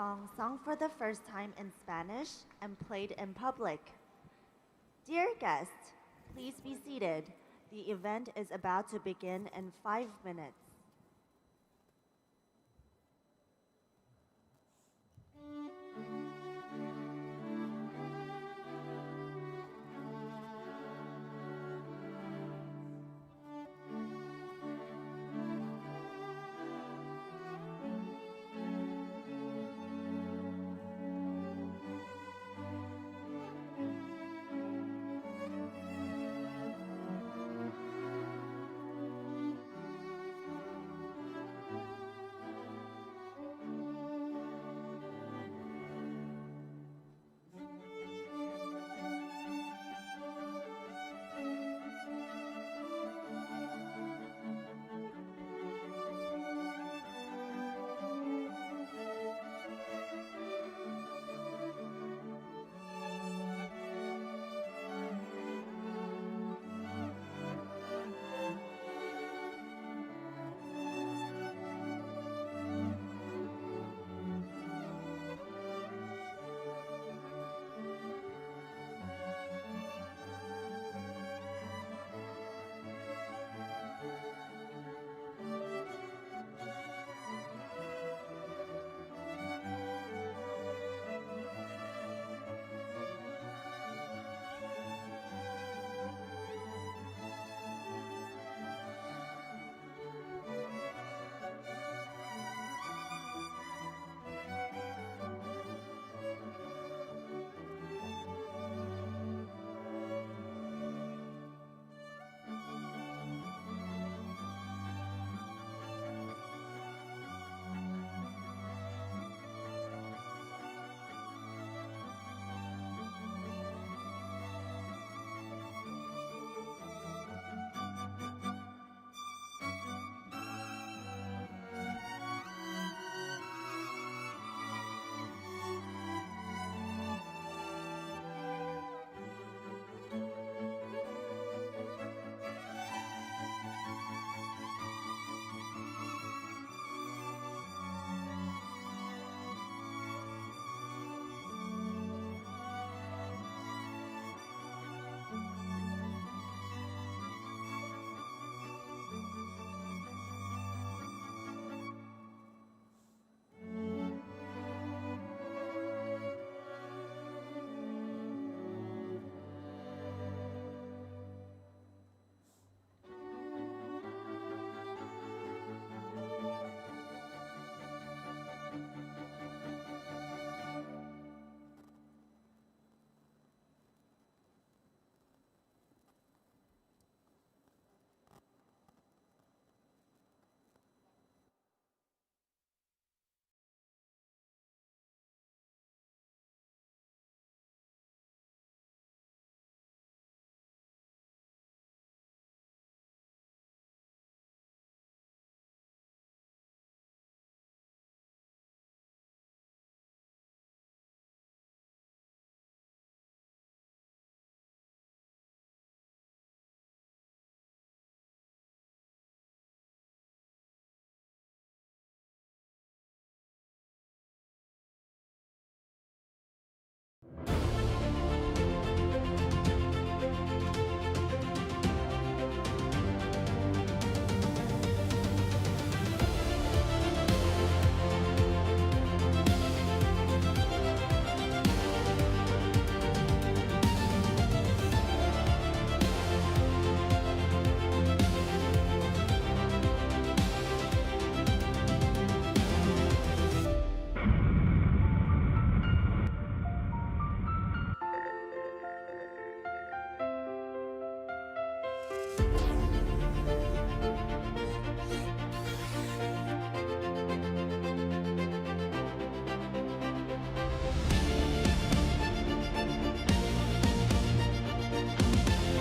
song sung for the first time in Spanish and played in public. Dear guests, please be seated. The event is about to begin in 5 minutes.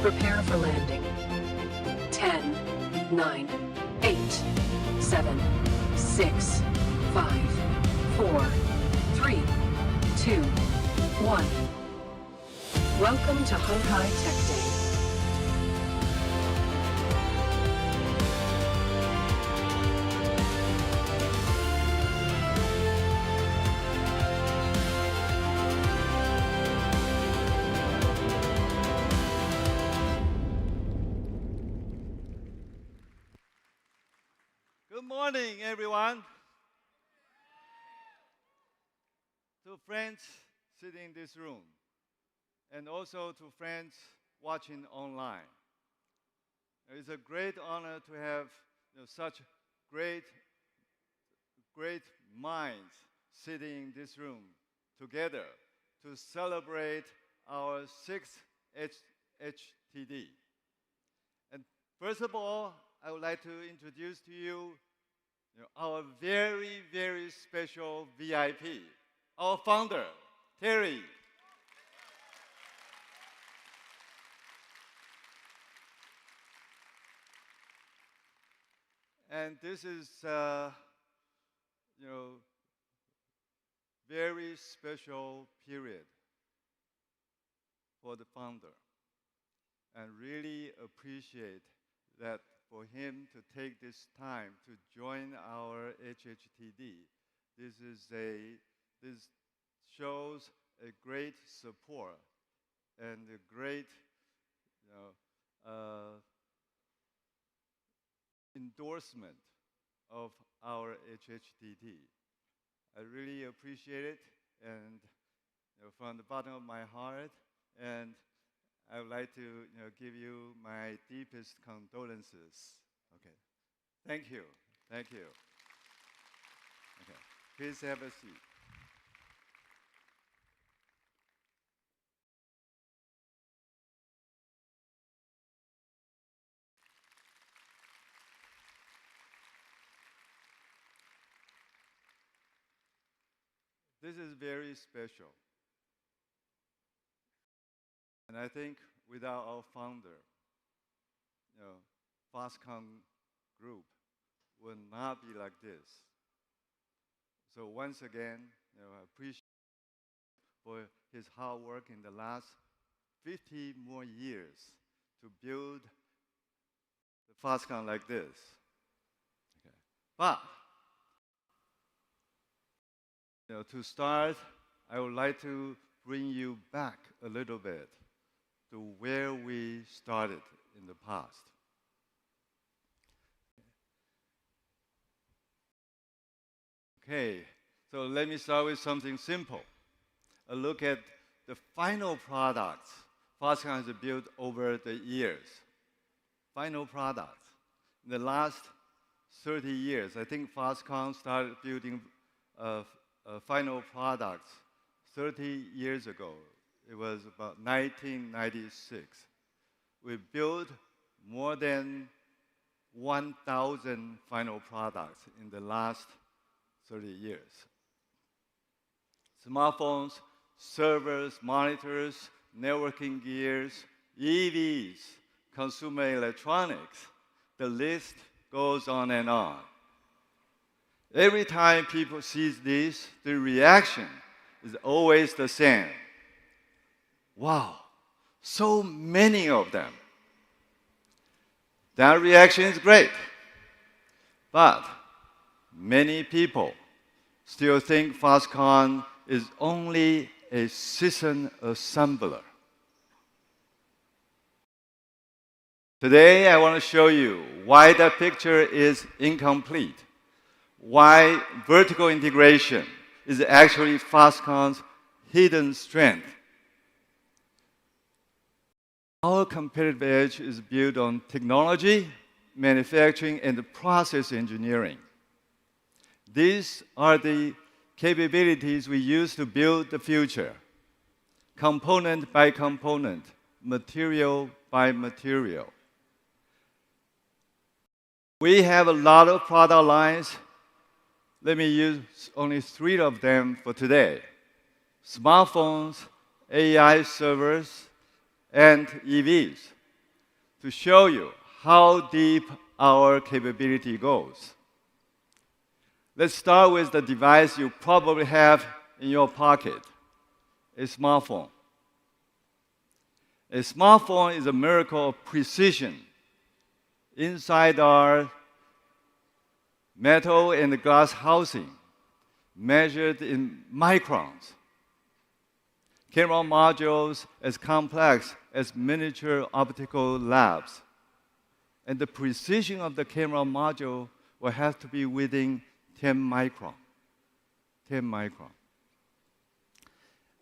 Prepare for landing. 10, 9, 8, 7, 6, 5, 4, 3, 2, 1. Welcome to Honghai Tech Day. morning, everyone. To friends sitting in this room, and also to friends watching online. It's a great honor to have such great minds sitting in this room together to celebrate our 6th HHTD. And first of all, I would like to introduce to you, our very, very special VIP, our founder, Terry. And this is, very special period for the founder, and really appreciate that for him to take this time to join our HHTD. This shows a great support and a great endorsement of our HHTD. I really appreciate it, and from the bottom of my heart, and I would like to give you my deepest condolences. Okay, thank you, thank you. Okay, please have a seat. This is very special. And I think without our founder, Foxconn Group would not be like this. So once again, I appreciate for his hard work in the last 50 more years to build the Foxconn like this. Okay. But to start, I would like to bring you back a little bit to where we started in the past. Okay, so let me start with something simple. A look at the final products Foxconn has built over the years. Final products. In the last 30 years, I think Foxconn started building final products 30 years ago. It was about 1996. We built more than 1,000 final products in the last 30 years. Smartphones, servers, monitors, networking gears, EVs, consumer electronics. The list goes on and on. Every time people see this, the reaction is always the same. Wow, so many of them. That reaction is great. But many people still think Foxconn is only a system assembler. Today, I want to show you why that picture is incomplete, why vertical integration is actually Foxconn's hidden strength. Our competitive edge is built on technology, manufacturing, and process engineering. These are the capabilities we use to build the future, component by component, material by material. We have a lot of product lines. Let me use only 3 of them for today: smartphones, AI servers, and EVs, to show you how deep our capability goes. Let's start with the device you probably have in your pocket, a smartphone. A smartphone is a miracle of precision. Inside are metal and glass housing, measured in microns. Camera modules as complex as miniature optical labs. And the precision of the camera module will have to be within 10 micron. 10 micron.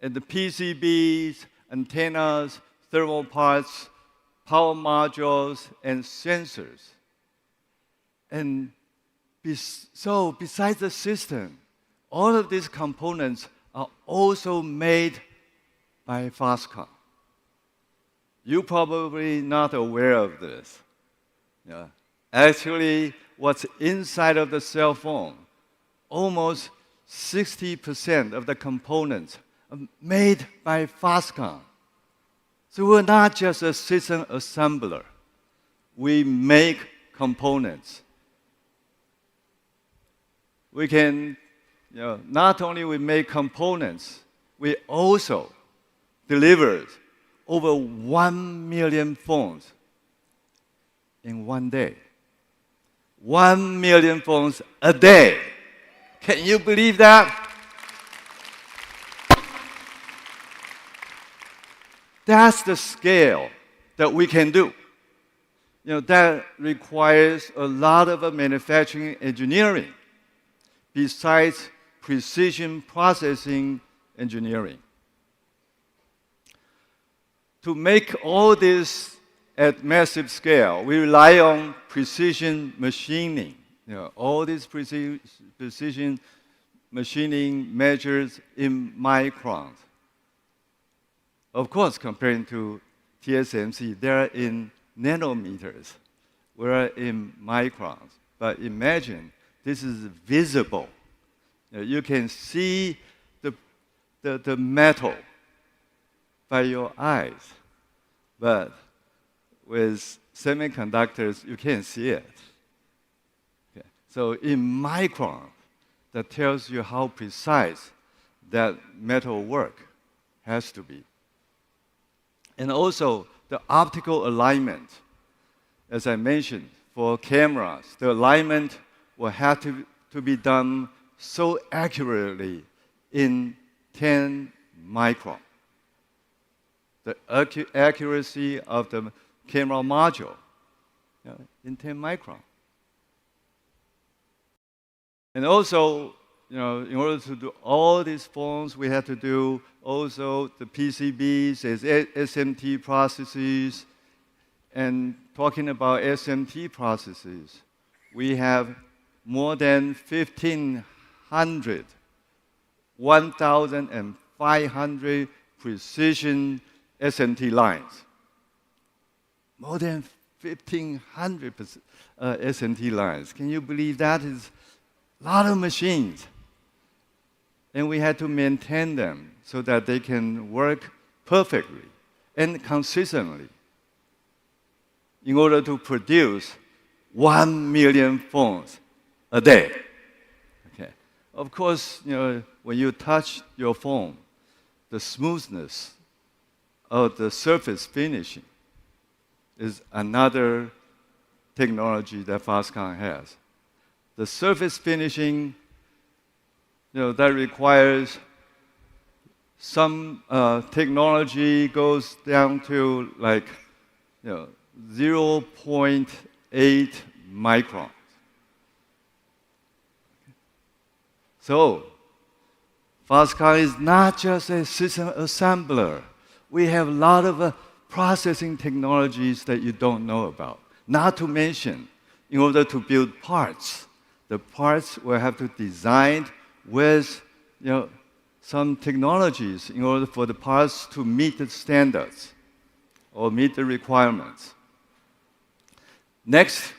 And the PCBs, antennas, thermal parts, power modules, and sensors. And so besides the system, all of these components are also made by Foxconn. You're probably not aware of this. Yeah. Actually, what's inside of the cell phone, almost 60% of the components are made by Foxconn. So we're not just a system assembler. We make components. We can, not only we make components, we also delivered over 1 million phones in one day. 1 million phones a day. Can you believe that? That's the scale that we can do. That requires a lot of manufacturing engineering besides precision processing engineering. To make all this at massive scale, we rely on precision machining. All these precision machining measures in microns. Of course, comparing to TSMC, they're in nanometers. We're in microns. But imagine this is visible. You can see the metal by your eyes. But with semiconductors, you can't see it. Okay. So in micron, that tells you how precise that metal work has to be. And also the optical alignment. As I mentioned, for cameras, the alignment will have to be done so accurately in 10 micron. The accuracy of the camera module in 10 micron. And also, in order to do all these phones, we have to do also the PCBs, as SMT processes. And talking about SMT processes, we have more than 1,500 precision SMT lines. More than 1,500 SMT lines. Can you believe that? Is a lot of machines. And we had to maintain them so that they can work perfectly and consistently in order to produce 1 million phones a day. Okay. Of course, when you touch your phone, the smoothness of the surface finishing is another technology that Foxconn has. The surface finishing, that requires some technology goes down to like 0.8 microns. So, Foxconn is not just a system assembler. We have a lot of processing technologies that you don't know about. Not to mention, in order to build parts, the parts will have to design with some technologies in order for the parts to meet the standards or meet the requirements. Next,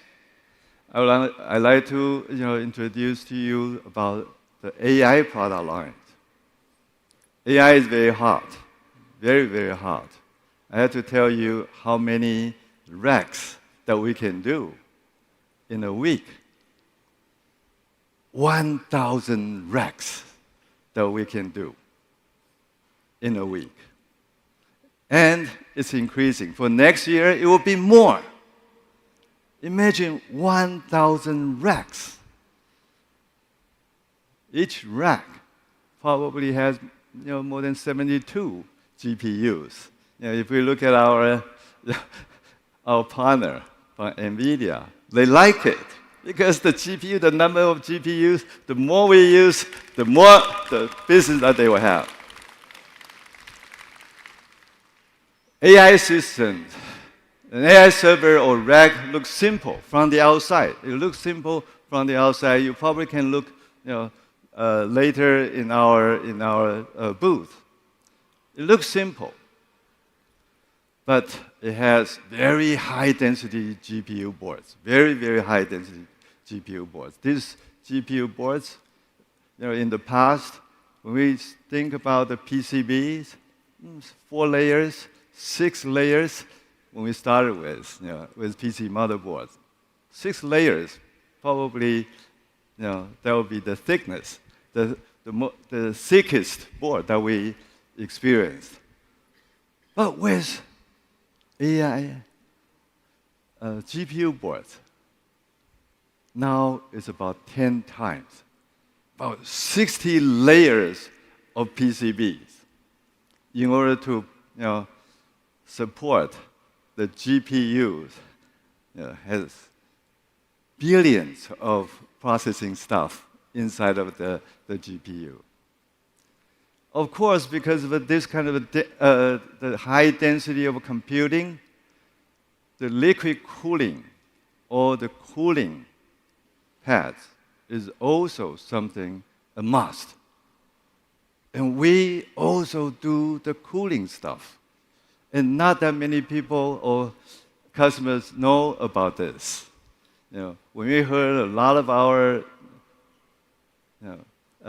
I'd like to introduce to you about the AI product line. AI is very hot, very, very hot. I have to tell you how many racks that we can do in a week. 1,000 racks that we can do in a week. And it's increasing. For next year, it will be more. Imagine 1,000 racks. Each rack probably has more than 72 GPUs. If we look at our partner from NVIDIA, they like it. Because the GPU, the number of GPUs, the more we use, the more the business that they will have. AI systems, an AI server or rack looks simple from the outside. It looks simple from the outside. You probably can look, later in our booth. It looks simple, but it has very high density GPU boards, very, very high density GPU boards. These GPU boards, in the past, when we think about the PCBs, 4 layers, 6 layers, when we started with PC motherboards. 6 layers, probably, that would be the thickness, the thickest board that we experienced. But with AI GPU boards, now it's about 10 times, about 60 layers of PCBs in order to support the GPUs. Has billions of processing stuff inside of the GPU. Of course, because of this kind of the high density of computing, the liquid cooling or the cooling pads is also something, a must. And we also do the cooling stuff. And not that many people or customers know about this. When we heard a lot of our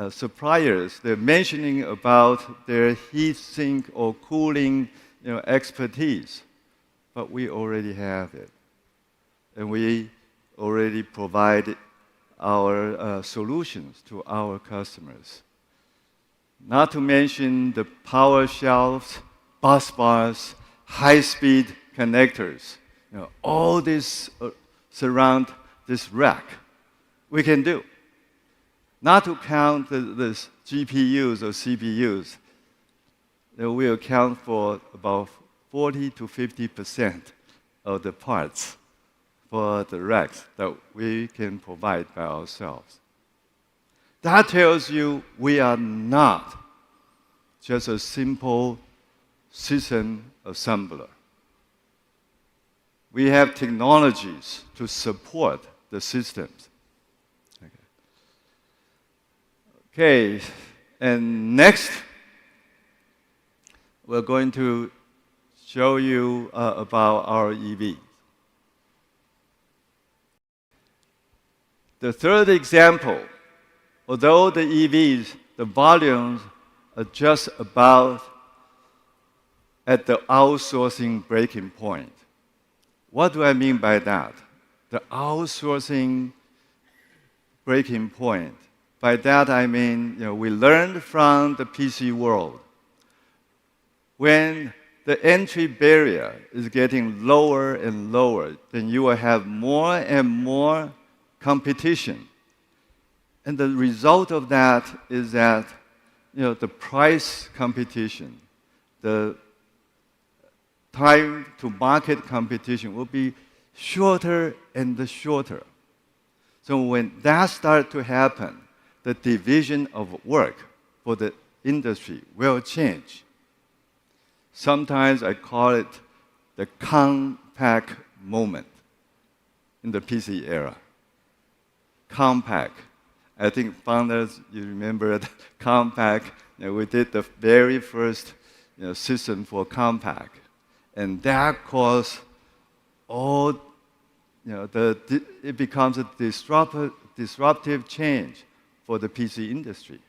suppliers, they're mentioning about their heat sink or cooling expertise. But we already have it. And we already provide our solutions to our customers. Not to mention the power shelves, bus bars, high-speed connectors. All this surround this rack. We can do. Not to count the GPUs or CPUs, that will account for about 40 to 50% of the parts for the racks that we can provide by ourselves. That tells you we are not just a simple system assembler. We have technologies to support the systems. Okay, and next, we're going to show you about our EVs. The third example, although the EVs, the volumes are just about at the outsourcing breaking point. What do I mean by that? The outsourcing breaking point. By that I mean, we learned from the PC world. When the entry barrier is getting lower and lower, then you will have more and more competition. And the result of that is that, the price competition, the time to market competition will be shorter and shorter. So when that starts to happen, the division of work for the industry will change. Sometimes I call it the compact moment in the PC era. Compact. I think founders, you remember the compact. We did the very first system for compact. And that caused all, it becomes a disruptive change for the PC industry.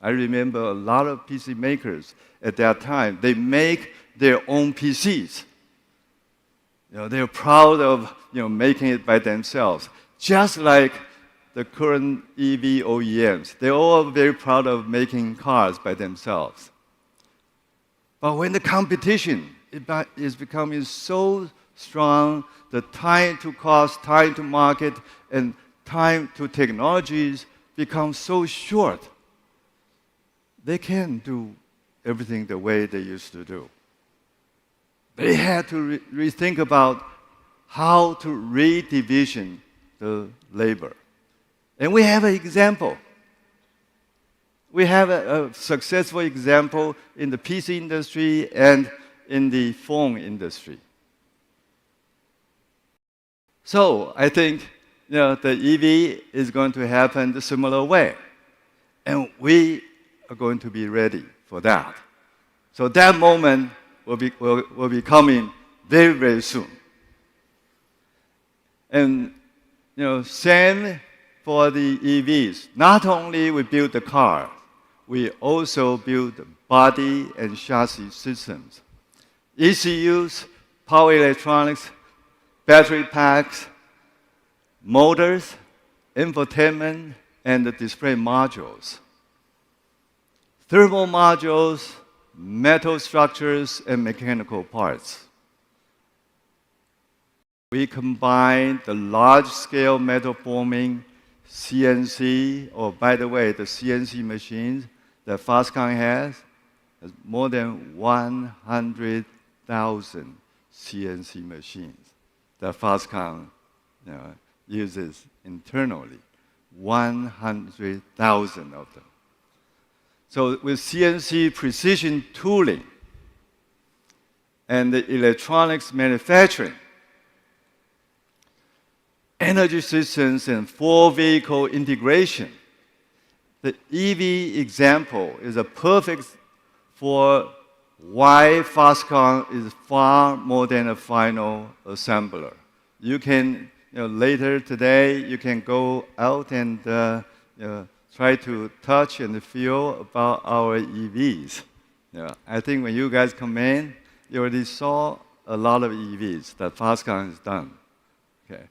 I remember a lot of PC makers at that time, they make their own PCs. They're proud of making it by themselves. Just like the current EV OEMs, they're all very proud of making cars by themselves. But when the competition is becoming so strong, the time to cost, time to market, and time to technologies become so short, they can't do everything the way they used to do. They had to rethink about how to redivision the labor. And we have an example. We have a successful example in the PC industry and in the phone industry. So I think the EV is going to happen the similar way. And we are going to be ready for that. So that moment will be coming very, very soon. And same for the EVs. Not only we build the car, we also build body and chassis systems. ECUs, power electronics, battery packs, motors, infotainment, and the display modules. Thermal modules, metal structures, and mechanical parts. We combine the large-scale metal forming, CNC, or by the way, the CNC machines that Foxconn has more than 100,000 CNC machines that Foxconn uses internally. 100,000 of them. So with CNC precision tooling and the electronics manufacturing, energy systems and full vehicle integration, the EV example is a perfect for why Foxconn is far more than a final assembler. You can, later today, you can go out and try to touch and feel about our EVs. I think when you guys come in, you already saw a lot of EVs that Foxconn has done. Okay.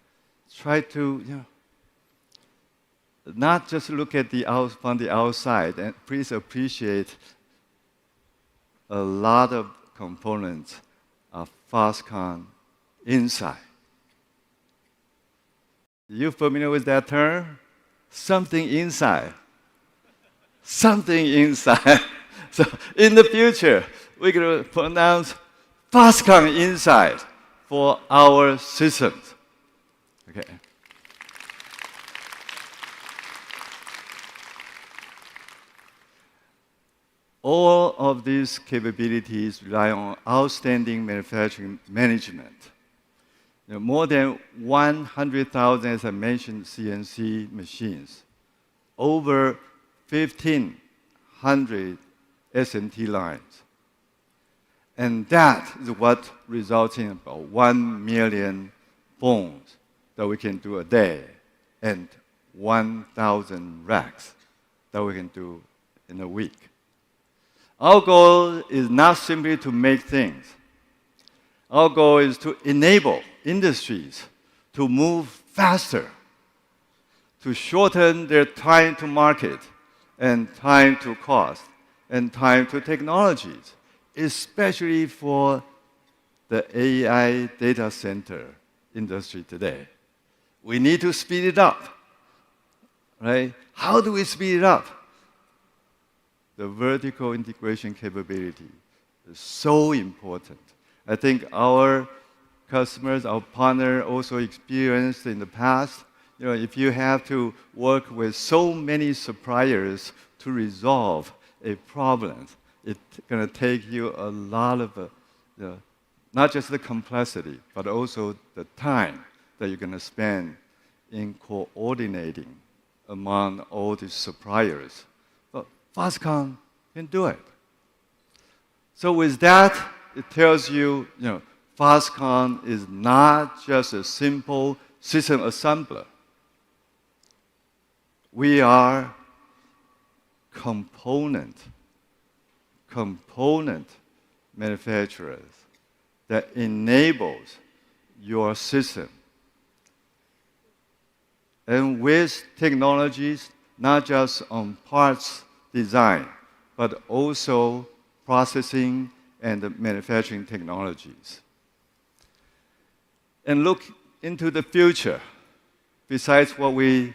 Try to not just look at from the outside, and please appreciate a lot of components of Foxconn inside. You familiar with that term? Something inside. Something inside. So in the future, we're going to pronounce Foxconn inside for our systems. Okay. All of these capabilities rely on outstanding manufacturing management. More than 100,000, as I mentioned, CNC machines. Over 1,500 SMT lines. And that is what results in about 1 million phones that we can do a day and 1,000 racks that we can do in a week. Our goal is not simply to make things. Our goal is to enable industries to move faster, to shorten their time to market and time to cost and time to technologies, especially for the AI data center industry today. We need to speed it up, right? How do we speed it up? The vertical integration capability is so important. I think our customers, our partner also experienced in the past, if you have to work with so many suppliers to resolve a problem, it's going to take you a lot of, not just the complexity, but also the time that you're going to spend in coordinating among all these suppliers. But Foxconn can do it. So with that, it tells you, Foxconn is not just a simple system assembler. We are component manufacturers that enables your system. And with technologies, not just on parts design, but also processing and the manufacturing technologies. And look into the future, besides what we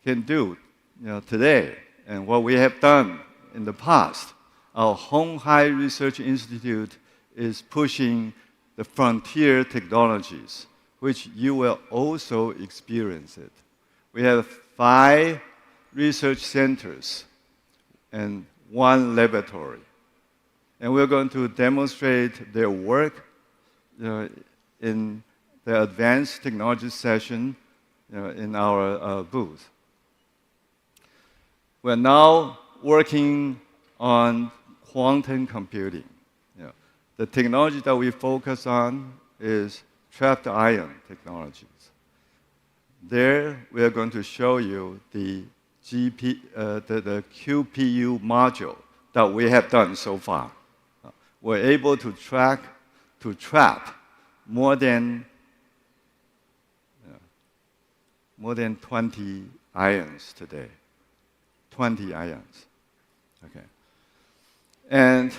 can do today and what we have done in the past. Our鴻海Research Institute is pushing the frontier technologies, which you will also experience it. We have 5 research centers and 1 laboratory. And we're going to demonstrate their work in the advanced technology session in our booth. We're now working on quantum computing. The technology that we focus on is trapped ion technologies. There, we are going to show you the QPU module that we have done so far. We're able to trap more than 20 ions today. 20 ions. Okay. And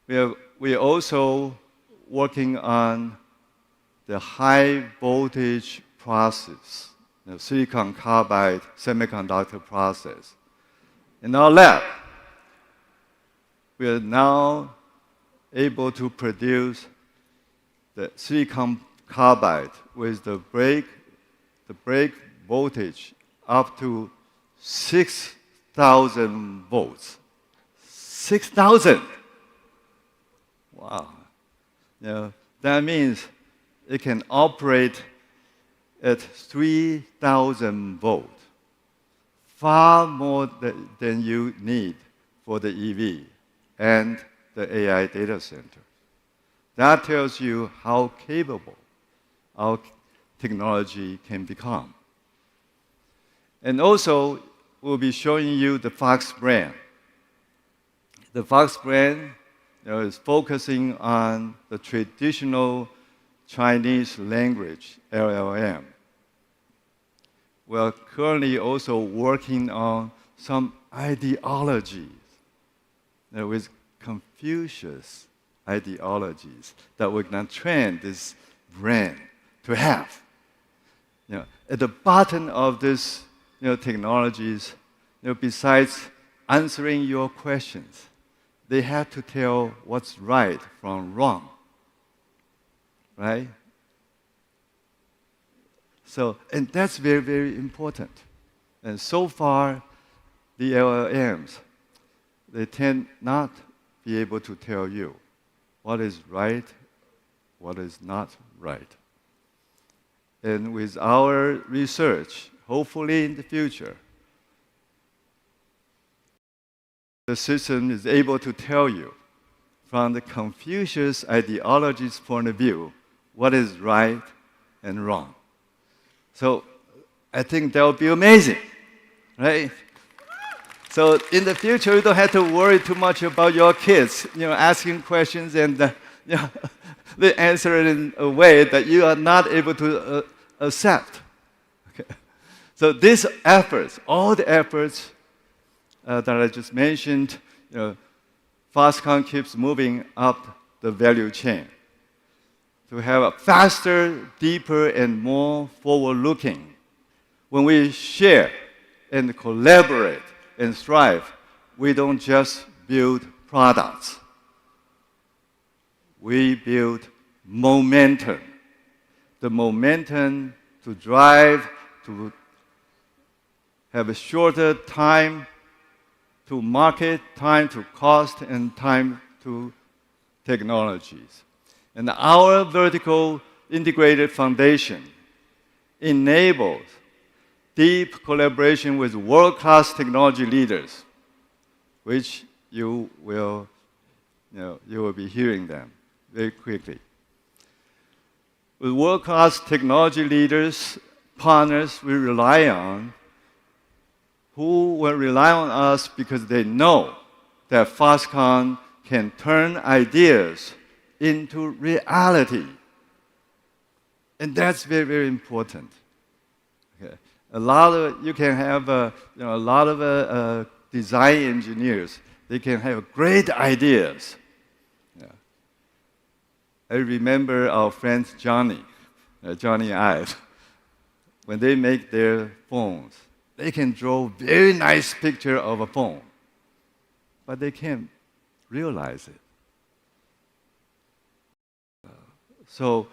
we're also working on the high voltage process, the silicon carbide semiconductor process. In our lab, we are now able to produce the silicon carbide with the break voltage up to 6,000 volts. 6,000! Wow. That means it can operate at 3,000 volts, far more than you need for the EV and the AI data center. That tells you how capable our technology can become. And also, we'll be showing you the Fox brand. The Fox brand is focusing on the traditional Chinese language, LLM. We're currently also working on some ideologies with Confucius ideologies that we're going to train this brand to have. At the bottom of this technologies, besides answering your questions, they have to tell what's right from wrong, right? So, and that's very, very important. And so far, the LLMs, they tend not be able to tell you what is right, what is not right. And with our research, hopefully in the future, the system is able to tell you from the Confucius ideology's point of view what is right and wrong. So I think that would be amazing, right? So in the future, you don't have to worry too much about your kids, asking questions and they answer it in a way that you are not able to accept. Okay. So these efforts, all the efforts that I just mentioned, Foxconn keeps moving up the value chain to have a faster, deeper, and more forward-looking. When we share and collaborate and strive, we don't just build products. We build momentum. The momentum to drive, to have a shorter time to market, time to cost, and time to technologies. And our vertical integrated foundation enables deep collaboration with world-class technology leaders, which you will be hearing them very quickly. With world-class technology leaders, partners we rely on, who will rely on us because they know that Foxconn can turn ideas into reality. And that's very, very important. Okay. You can have a lot of design engineers. They can have great ideas. Yeah. I remember our friend Johnny Ive, when they make their phones, they can draw a very nice picture of a phone, but they can't realize it. So,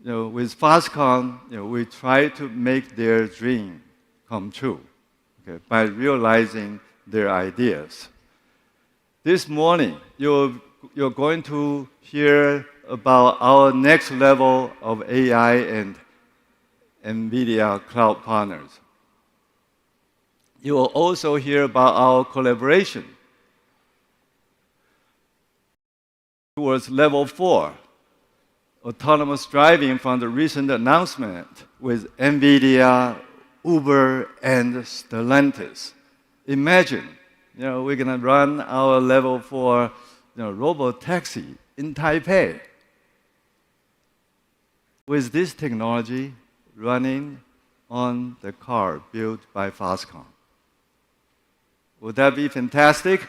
with Foxconn, we try to make their dream come true, okay, by realizing their ideas. This morning, you're going to hear about our next level of AI and NVIDIA cloud partners. You will also hear about our collaboration towards level 4, autonomous driving from the recent announcement with NVIDIA, Uber, and Stellantis. Imagine, we're going to run our level 4 robo-taxi in Taipei with this technology running on the car built by Foxconn. Would that be fantastic?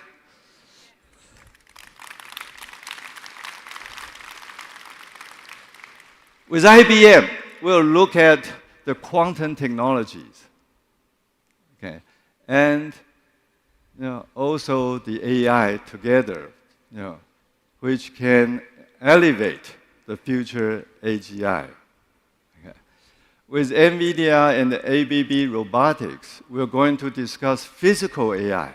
With IBM, we'll look at the quantum technologies, okay, and also the AI together, which can elevate the future AGI. Okay. With NVIDIA and ABB Robotics, we're going to discuss physical AI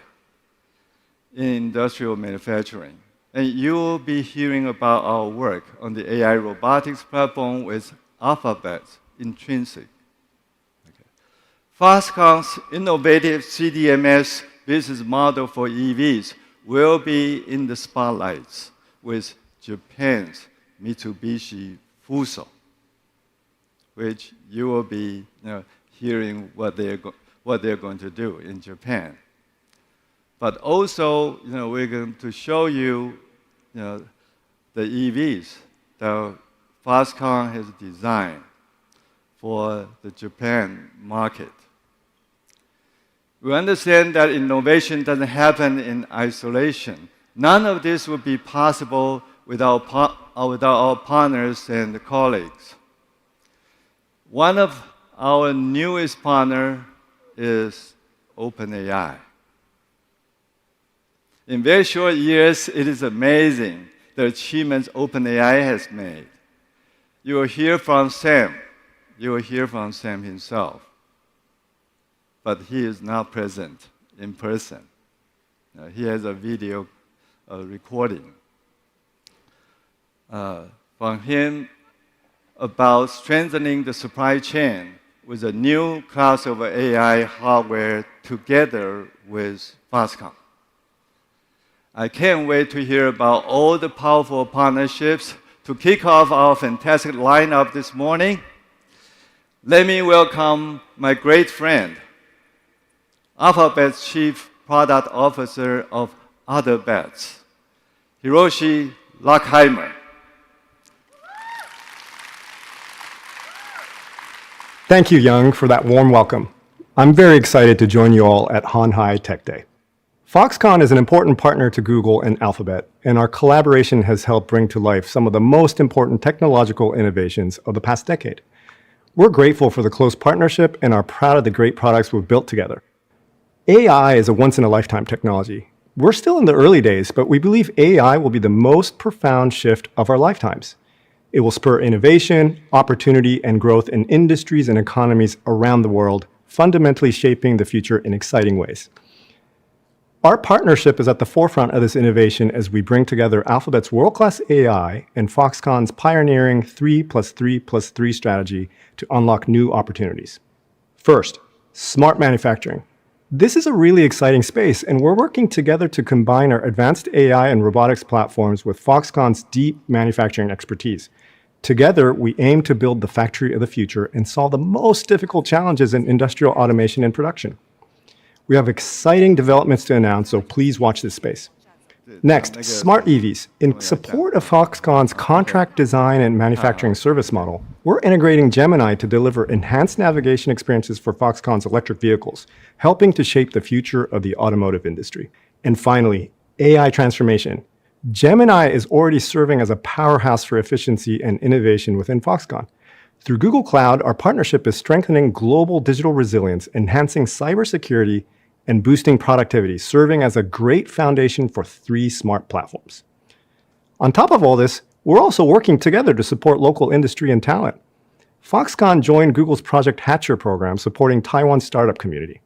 in industrial manufacturing. And you will be hearing about our work on the AI robotics platform with Alphabet's Intrinsic. Okay. Foxconn's innovative CDMS business model for EVs will be in the spotlights with Japan's Mitsubishi Fuso, which you will be hearing what they're going to do in Japan. But also, we're going to show you, the EVs that Foxconn has designed for the Japan market. We understand that innovation doesn't happen in isolation. None of this would be possible without our partners and colleagues. One of our newest partners is OpenAI. In very short years, it is amazing the achievements OpenAI has made. You will hear from Sam. You will hear from Sam himself. But he is not present in person. He has a video recording from him about strengthening the supply chain with a new class of AI hardware together with Foxconn. I can't wait to hear about all the powerful partnerships to kick off our fantastic lineup this morning. Let me welcome my great friend, Alphabet's Chief Product Officer of Other Bets, Hiroshi Lockheimer. Thank you, Young, for that warm welcome. I'm very excited to join you all at Honhai Tech Day. Foxconn is an important partner to Google and Alphabet, and our collaboration has helped bring to life some of the most important technological innovations of the past decade. We're grateful for the close partnership and are proud of the great products we've built together. AI is a once-in-a-lifetime technology. We're still in the early days, but we believe AI will be the most profound shift of our lifetimes. It will spur innovation, opportunity, and growth in industries and economies around the world, fundamentally shaping the future in exciting ways. Our partnership is at the forefront of this innovation as we bring together Alphabet's world-class AI and Foxconn's pioneering 3+3+3 strategy to unlock new opportunities. First, smart manufacturing. This is a really exciting space, and we're working together to combine our advanced AI and robotics platforms with Foxconn's deep manufacturing expertise. Together, we aim to build the factory of the future and solve the most difficult challenges in industrial automation and production. We have exciting developments to announce, so please watch this space. Next, smart EVs. In support of Foxconn's contract design and manufacturing service model, we're integrating Gemini to deliver enhanced navigation experiences for Foxconn's electric vehicles, helping to shape the future of the automotive industry. And finally, AI transformation. Gemini is already serving as a powerhouse for efficiency and innovation within Foxconn. Through Google Cloud, our partnership is strengthening global digital resilience, enhancing cybersecurity, and boosting productivity, serving as a great foundation for 3 smart platforms. On top of all this, we're also working together to support local industry and talent. Foxconn joined Google's Project Hatcher program supporting Taiwan's startup community.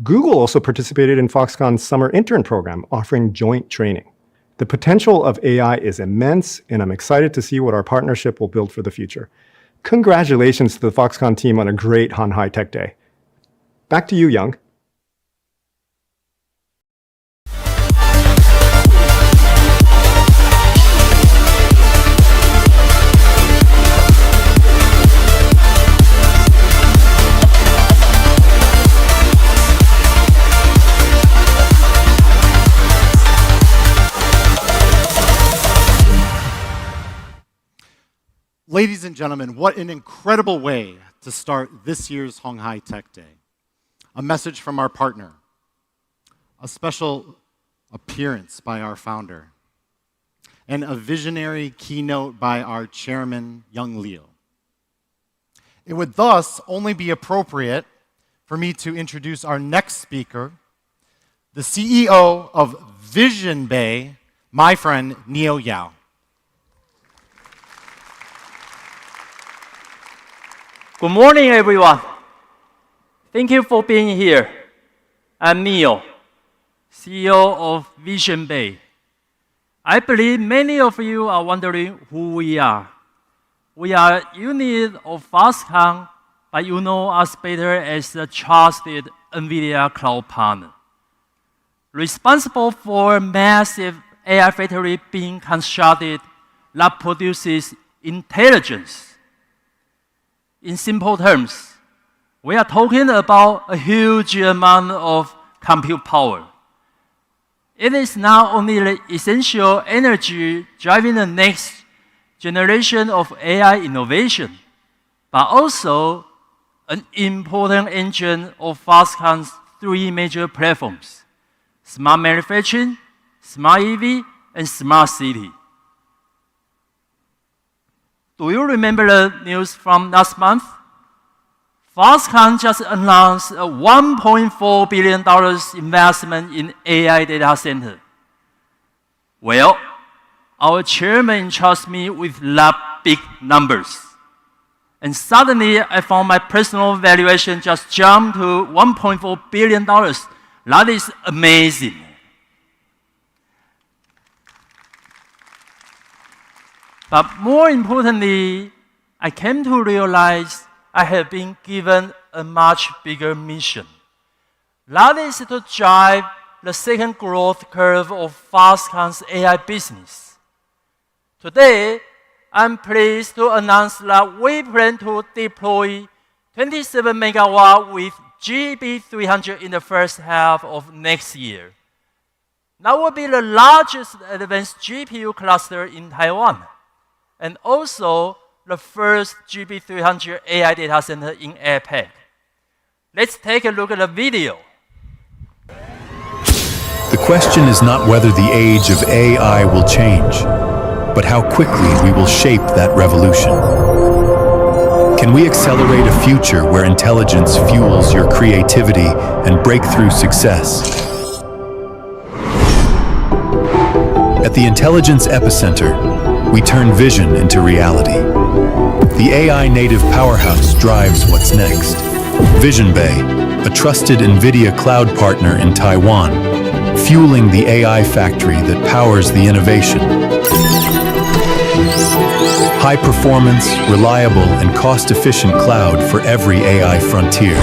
Google also participated in Foxconn's summer intern program, offering joint training. The potential of AI is immense, and I'm excited to see what our partnership will build for the future. Congratulations to the Foxconn team on a great Hanhai Tech Day. Back to you, Young. Ladies and gentlemen, what an incredible way to start this year's Honghai Tech Day. A message from our partner, a special appearance by our founder, and a visionary keynote by our chairman, Young Leo. It would thus only be appropriate for me to introduce our next speaker, the CEO of Vision Bay, my friend, Neo Yao. Good morning, everyone. Thank you for being here. I'm Neo, CEO of Vision Bay. I believe many of you are wondering who we are. We are a unit of Foxconn, but you know us better as a trusted NVIDIA cloud partner. Responsible for massive AI factory being constructed that produces intelligence. In simple terms, we are talking about a huge amount of compute power. It is not only the essential energy driving the next generation of AI innovation, but also an important engine of Foxconn's three major platforms: smart manufacturing, smart EV, and smart city. Do you remember the news from last month? Foxconn just announced a $1.4 billion investment in AI data center. Well, our chairman entrusted me with that big numbers. And suddenly, I found my personal valuation just jumped to $1.4 billion. That is amazing. But more importantly, I came to realize I have been given a much bigger mission. That is to drive the second growth curve of Foxconn's AI business. Today, I'm pleased to announce that we plan to deploy 27 megawatt with GB300 in the first half of next year. That will be the largest advanced GPU cluster in Taiwan, and also the first GB300 AI data center in APAC. Let's take a look at the video. The question is not whether the age of AI will change, but how quickly we will shape that revolution. Can we accelerate a future where intelligence fuels your creativity and breakthrough success? At the Intelligence Epicenter, we turn vision into reality. The AI native powerhouse drives what's next. Vision Bay, a trusted NVIDIA cloud partner in Taiwan, fueling the AI factory that powers the innovation. High performance, reliable, and cost-efficient cloud for every AI frontier.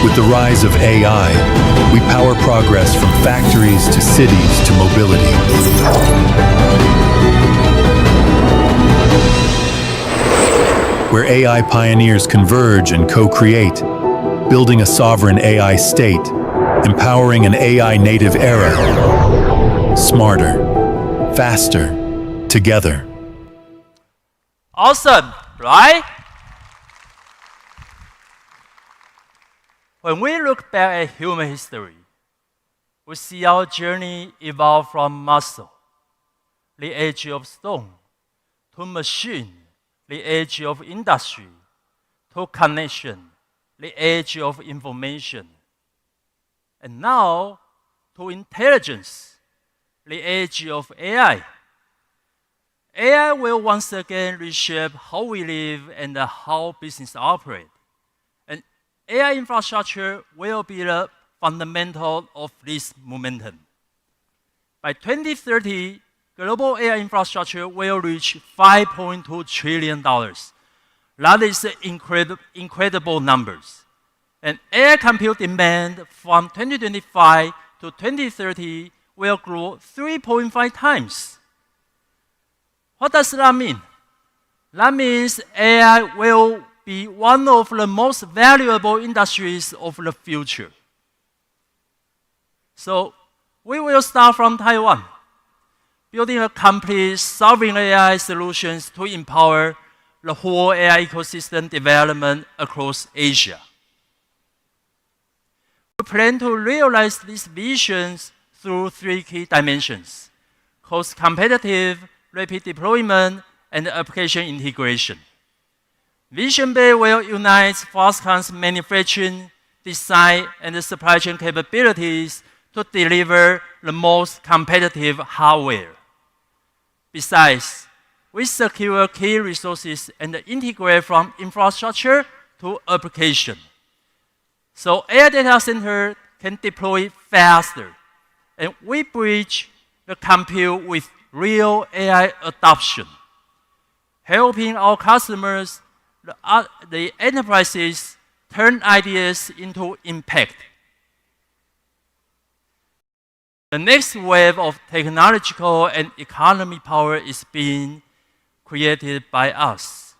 With the rise of AI, we power progress from factories to cities to mobility. Where AI pioneers converge and co-create, building a sovereign AI state, empowering an AI native era. Smarter, faster, together. Awesome, right? When we look back at human history, we see our journey evolve from muscle, the age of stone, to machine, the age of industry, to connection, the age of information, and now to intelligence, the age of AI. AI will once again reshape how we live and how business operate. And AI infrastructure will be the fundamental of this momentum. By 2030, global AI infrastructure will reach $5.2 trillion. That is incredible numbers. And AI compute demand from 2025 to 2030 will grow 3.5 times. What does that mean? That means AI will be one of the most valuable industries of the future. So we will start from Taiwan, building a complete sovereign AI solutions to empower the whole AI ecosystem development across Asia. We plan to realize these visions through 3 key dimensions: cost competitive, rapid deployment, and application integration. Vision Bay will unite Foxconn's manufacturing, design, and supply chain capabilities to deliver the most competitive hardware. Besides, we secure key resources and integrate from infrastructure to application. So AI data center can deploy faster, and we bridge the compute with real AI adoption, helping our customers, the enterprises, turn ideas into impact. The next wave of technological and economic power is being created by us.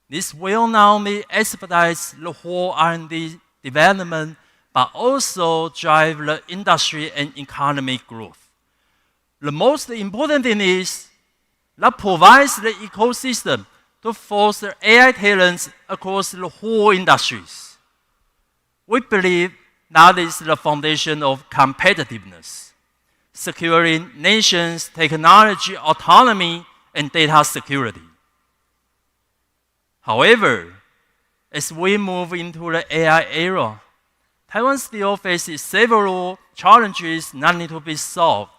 This will not only expedite the whole R&D development, but also drive the industry and economic growth. The most important thing is that provides the ecosystem to foster AI talents across the whole industries. We believe that is the foundation of competitiveness, securing nations' technology autonomy and data security. However, as we move into the AI era, Taiwan still faces several challenges that need to be solved.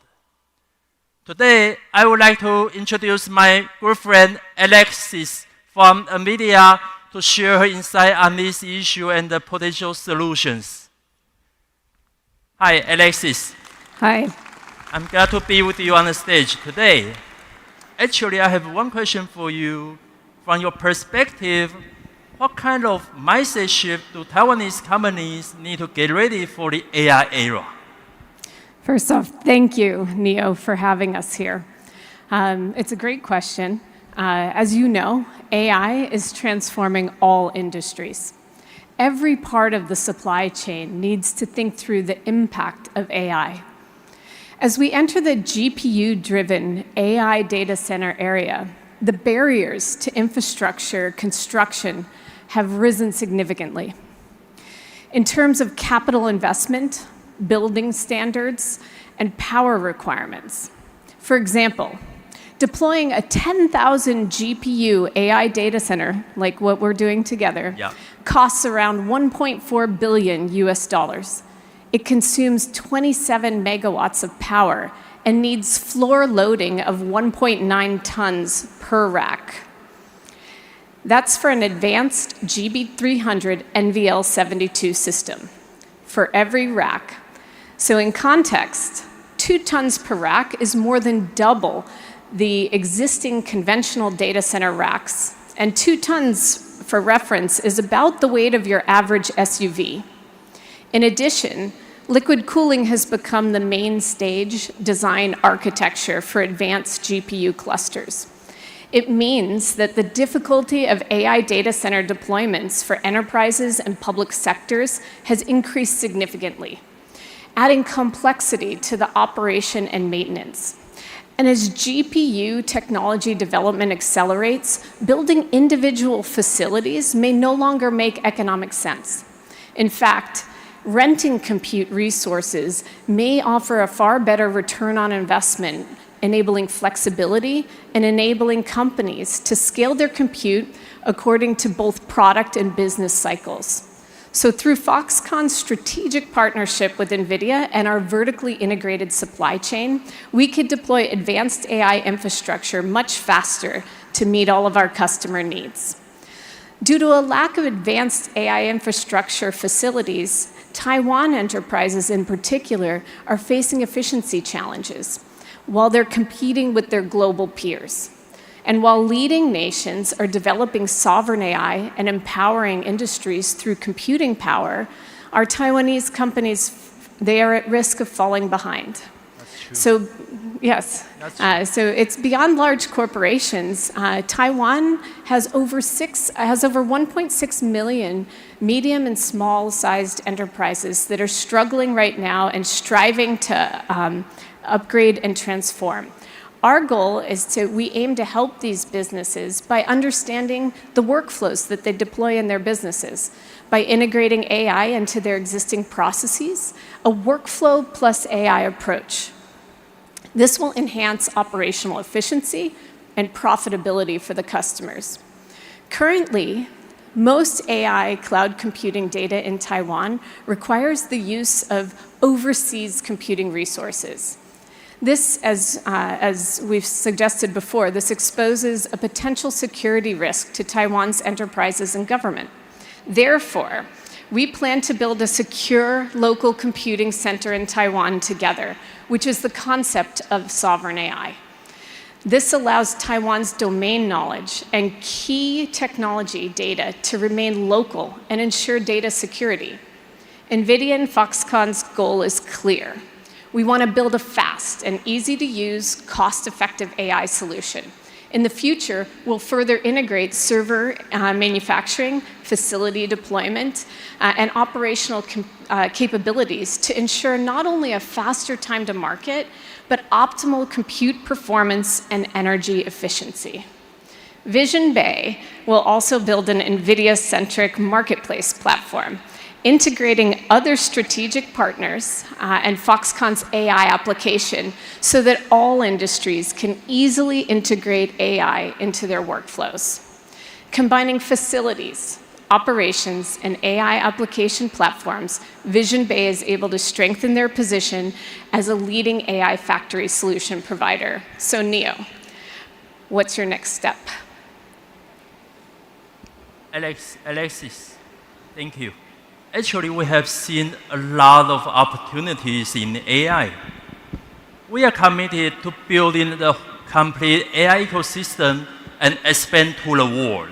Today, I would like to introduce my good friend Alexis from NVIDIA to share her insight on this issue and the potential solutions. Hi, Alexis. Hi. I'm glad to be with you on the stage today. Actually, I have one question for you. From your perspective, what kind of mindset shift do Taiwanese companies need to get ready for the AI era? First off, thank you, Neo, for having us here. It's a great question. As you know, AI is transforming all industries. Every part of the supply chain needs to think through the impact of AI. As we enter the GPU-driven AI data center area, the barriers to infrastructure construction have risen significantly. In terms of capital investment, building standards, and power requirements. For example, deploying a 10,000 GPU AI data center, like what we're doing together, costs around $1.4 billion US. It consumes 27 megawatts of power and needs floor loading of 1.9 tons per rack. That's for an advanced GB300 NVL72 system for every rack. So in context, 2 tons per rack is more than double the existing conventional data center racks. And 2 tons, for reference, is about the weight of your average SUV. In addition, liquid cooling has become the main stage design architecture for advanced GPU clusters. It means that the difficulty of AI data center deployments for enterprises and public sectors has increased significantly, adding complexity to the operation and maintenance. And as GPU technology development accelerates, building individual facilities may no longer make economic sense. In fact, renting compute resources may offer a far better return on investment, enabling flexibility and enabling companies to scale their compute according to both product and business cycles. So through Foxconn's strategic partnership with NVIDIA and our vertically integrated supply chain, we could deploy advanced AI infrastructure much faster to meet all of our customer needs. Due to a lack of advanced AI infrastructure facilities, Taiwan enterprises in particular are facing efficiency challenges while they're competing with their global peers. And while leading nations are developing sovereign AI and empowering industries through computing power, our Taiwanese companies, they are at risk of falling behind. That's true. So, yes. So it's beyond large corporations. Taiwan has over 1.6 million medium and small-sized enterprises that are struggling right now and striving to upgrade and transform. Our goal is we aim to help these businesses by understanding the workflows that they deploy in their businesses, by integrating AI into their existing processes, a workflow plus AI approach. This will enhance operational efficiency and profitability for the customers. Currently, most AI cloud computing data in Taiwan requires the use of overseas computing resources. This, as we've suggested before, this exposes a potential security risk to Taiwan's enterprises and government. Therefore, we plan to build a secure local computing center in Taiwan together, which is the concept of sovereign AI. This allows Taiwan's domain knowledge and key technology data to remain local and ensure data security. NVIDIA and Foxconn's goal is clear. We want to build a fast and easy-to-use, cost-effective AI solution. In the future, we'll further integrate server manufacturing, facility deployment, and operational capabilities to ensure not only a faster time to market, but optimal compute performance and energy efficiency. Vision Bay will also build an NVIDIA-centric marketplace platform, integrating other strategic partners and Foxconn's AI application so that all industries can easily integrate AI into their workflows. Combining facilities, operations, and AI application platforms, Vision Bay is able to strengthen their position as a leading AI factory solution provider. So Neo, what's your next step? Alexis, thank you. Actually, we have seen a lot of opportunities in AI. We are committed to building the complete AI ecosystem and expand to the world.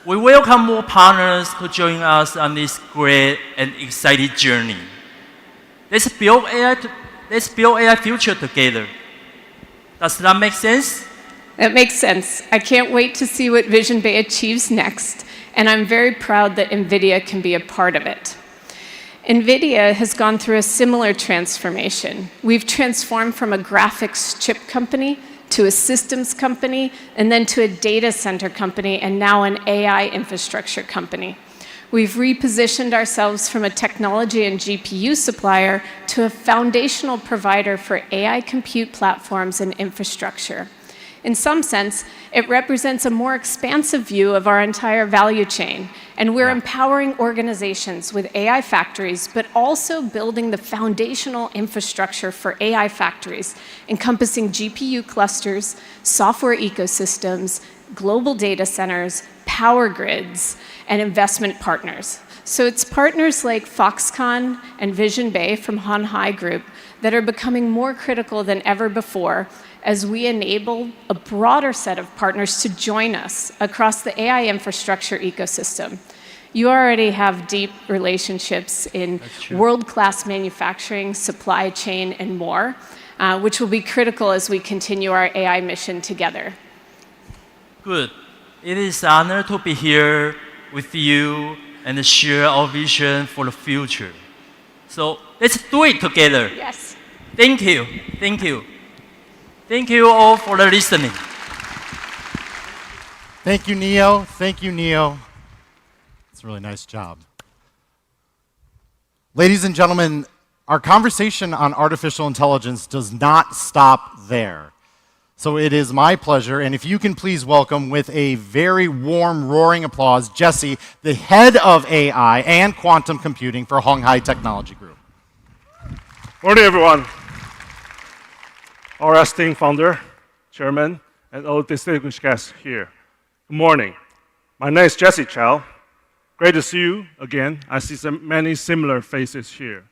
We welcome more partners to join us on this great and exciting journey. Let's build AI future together. Does that make sense? That makes sense. I can't wait to see what Vision Bay achieves next, and I'm very proud that NVIDIA can be a part of it. NVIDIA has gone through a similar transformation. We've transformed from a graphics chip company to a systems company, and then to a data center company, and now an AI infrastructure company. We've repositioned ourselves from a technology and GPU supplier to a foundational provider for AI compute platforms and infrastructure. In some sense, it represents a more expansive view of our entire value chain, and we're empowering organizations with AI factories, but also building the foundational infrastructure for AI factories, encompassing GPU clusters, software ecosystems, global data centers, power grids, and investment partners. So it's partners like Foxconn and Vision Bay from鴻海Group that are becoming more critical than ever before as we enable a broader set of partners to join us across the AI infrastructure ecosystem. You already have deep relationships in world-class manufacturing, supply chain, and more, which will be critical as we continue our AI mission together. Good. It is an honor to be here with you and share our vision for the future. So let's do it together. Yes. Thank you. Thank you. Thank you all for the listening. Thank you, Neo. Thank you, Neo. It's a really nice job. Ladies and gentlemen, our conversation on artificial intelligence does not stop there. So it is my pleasure, and if you can please welcome with a very warm, roaring applause, Jesse, the head of AI and quantum computing for鴻海Technology Group. Morning, everyone. Our esteemed founder, chairman, and all distinguished guests here. Good morning. My name is Jesse Chow. Great to see you again. I see many similar faces here.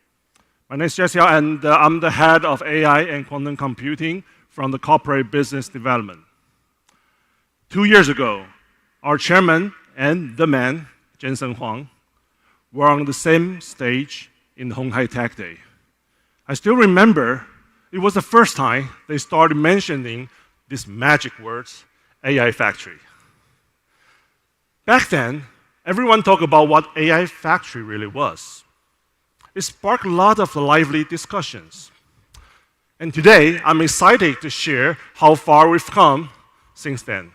My name is Jesse Chow, and I'm the head of AI and quantum computing from the corporate business development. 2 years ago, our chairman and the man, Jensen Huang, were on the same stage in鴻海Tech Day. I still remember it was the first time they started mentioning these magic words, AI factory. Back then, everyone talked about what AI factory really was. It sparked a lot of lively discussions. And today, I'm excited to share how far we've come since then,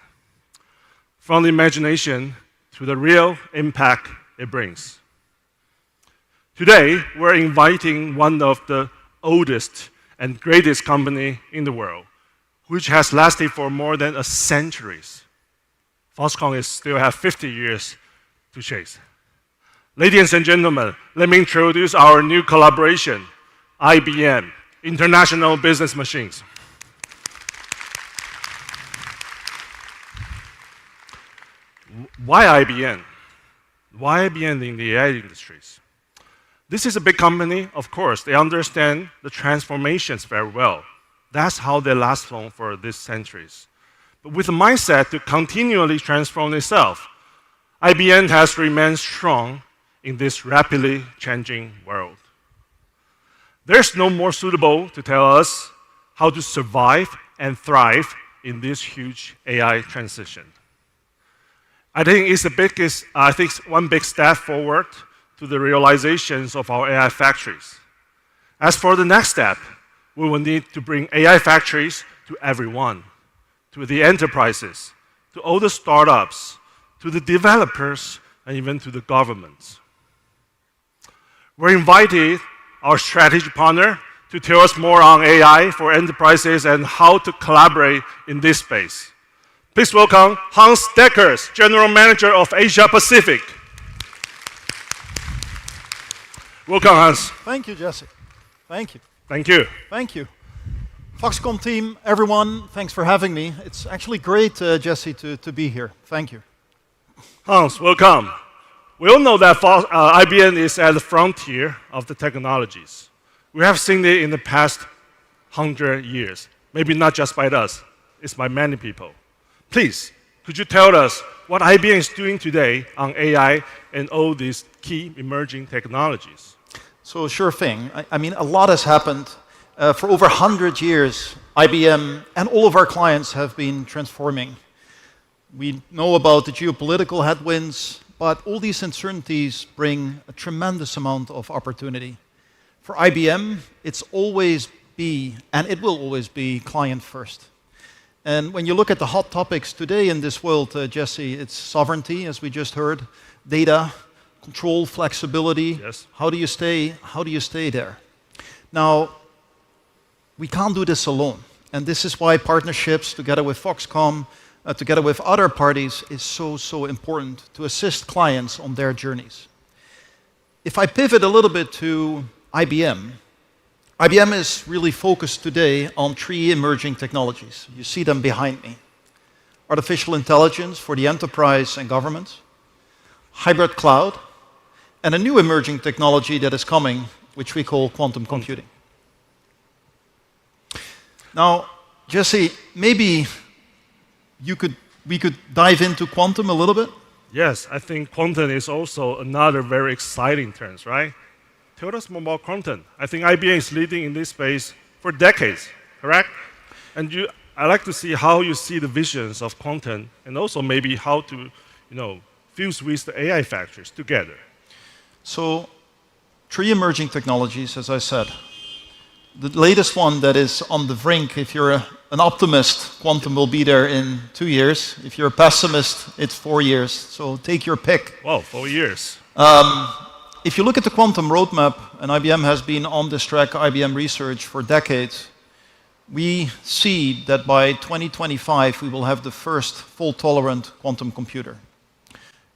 from the imagination to the real impact it brings. Today, we're inviting one of the oldest and greatest company in the world, which has lasted for more than a century. Foxconn still have 50 years to chase. Ladies and gentlemen, let me introduce our new collaboration, IBM, International Business Machines. Why IBM? Why IBM in the AI industries? This is a big company, of course. They understand the transformations very well. That's how they last long for these centuries. But with a mindset to continually transform itself, IBM has remained strong in this rapidly changing world. There's no more suitable to tell us how to survive and thrive in this huge AI transition. I think it's one big step forward to the realizations of our AI factories. As for the next step, we will need to bring AI factories to everyone, to the enterprises, to all the startups, to the developers, and even to the governments. We're invited our strategic partner to tell us more on AI for enterprises and how to collaborate in this space. Please welcome Hans Deckers, General Manager of Asia Pacific. Welcome, Hans. Thank you, Jesse. Thank you. Thank you. Thank you. Foxconn team, everyone, thanks for having me. It's actually great, Jesse, to be here. Thank you. Hans, welcome. We all know that IBM is at the frontier of the technologies. We have seen it in the past 100 years. Maybe not just by us, it's by many people. Please, could you tell us what IBM is doing today on AI and all these key emerging technologies? So sure thing. I mean, a lot has happened. For over 100 years, IBM and all of our clients have been transforming. We know about the geopolitical headwinds, but all these uncertainties bring a tremendous amount of opportunity. For IBM, it's always and it will always be client first. And when you look at the hot topics today in this world, Jesse, it's sovereignty, as we just heard, data, control, flexibility. Yes. How do you stay there? Now, we can't do this alone. And this is why partnerships together with Foxconn, together with other parties, is so important to assist clients on their journeys. If I pivot a little bit to IBM, IBM is really focused today on 3 emerging technologies. You see them behind me. Artificial intelligence for the enterprise and government, hybrid cloud, and a new emerging technology that is coming, which we call quantum computing. Now, Jesse, maybe we could dive into quantum a little bit? Yes, I think quantum is also another very exciting trend, right? Tell us more about quantum. I think IBM is leading in this space for decades, correct? And I'd like to see how you see the visions of quantum and also maybe how to, fuse with the AI factories together. So, 3 emerging technologies, as I said. The latest one that is on the brink, if you're an optimist, quantum will be there in 2 years. If you're a pessimist, it's 4 years. So take your pick. Wow, 4 years. if you look at the quantum roadmap, and IBM has been on this track, IBM Research, for decades, we see that by 2025 we will have the first fault-tolerant quantum computer.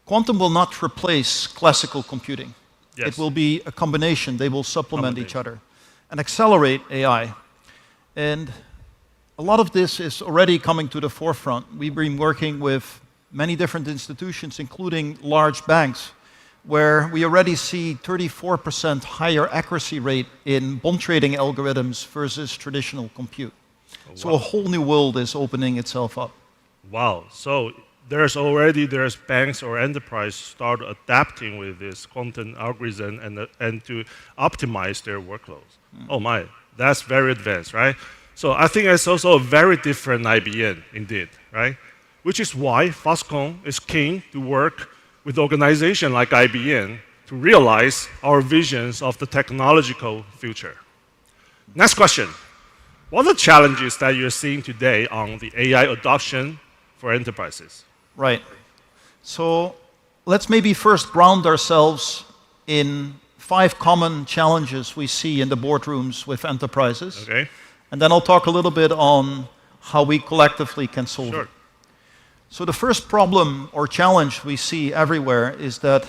Quantum will not replace classical computing. Yes. It will be a combination. They will supplement each other and accelerate AI. And a lot of this is already coming to the forefront. We've been working with many different institutions, including large banks, where we already see 34% higher accuracy rate in bond trading algorithms versus traditional compute. Oh, wow. So a whole new world is opening itself up. Wow. So there's banks or enterprise start adapting with this quantum algorithm and to optimize their workloads. Oh my, that's very advanced, right? So I think it's also a very different IBM indeed, right? Which is why Foxconn is keen to work with organizations like IBM to realize our visions of the technological future. Next question. What are the challenges that you're seeing today on the AI adoption for enterprises? Right. So let's maybe first ground ourselves in 5 common challenges we see in the boardrooms with enterprises. Okay. And then I'll talk a little bit on how we collectively can solve it. So the first problem or challenge we see everywhere is that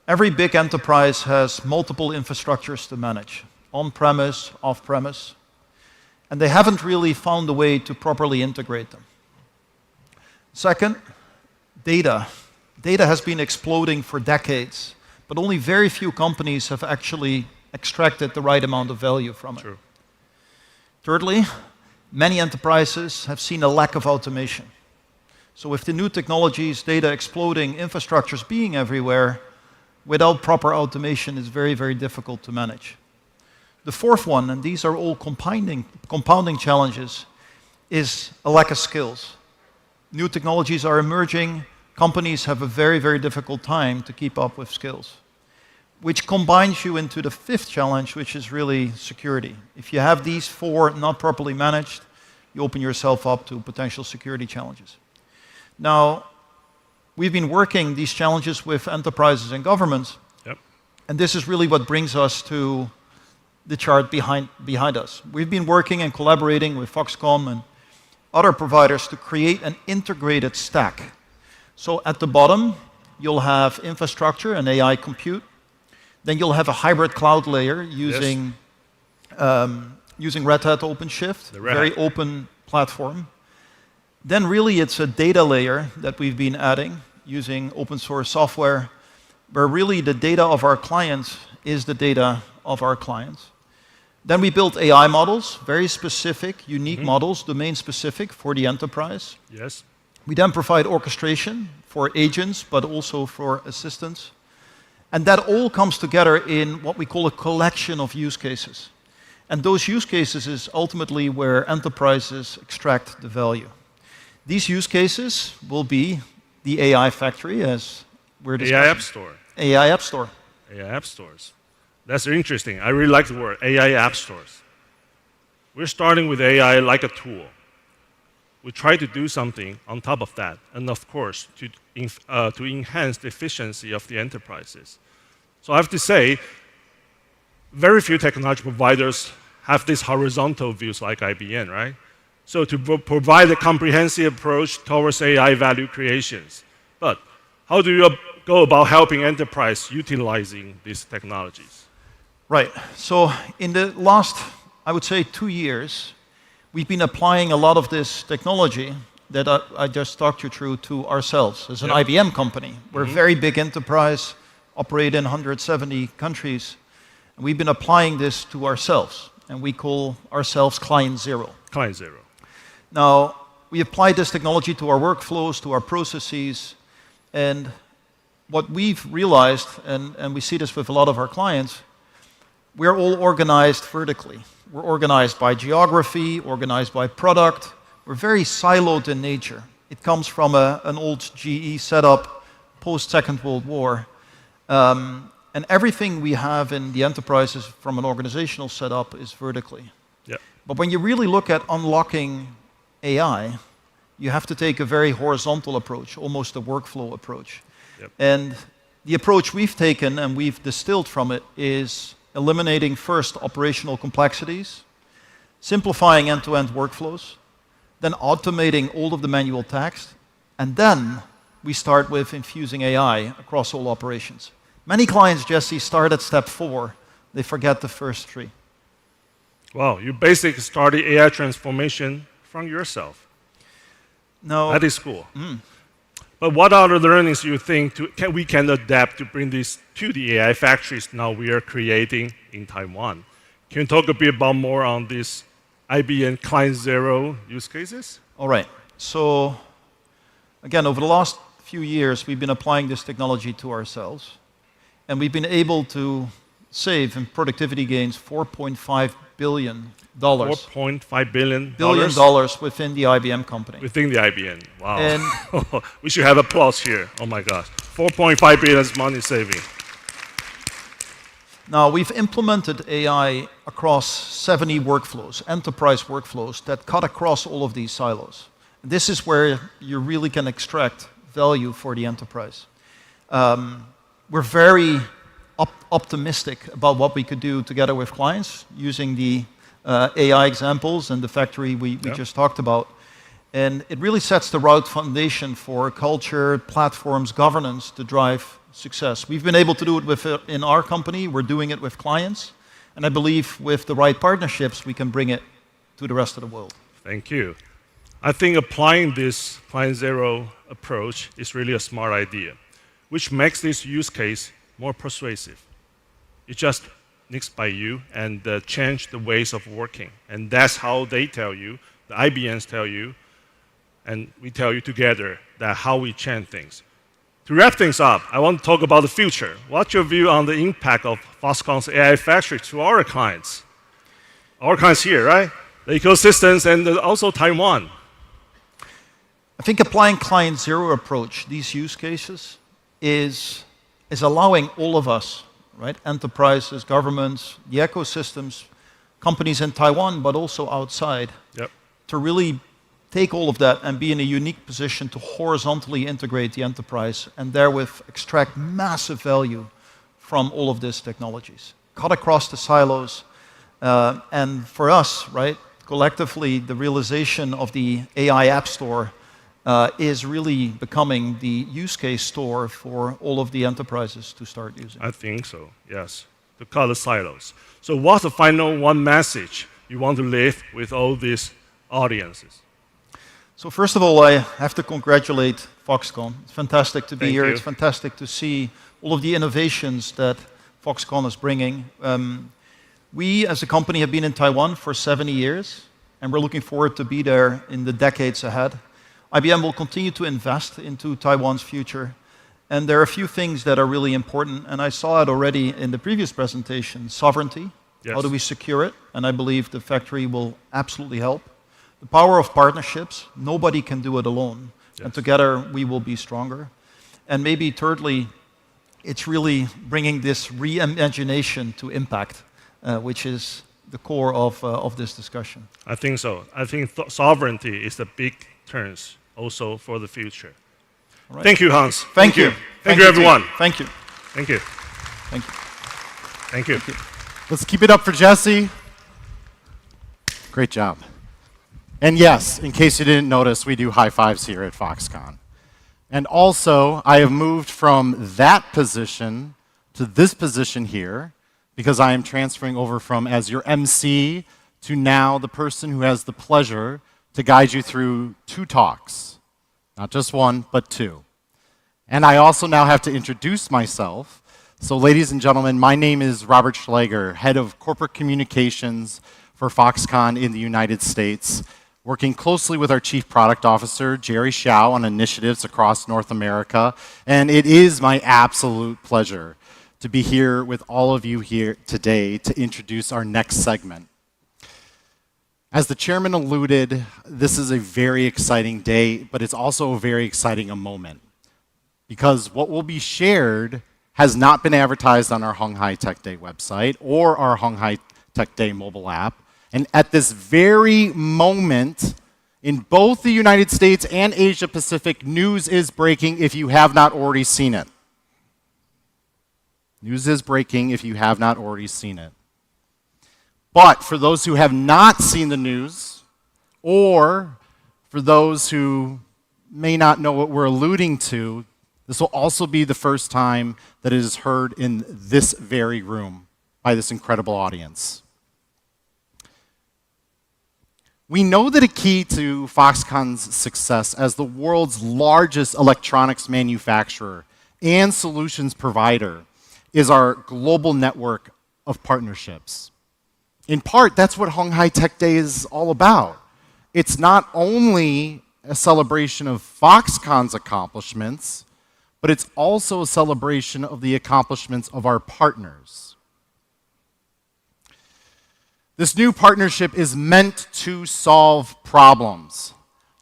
every big enterprise has multiple infrastructures to manage, on-premise, off-premise, and they haven't really found a way to properly integrate them. Second, data. Data has been exploding for decades, but only very few companies have actually extracted the right amount of value from it. True. Thirdly, many enterprises have seen a lack of automation. So with the new technologies, data exploding, infrastructures being everywhere, without proper automation, it's very, very difficult to manage. The fourth one, and these are all compounding challenges, is a lack of skills. New technologies are emerging. Companies have a very, very difficult time to keep up with skills, which combines you into the fifth challenge, which is really security. If you have these 4 not properly managed, you open yourself up to potential security challenges. Now, we've been working these challenges with enterprises and governments, and this is really what brings us to the chart behind us. We've been working and collaborating with Foxconn and other providers to create an integrated stack. So at the bottom, you'll have infrastructure and AI compute. Then you'll have a hybrid cloud layer using Red Hat OpenShift, a very open platform. Then really it's a data layer that we've been adding using open source software, where really the data of our clients is the data of our clients. Then we built AI models, very specific, unique models, domain specific for the enterprise. Yes. We then provide orchestration for agents, but also for assistants. And that all comes together in what we call a collection of use cases. And those use cases is ultimately where enterprises extract the value. These use cases will be the AI factory, as we're discussing. AI App Store. AI App Store. AI App Stores. That's interesting. I really like the word, AI App Stores. We're starting with AI like a tool. We try to do something on top of that, and of course, to enhance the efficiency of the enterprises. So I have to say, very few technology providers have these horizontal views like IBM, right? So to provide a comprehensive approach towards AI value creations. But how do you go about helping enterprise utilizing these technologies? Right. So in the last, I would say, 2 years, we've been applying a lot of this technology that I just talked you through to ourselves. As an IBM company, we're a very big enterprise, operate in 170 countries, and we've been applying this to ourselves, and we call ourselves Client Zero. Client Zero. Now, we apply this technology to our workflows, to our processes, and what we've realized, and we see this with a lot of our clients, we're all organized vertically. We're organized by geography, organized by product. We're very siloed in nature. It comes from an old GE setup post-Second World War. And everything we have in the enterprises from an organizational setup is vertically. But when you really look at unlocking AI, you have to take a very horizontal approach, almost a workflow approach. And the approach we've taken and we've distilled from it is eliminating first operational complexities, simplifying end-to-end workflows, then automating all of the manual tasks, and then we start with infusing AI across all operations. Many clients, Jesse, start at step 4. They forget the first 3. Wow, you basically started AI transformation from yourself. No. That is cool. But what are the learnings you think we can adapt to bring this to the AI factories now we are creating in Taiwan? Can you talk a bit about more on this IBM Client Zero use cases? All right. So, again, over the last few years, we've been applying this technology to ourselves. And we've been able to save in productivity gains $4.5 billion. $4.5 billion? Billion dollars within the IBM company. Within the IBM, wow. And we should have applause here. Oh my gosh. 4.5 billion is money saving. Now, we've implemented AI across 70 workflows, enterprise workflows that cut across all of these silos. This is where you really can extract value for the enterprise. We're very optimistic about what we could do together with clients using the AI examples and the factory we just talked about. And it really sets the right foundation for culture, platforms, governance to drive success. We've been able to do it in our company. We're doing it with clients. And I believe with the right partnerships, we can bring it to the rest of the world. Thank you. I think applying this Client Zero approach is really a smart idea, which makes this use case more persuasive. It just needs by you and change the ways of working. And that's how they tell you, the IBMs tell you, and we tell you together that how we change things. To wrap things up, I want to talk about the future. What's your view on the impact of Foxconn's AI factory to our clients? Our clients here, right? The ecosystems and also Taiwan. I think applying Client Zero approach, these use cases, is allowing all of us, right, enterprises, governments, the ecosystems, companies in Taiwan, but also outside, to really take all of that and be in a unique position to horizontally integrate the enterprise and therewith extract massive value from all of these technologies. Cut across the silos, and for us, right, collectively, the realization of the AI App Store is really becoming the use case store for all of the enterprises to start using. I think so, yes, to cut the silos. So what's the final one message you want to leave with all these audiences? So first of all, I have to congratulate Foxconn. It's fantastic to be here. You. It's fantastic to see all of the innovations that Foxconn is bringing. We, as a company, have been in Taiwan for 70 years, and we're looking forward to be there in the decades ahead. IBM will continue to invest into Taiwan's future, and there are a few things that are really important, and I saw it already in the previous presentation. Sovereignty, how do we secure it? And I believe the factory will absolutely help. The power of partnerships, nobody can do it alone, and together we will be stronger. And maybe thirdly, it's really bringing this reimagination to impact, which is the core of this discussion. I think so. I think sovereignty is the big turns also for the future. Right. Thank you, Hans. Thank you. Thank you, everyone. Thank you. Thank you. Thank you. Thank you. Thank you. Let's keep it up for Jesse. Great job. And yes, in case you didn't notice, we do high fives here at Foxconn. And also, I have moved from that position to this position here because I am transferring over from as your MC to now the person who has the pleasure to guide you through 2 talks. Not just 1, but 2. And I also now have to introduce myself. So ladies and gentlemen, my name is Robert Schlager, Head of Corporate Communications for Foxconn in the United States, working closely with our Chief Product Officer, Jerry Xiao, on initiatives across North America. And it is my absolute pleasure to be here with all of you here today to introduce our next segment. As the chairman alluded, this is a very exciting day, but it's also a very exciting moment. Because what will be shared has not been advertised on our鴻海Tech Day website or our鴻海Tech Day mobile app. And at this very moment, in both the United States and Asia Pacific, news is breaking if you have not already seen it. News is breaking if you have not already seen it. But for those who have not seen the news, or for those who may not know what we're alluding to, this will also be the first time that it is heard in this very room by this incredible audience. We know that a key to Foxconn's success as the world's largest electronics manufacturer and solutions provider is our global network of partnerships. In part, that's what鴻海Tech Day is all about. It's not only a celebration of Foxconn's accomplishments, but it's also a celebration of the accomplishments of our partners. This new partnership is meant to solve problems.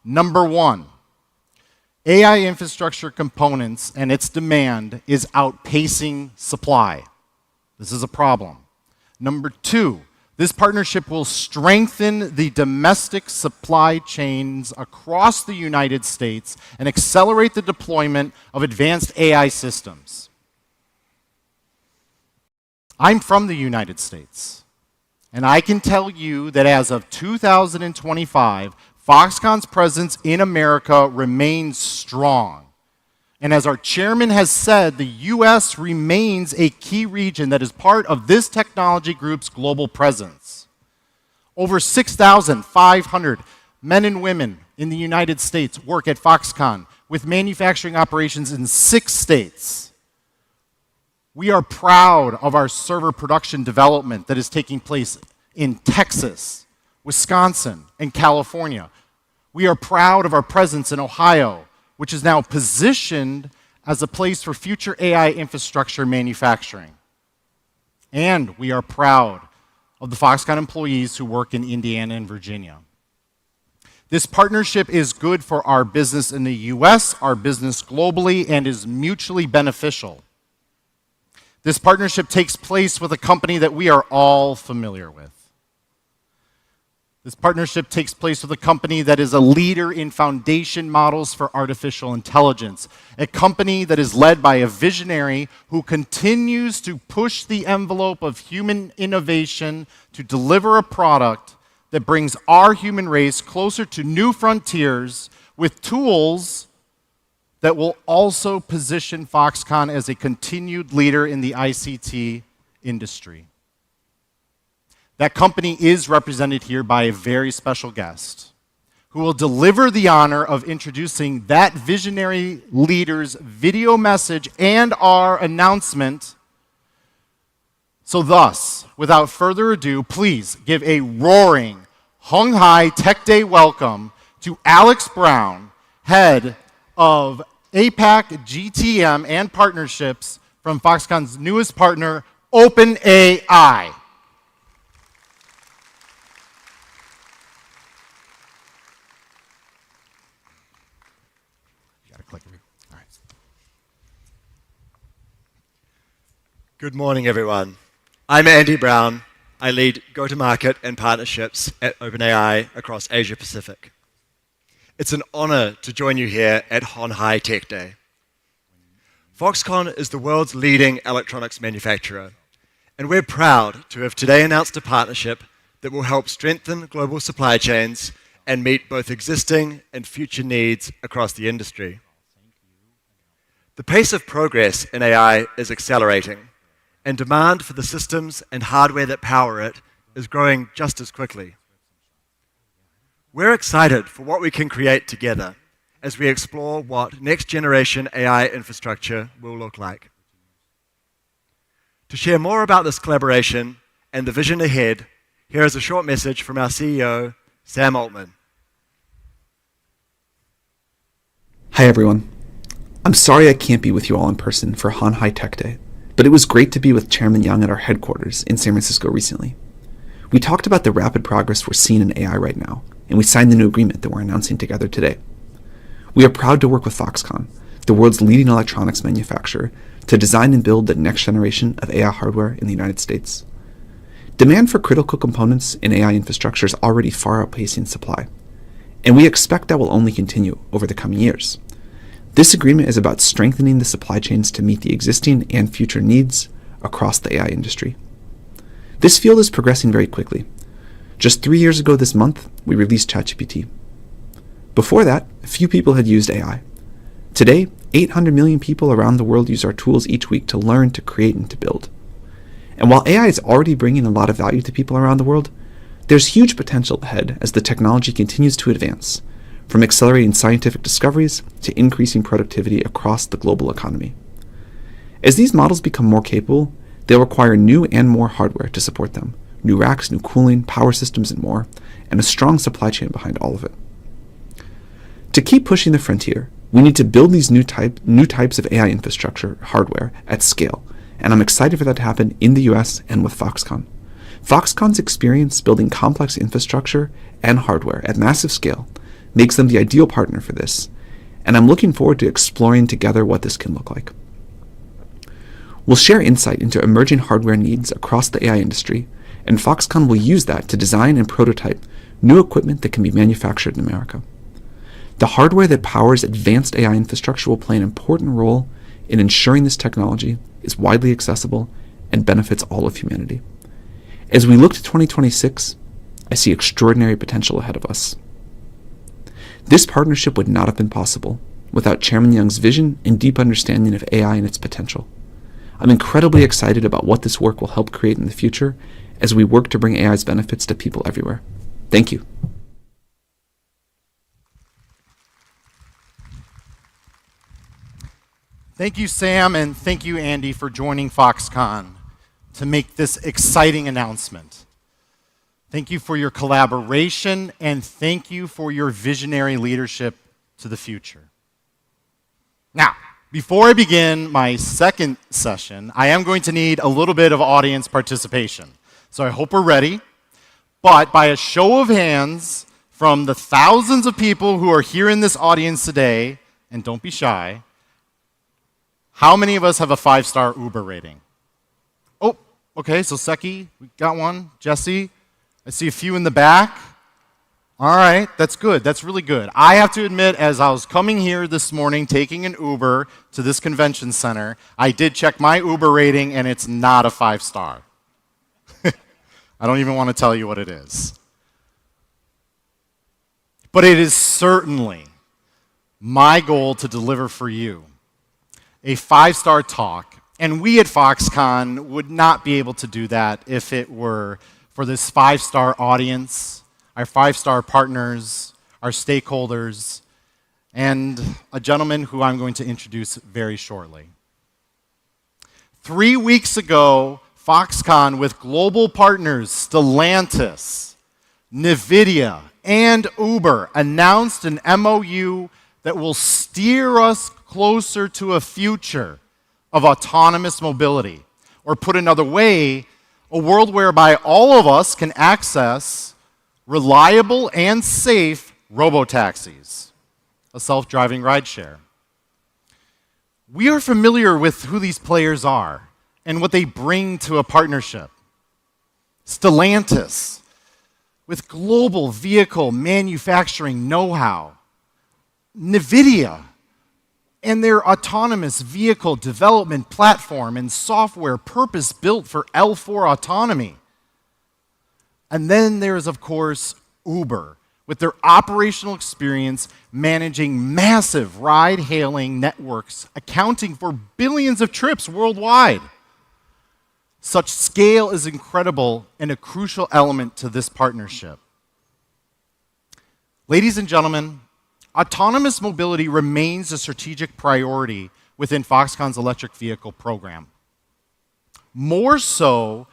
Number one, AI infrastructure components and its demand is outpacing supply. This is a problem. Number two, this partnership will strengthen the domestic supply chains across the United States and accelerate the deployment of advanced AI systems. I'm from the United States, and I can tell you that as of 2025, Foxconn's presence in America remains strong. And as our chairman has said, the US remains a key region that is part of this technology group's global presence. Over 6,500 men and women in the United States work at Foxconn with manufacturing operations in 6 states. We are proud of our server production development that is taking place in Texas, Wisconsin, and California. We are proud of our presence in Ohio, which is now positioned as a place for future AI infrastructure manufacturing. And we are proud of the Foxconn employees who work in Indiana and Virginia. This partnership is good for our business in the US, our business globally, and is mutually beneficial. This partnership takes place with a company that we are all familiar with. This partnership takes place with a company that is a leader in foundation models for artificial intelligence, a company that is led by a visionary who continues to push the envelope of human innovation to deliver a product that brings our human race closer to new frontiers with tools that will also position Foxconn as a continued leader in the ICT industry. That company is represented here by a very special guest who will deliver the honor of introducing that visionary leader's video message and our announcement. So thus, without further ado, please give a roaring鴻海Tech Day welcome to Alex Brown, head of APAC, GTM, and partnerships from Foxconn's newest partner, OpenAI. Good morning, everyone. I'm Andy Brown. I lead go-to-market and partnerships at OpenAI across Asia Pacific. It's an honor to join you here at鴻海Tech Day. Foxconn is the world's leading electronics manufacturer, and we're proud to have today announced a partnership that will help strengthen global supply chains and meet both existing and future needs across the industry. The pace of progress in AI is accelerating, and demand for the systems and hardware that power it is growing just as quickly. We're excited for what we can create together as we explore what next-generation AI infrastructure will look like. To share more about this collaboration and the vision ahead, here is a short message from our CEO, Sam Altman. Hi, everyone. I'm sorry I can't be with you all in person for鴻海Tech Day, but it was great to be with Chairman Yang at our headquarters in San Francisco recently. We talked about the rapid progress we're seeing in AI right now, and we signed the new agreement that we're announcing together today. We are proud to work with Foxconn, the world's leading electronics manufacturer, to design and build the next generation of AI hardware in the United States. Demand for critical components in AI infrastructure is already far outpacing supply, and we expect that will only continue over the coming years. This agreement is about strengthening the supply chains to meet the existing and future needs across the AI industry. This field is progressing very quickly. Just 3 years ago this month, we released ChatGPT. Before that, few people had used AI. Today, 800 million people around the world use our tools each week to learn, to create, and to build. And while AI is already bringing a lot of value to people around the world, there's huge potential ahead as the technology continues to advance, from accelerating scientific discoveries to increasing productivity across the global economy. As these models become more capable, they'll require new and more hardware to support them, new racks, new cooling, power systems, and more, and a strong supply chain behind all of it. To keep pushing the frontier, we need to build these new types of AI infrastructure hardware at scale, and I'm excited for that to happen in the US and with Foxconn. Foxconn's experience building complex infrastructure and hardware at massive scale makes them the ideal partner for this, and I'm looking forward to exploring together what this can look like. We'll share insight into emerging hardware needs across the AI industry, and Foxconn will use that to design and prototype new equipment that can be manufactured in America. The hardware that powers advanced AI infrastructure will play an important role in ensuring this technology is widely accessible and benefits all of humanity. As we look to 2026, I see extraordinary potential ahead of us. This partnership would not have been possible without Chairman Young's vision and deep understanding of AI and its potential. I'm incredibly excited about what this work will help create in the future as we work to bring AI's benefits to people everywhere. Thank you. Thank you, Sam, and thank you, Andy, for joining Foxconn to make this exciting announcement. Thank you for your collaboration, and thank you for your visionary leadership to the future. Now, before I begin my second session, I am going to need a little bit of audience participation. So I hope we're ready. But by a show of hands, from the thousands of people who are here in this audience today, and don't be shy, how many of us have a 5-star Uber rating? Oh, okay, so Seki, we got one. Jesse, I see a few in the back. All right, that's good. That's really good. I have to admit, as I was coming here this morning, taking an Uber to this convention center, I did check my Uber rating, and it's not a 5-star. I don't even want to tell you what it is. But it is certainly my goal to deliver for you a 5-star talk, and we at Foxconn would not be able to do that if it were for this 5-star audience, our 5-star partners, our stakeholders, and a gentleman who I'm going to introduce very shortly. 3 weeks ago, Foxconn, with global partners Stellantis, NVIDIA, and Uber, announced an MOU that will steer us closer to a future of autonomous mobility. Or put another way, a world whereby all of us can access reliable and safe robotaxis, a self-driving rideshare. We are familiar with who these players are and what they bring to a partnership. Stellantis, with global vehicle manufacturing know-how. NVIDIA, and their autonomous vehicle development platform and software purpose-built for L4 autonomy. And then there is, of course, Uber, with their operational experience managing massive ride-hailing networks, accounting for billions of trips worldwide. Such scale is incredible and a crucial element to this partnership. Ladies and gentlemen, autonomous mobility remains a strategic priority within Foxconn's electric vehicle program. More so,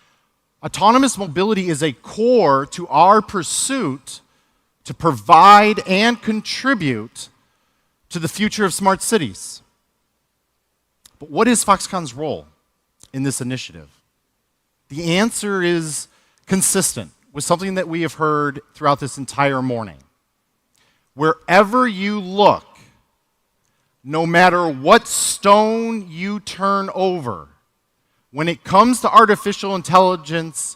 autonomous mobility is a core to our pursuit to provide and contribute to the future of smart cities. But what is Foxconn's role in this initiative? The answer is consistent with something that we have heard throughout this entire morning. Wherever you look, no matter what stone you turn over, when it comes to artificial intelligence,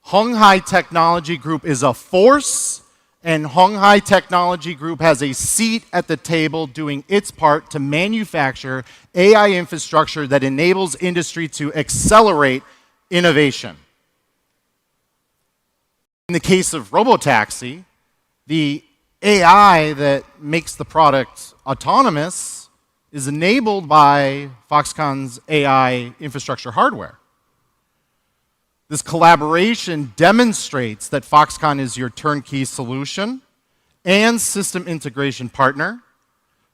鴻海Technology Group is a force And鴻海Technology Group has a seat at the table doing its part to manufacture AI infrastructure that enables industry to accelerate innovation. In the case of robotaxi, the AI that makes the product autonomous is enabled by Foxconn's AI infrastructure hardware. This collaboration demonstrates that Foxconn is your turnkey solution and system integration partner.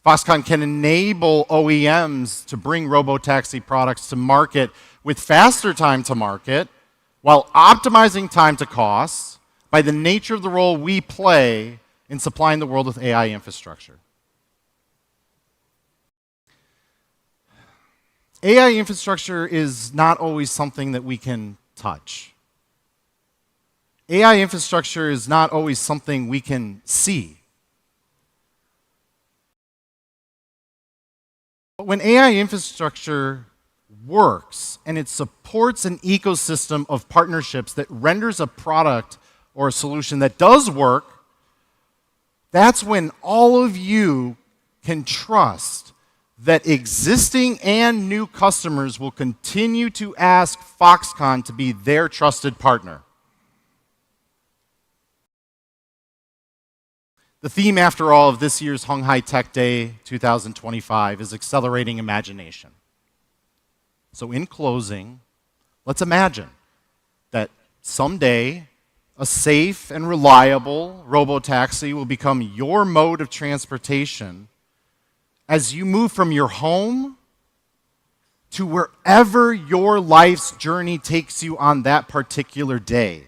Foxconn can enable OEMs to bring robotaxi products to market with faster time to market while optimizing time to cost by the nature of the role we play in supplying the world with AI infrastructure. AI infrastructure is not always something that we can touch. AI infrastructure is not always something we can see. But when AI infrastructure works and it supports an ecosystem of partnerships that renders a product or a solution that does work, that's when all of you can trust that existing and new customers will continue to ask Foxconn to be their trusted partner. The theme, after all, of this year's鴻海Tech Day 2025 is accelerating imagination. So in closing, let's imagine that someday a safe and reliable robotaxi will become your mode of transportation as you move from your home to wherever your life's journey takes you on that particular day.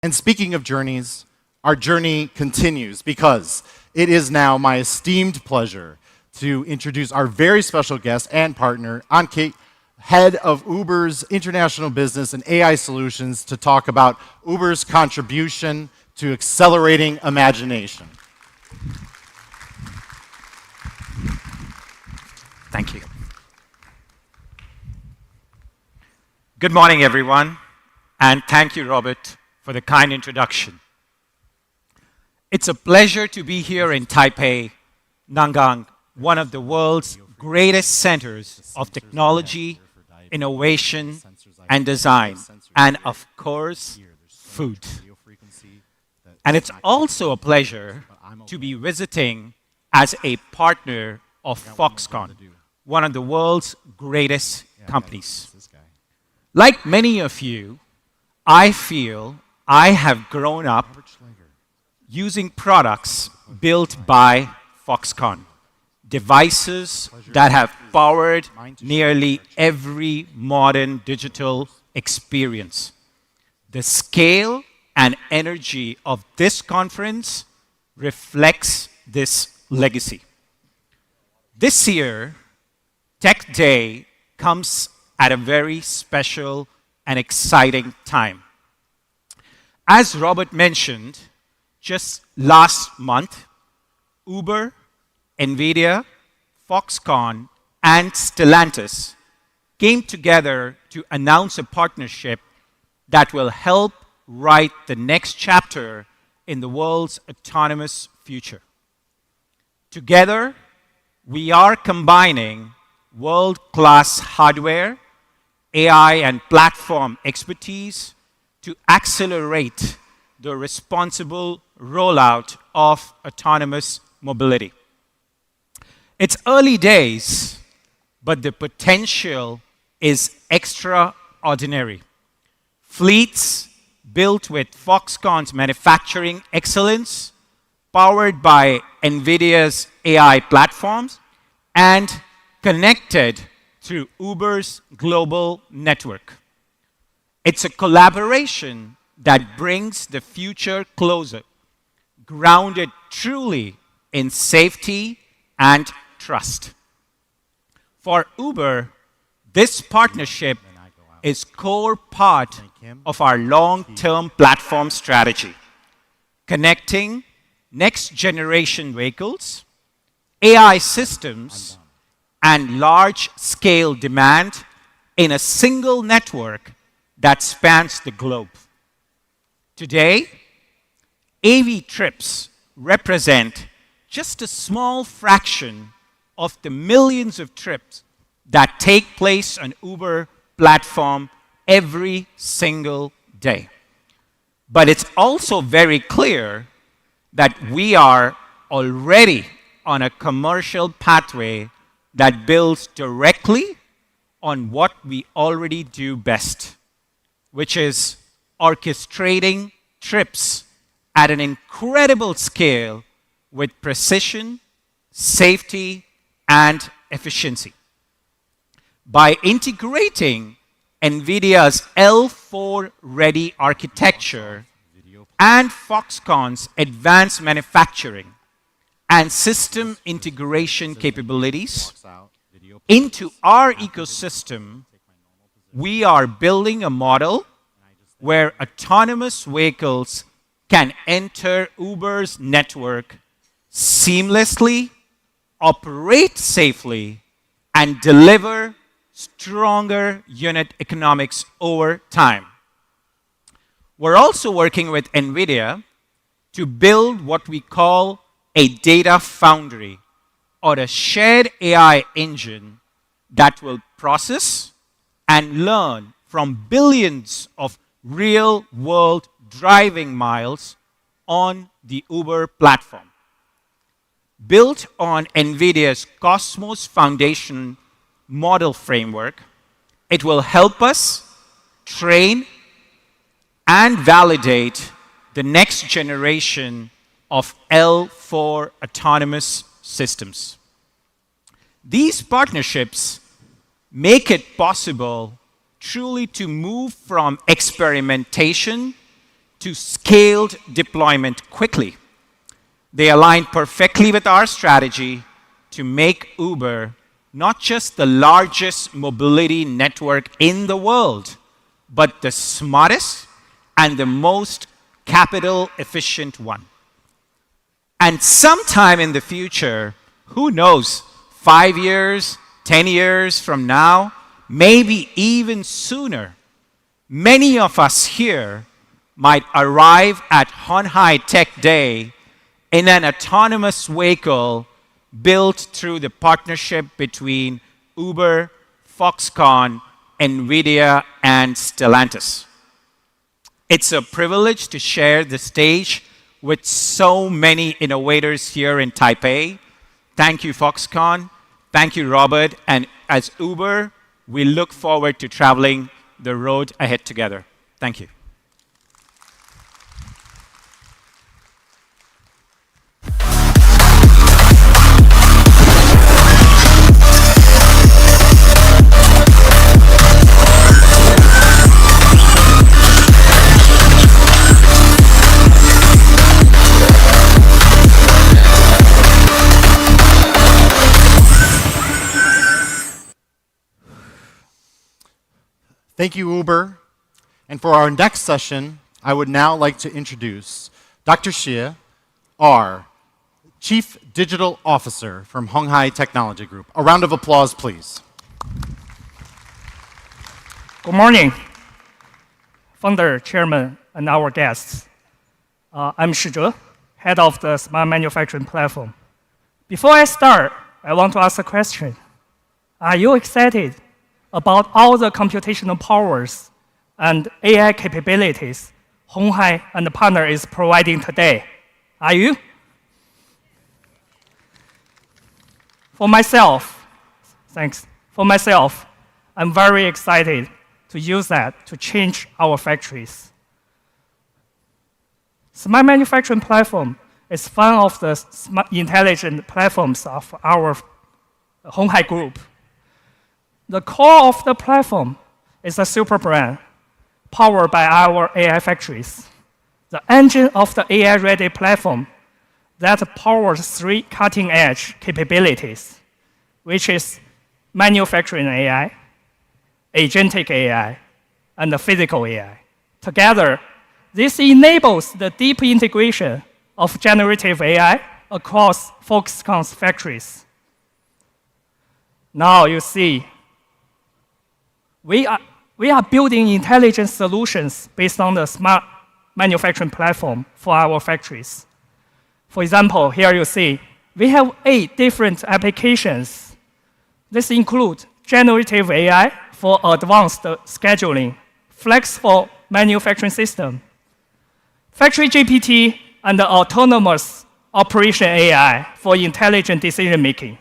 And speaking of journeys, our journey continues because it is now my esteemed pleasure to introduce our very special guest and partner, Anke, head of Uber's international business and AI solutions, to talk about Uber's contribution to accelerating imagination. Thank you. Good morning, everyone, and thank you, Robert, for the kind introduction. It's a pleasure to be here in Taipei, Nangang, one of the world's greatest centers of technology, innovation, and design, and of course, food. And it's also a pleasure to be visiting as a partner of Foxconn, one of the world's greatest companies. Like many of you, I feel I have grown up using products built by Foxconn, devices that have powered nearly every modern digital experience. The scale and energy of this conference reflects this legacy. This year, Tech Day comes at a very special and exciting time. As Robert mentioned, just last month, Uber, NVIDIA, Foxconn, and Stellantis came together to announce a partnership that will help write the next chapter in the world's autonomous future. Together, we are combining world-class hardware, AI, and platform expertise to accelerate the responsible rollout of autonomous mobility. It's early days, but the potential is extraordinary. Fleets built with Foxconn's manufacturing excellence, powered by NVIDIA's AI platforms, and connected through Uber's global network. It's a collaboration that brings the future closer, grounded truly in safety and trust. For Uber, this partnership is core part of our long-term platform strategy, connecting next-generation vehicles, AI systems, and large-scale demand in a single network that spans the globe. Today, AV trips represent just a small fraction of the millions of trips that take place on Uber platform every single day. But it's also very clear that we are already on a commercial pathway that builds directly on what we already do best, which is orchestrating trips at an incredible scale with precision, safety, and efficiency. By integrating NVIDIA's L4-ready architecture and Foxconn's advanced manufacturing and system integration capabilities into our ecosystem, we are building a model where autonomous vehicles can enter Uber's network seamlessly, operate safely, and deliver stronger unit economics over time. We're also working with NVIDIA to build what we call a data foundry, or a shared AI engine that will process and learn from billions of real-world driving miles on the Uber platform. Built on NVIDIA's Cosmos Foundation model framework, it will help us train and validate the next generation of L4 autonomous systems. These partnerships make it possible truly to move from experimentation to scaled deployment quickly. They align perfectly with our strategy to make Uber not just the largest mobility network in the world, but the smartest and the most capital-efficient one. And sometime in the future, who knows, 5 years, 10 years from now, maybe even sooner, many of us here might arrive at Honhai Tech Day in an autonomous vehicle built through the partnership between Uber, Foxconn, NVIDIA, and Stellantis. It's a privilege to share the stage with so many innovators here in Taipei. Thank you, Foxconn. Thank you, Robert. And as Uber, we look forward to traveling the road ahead together. Thank you. Thank you, Uber. And for our next session, I would now like to introduce Dr. Xie, our Chief Digital Officer from Honghai Technology Group. A round of applause, please. Good morning, founder, chairman, and our guests. I'm Shi Zhe, head of the Smart Manufacturing Platform. Before I start, I want to ask a question. Are you excited about all the computational powers and AI capabilities Honghai and the partner is providing today? Are you? For myself, thanks. For myself, I'm very excited to use that to change our factories. Smart Manufacturing Platform is one of the intelligent platforms of our Honghai Group. The core of the platform is a super brand powered by our AI factories. The engine of the AI-ready platform that powers 3 cutting-edge capabilities, which is manufacturing AI, agentic AI, and the physical AI. Together, this enables the deep integration of generative AI across Foxconn's factories. Now you see, we are building intelligent solutions based on the smart manufacturing platform for our factories. For example, here you see, we have 8 different applications. This includes generative AI for advanced scheduling, flexible manufacturing system, factory GPT, and autonomous operation AI for intelligent decision making.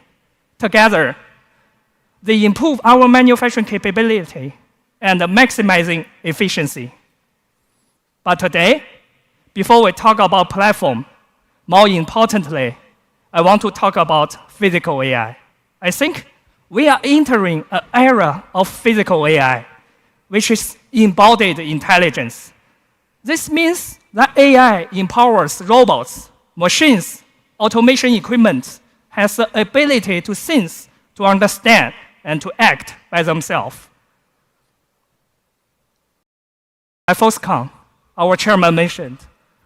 Together, they improve our manufacturing capability and maximizing efficiency. But today, before we talk about platform, more importantly, I want to talk about physical AI. I think we are entering an era of physical AI, which is embodied intelligence. This means that AI empowers robots, machines, automation equipment, has the ability to sense, to understand, and to act by themselves. At Foxconn, our chairman mentioned,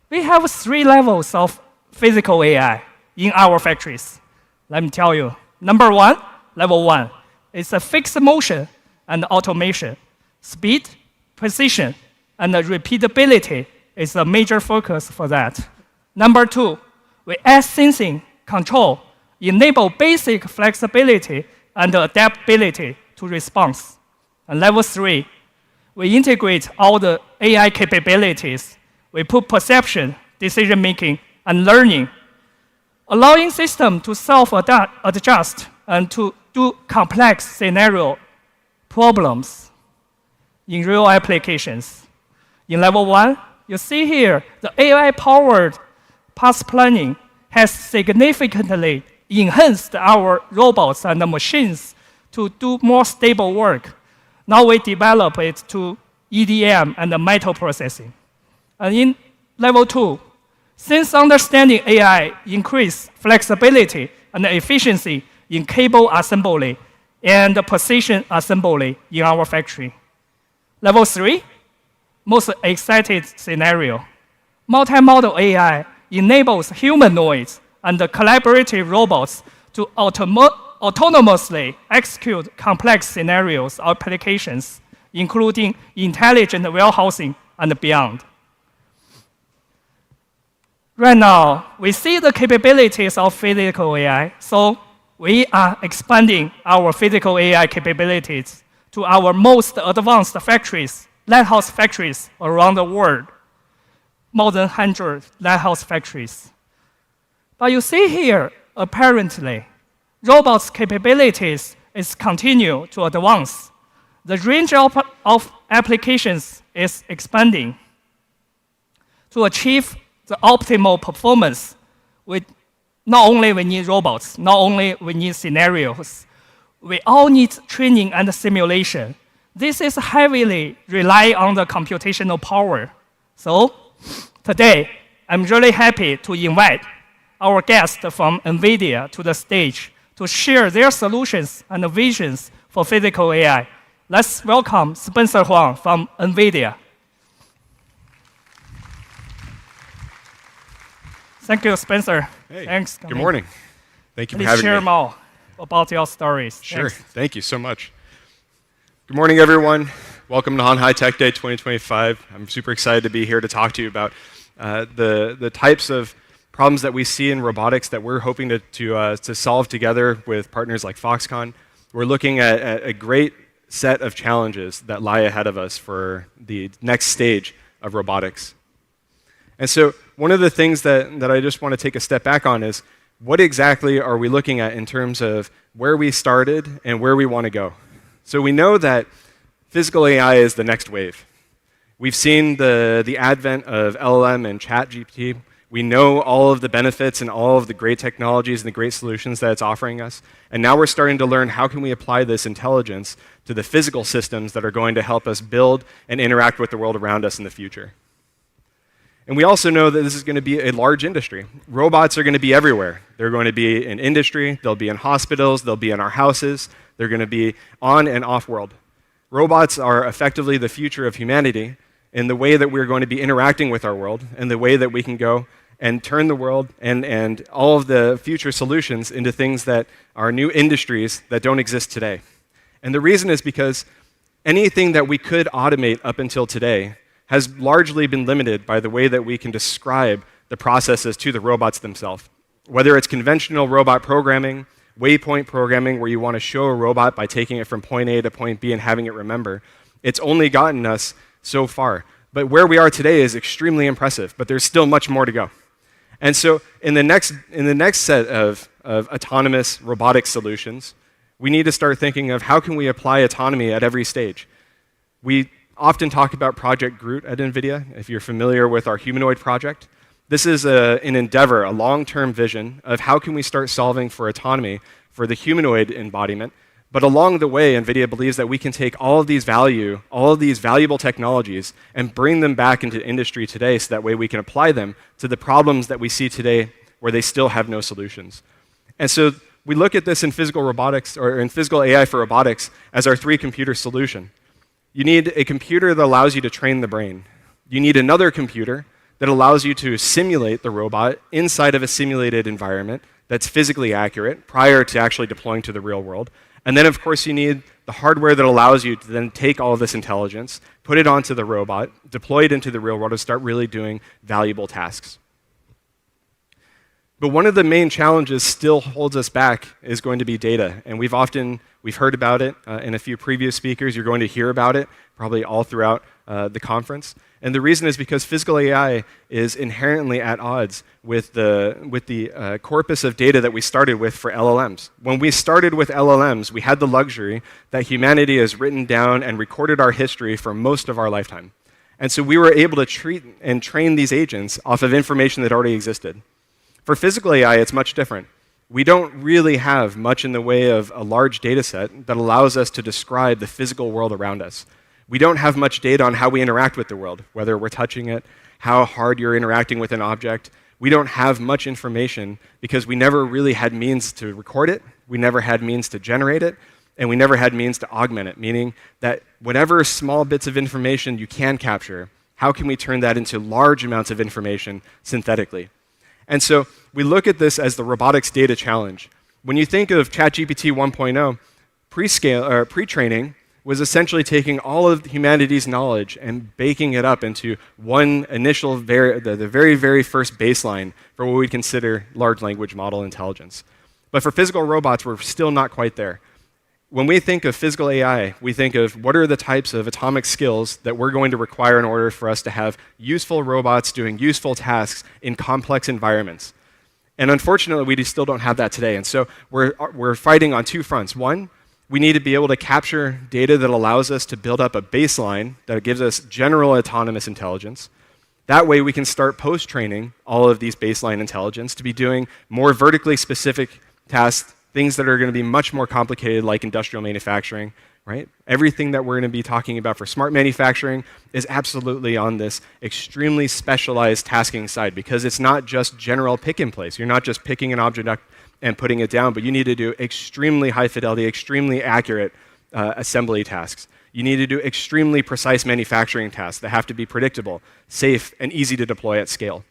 we have 3 levels of physical AI in our factories. Let me tell you. Number 1, level 1, is a fixed motion and automation. Speed, precision, and repeatability is a major focus for that. Number 2, we add sensing, control, enable basic flexibility and adaptability to response. And level 3, we integrate all the AI capabilities. We put perception, decision-making, and learning, allowing system to self-adjust and to do complex scenario problems in real applications. In level 1, you see here, the AI-powered path planning has significantly enhanced our robots and the machines to do more stable work. Now we develop it to EDM and the metal processing. And in level 2, since understanding AI increase flexibility and efficiency in cable assembly and precision assembly in our factory. Level 3, most excited scenario. Multimodal AI enables humanoids and collaborative robots to autonomously execute complex scenarios or applications, including intelligent warehousing and beyond. Right now, we see the capabilities of physical AI, so we are expanding our physical AI capabilities to our most advanced factories, lighthouse factories around the world, more than 100 lighthouse factories. But you see here, apparently, robots' capabilities is continue to advance. The range of applications is expanding. To achieve the optimal performance, not only we need robots, not only we need scenarios, we all need training and simulation. This is heavily rely on the computational power. So today, I'm really happy to invite our guests from NVIDIA to the stage to share their solutions and visions for physical AI. Let's welcome Spencer Huang from NVIDIA. Thank you, Spencer. Hey, thanks. Good morning. Thank you for Please having me. share more about your stories. Sure. Thanks. Thank you so much. Good morning, everyone. Welcome to Honhai Tech Day 2025. I'm super excited to be here to talk to you about the types of problems that we see in robotics that we're hoping to solve together with partners like Foxconn. We're looking at a great set of challenges that lie ahead of us for the next stage of robotics. And so one of the things that I just want to take a step back on is what exactly are we looking at in terms of where we started and where we want to go? So we know that physical AI is the next wave. We've seen the advent of LLM and ChatGPT. We know all of the benefits and all of the great technologies and the great solutions that it's offering us. And now we're starting to learn how can we apply this intelligence to the physical systems that are going to help us build and interact with the world around us in the future. And we also know that this is going to be a large industry. Robots are going to be everywhere. They're going to be in industry, they'll be in hospitals, they'll be in our houses, they're going to be on and off world. Robots are effectively the future of humanity in the way that we're going to be interacting with our world and the way that we can go and turn the world and all of the future solutions into things that are new industries that don't exist today. And the reason is because anything that we could automate up until today has largely been limited by the way that we can describe the processes to the robots themselves. Whether it's conventional robot programming, waypoint programming, where you want to show a robot by taking it from point A to point B and having it remember, it's only gotten us so far. But where we are today is extremely impressive, but there's still much more to go. And so in the next set of autonomous robotic solutions, we need to start thinking of how can we apply autonomy at every stage. We often talk about Project Groot at NVIDIA, if you're familiar with our humanoid project. This is an endeavor, a long-term vision of how can we start solving for autonomy for the humanoid embodiment. But along the way, NVIDIA believes that we can take all of these valuable technologies and bring them back into industry today so that way we can apply them to the problems that we see today where they still have no solutions. And so we look at this in physical robotics, or in physical AI for robotics, as our three-computer solution. You need a computer that allows you to train the brain. You need another computer that allows you to simulate the robot inside of a simulated environment that's physically accurate prior to actually deploying to the real world. And then, of course, you need the hardware that allows you to then take all of this intelligence, put it onto the robot, deploy it into the real world, and start really doing valuable tasks. But one of the main challenges still holds us back is going to be data. And we've heard about it in a few previous speakers. You're going to hear about it probably all throughout the conference. And the reason is because physical AI is inherently at odds with the corpus of data that we started with for LLMs. When we started with LLMs, we had the luxury that humanity has written down and recorded our history for most of our lifetime. And so we were able to treat and train these agents off of information that already existed. For physical AI, it's much different. We don't really have much in the way of a large data set that allows us to describe the physical world around us. We don't have much data on how we interact with the world, whether we're touching it, how hard you're interacting with an object. We don't have much information because we never really had means to record it, we never had means to generate it, and we never had means to augment it, meaning that whatever small bits of information you can capture, how can we turn that into large amounts of information synthetically? And so we look at this as the robotics data challenge. When you think of ChatGPT 1.0, pre-training was essentially taking all of humanity's knowledge and baking it up into one initial, the very, very first baseline for what we consider large language model intelligence. But for physical robots, we're still not quite there. When we think of physical AI, we think of what are the types of atomic skills that we're going to require in order for us to have useful robots doing useful tasks in complex environments. And unfortunately, we still don't have that today. And so we're fighting on two fronts. One, we need to be able to capture data that allows us to build up a baseline that gives us general autonomous intelligence. That way, we can start post-training all of these baseline intelligence to be doing more vertically specific tasks, things that are going to be much more complicated, like industrial manufacturing, right? Everything that we're going to be talking about for smart manufacturing is absolutely on this extremely specialized tasking side, because it's not just general pick and place. You're not just picking an object up and putting it down, but you need to do extremely high fidelity, extremely accurate assembly tasks. You need to do extremely precise manufacturing tasks that have to be predictable, safe, and easy to deploy at scale.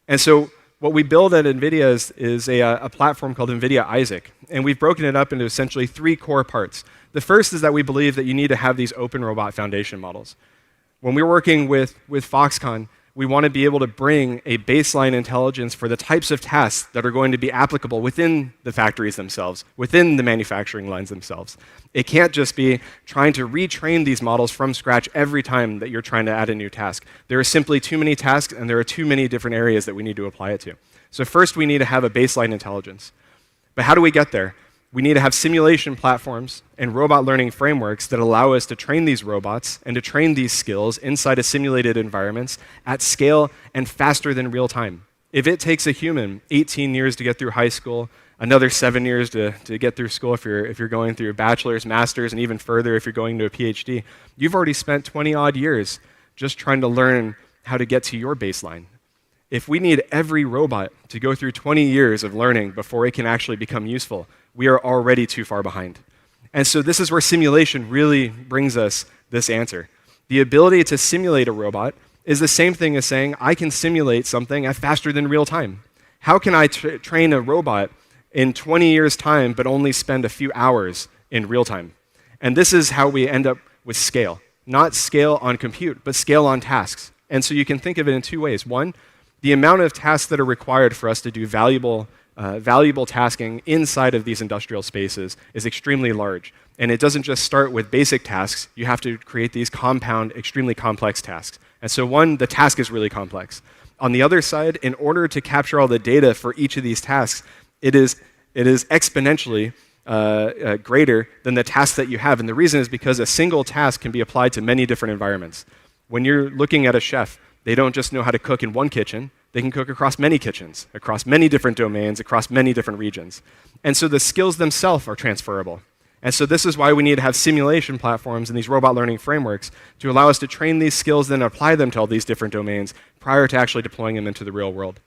And so what we build at NVIDIA is a platform called NVIDIA Isaac, and we've broken it up into essentially three core parts. The first is that we believe that you need to have these open robot foundation models. When we're working with Foxconn, we want to be able to bring a baseline intelligence for the types of tasks that are going to be applicable within the factories themselves, within the manufacturing lines themselves. It can't just be trying to retrain these models from scratch every time that you're trying to add a new task. There are simply too many tasks, and there are too many different areas that we need to apply it to. So first, we need to have a baseline intelligence. But how do we get there? We need to have simulation platforms and robot learning frameworks that allow us to train these robots and to train these skills inside of simulated environments at scale and faster than real time. If it takes a human 18 years to get through high school, another 7 years to get through school if you're going through a bachelor's, master's, and even further if you're going to a PhD, you've already spent 20-odd years just trying to learn how to get to your baseline. If we need every robot to go through 20 years of learning before it can actually become useful, we are already too far behind. And so this is where simulation really brings us this answer. The ability to simulate a robot is the same thing as saying, I can simulate something at faster than real time. How can I train a robot in 20 years' time but only spend a few hours in real time? And this is how we end up with scale. not scale on compute, but scale on tasks. And so you can think of it in two ways. One, the amount of tasks that are required for us to do valuable tasking inside of these industrial spaces is extremely large. And it doesn't just start with basic tasks. You have to create these compound, extremely complex tasks. And so one, the task is really complex. On the other side, in order to capture all the data for each of these tasks, it is exponentially greater than the task that you have. And the reason is because a single task can be applied to many different environments. When you're looking at a chef, they don't just know how to cook in one kitchen. They can cook across many kitchens, across many different domains, across many different regions. And so the skills themselves are transferable. And so this is why we need to have simulation platforms and these robot learning frameworks to allow us to train these skills, then apply them to all these different domains prior to actually deploying them into the real world.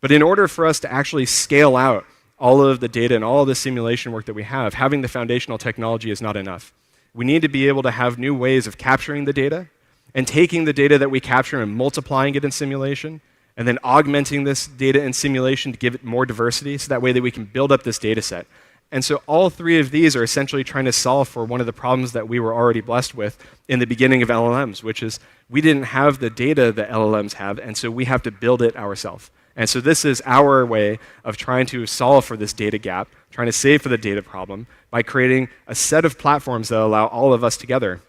But in order for us to actually scale out all of the data and all of the simulation work that we have, having the foundational technology is not enough. We need to be able to have new ways of capturing the data and taking the data that we capture and multiplying it in simulation, and then augmenting this data in simulation to give it more diversity so that way that we can build up this data set. And so all three of these are essentially trying to solve for one of the problems that we were already blessed with in the beginning of LLMs, which is we didn't have the data that LLMs have, and so we have to build it ourselves. And so this is our way of trying to solve for this data gap, trying to save for the data problem by creating a set of platforms that allow all of us together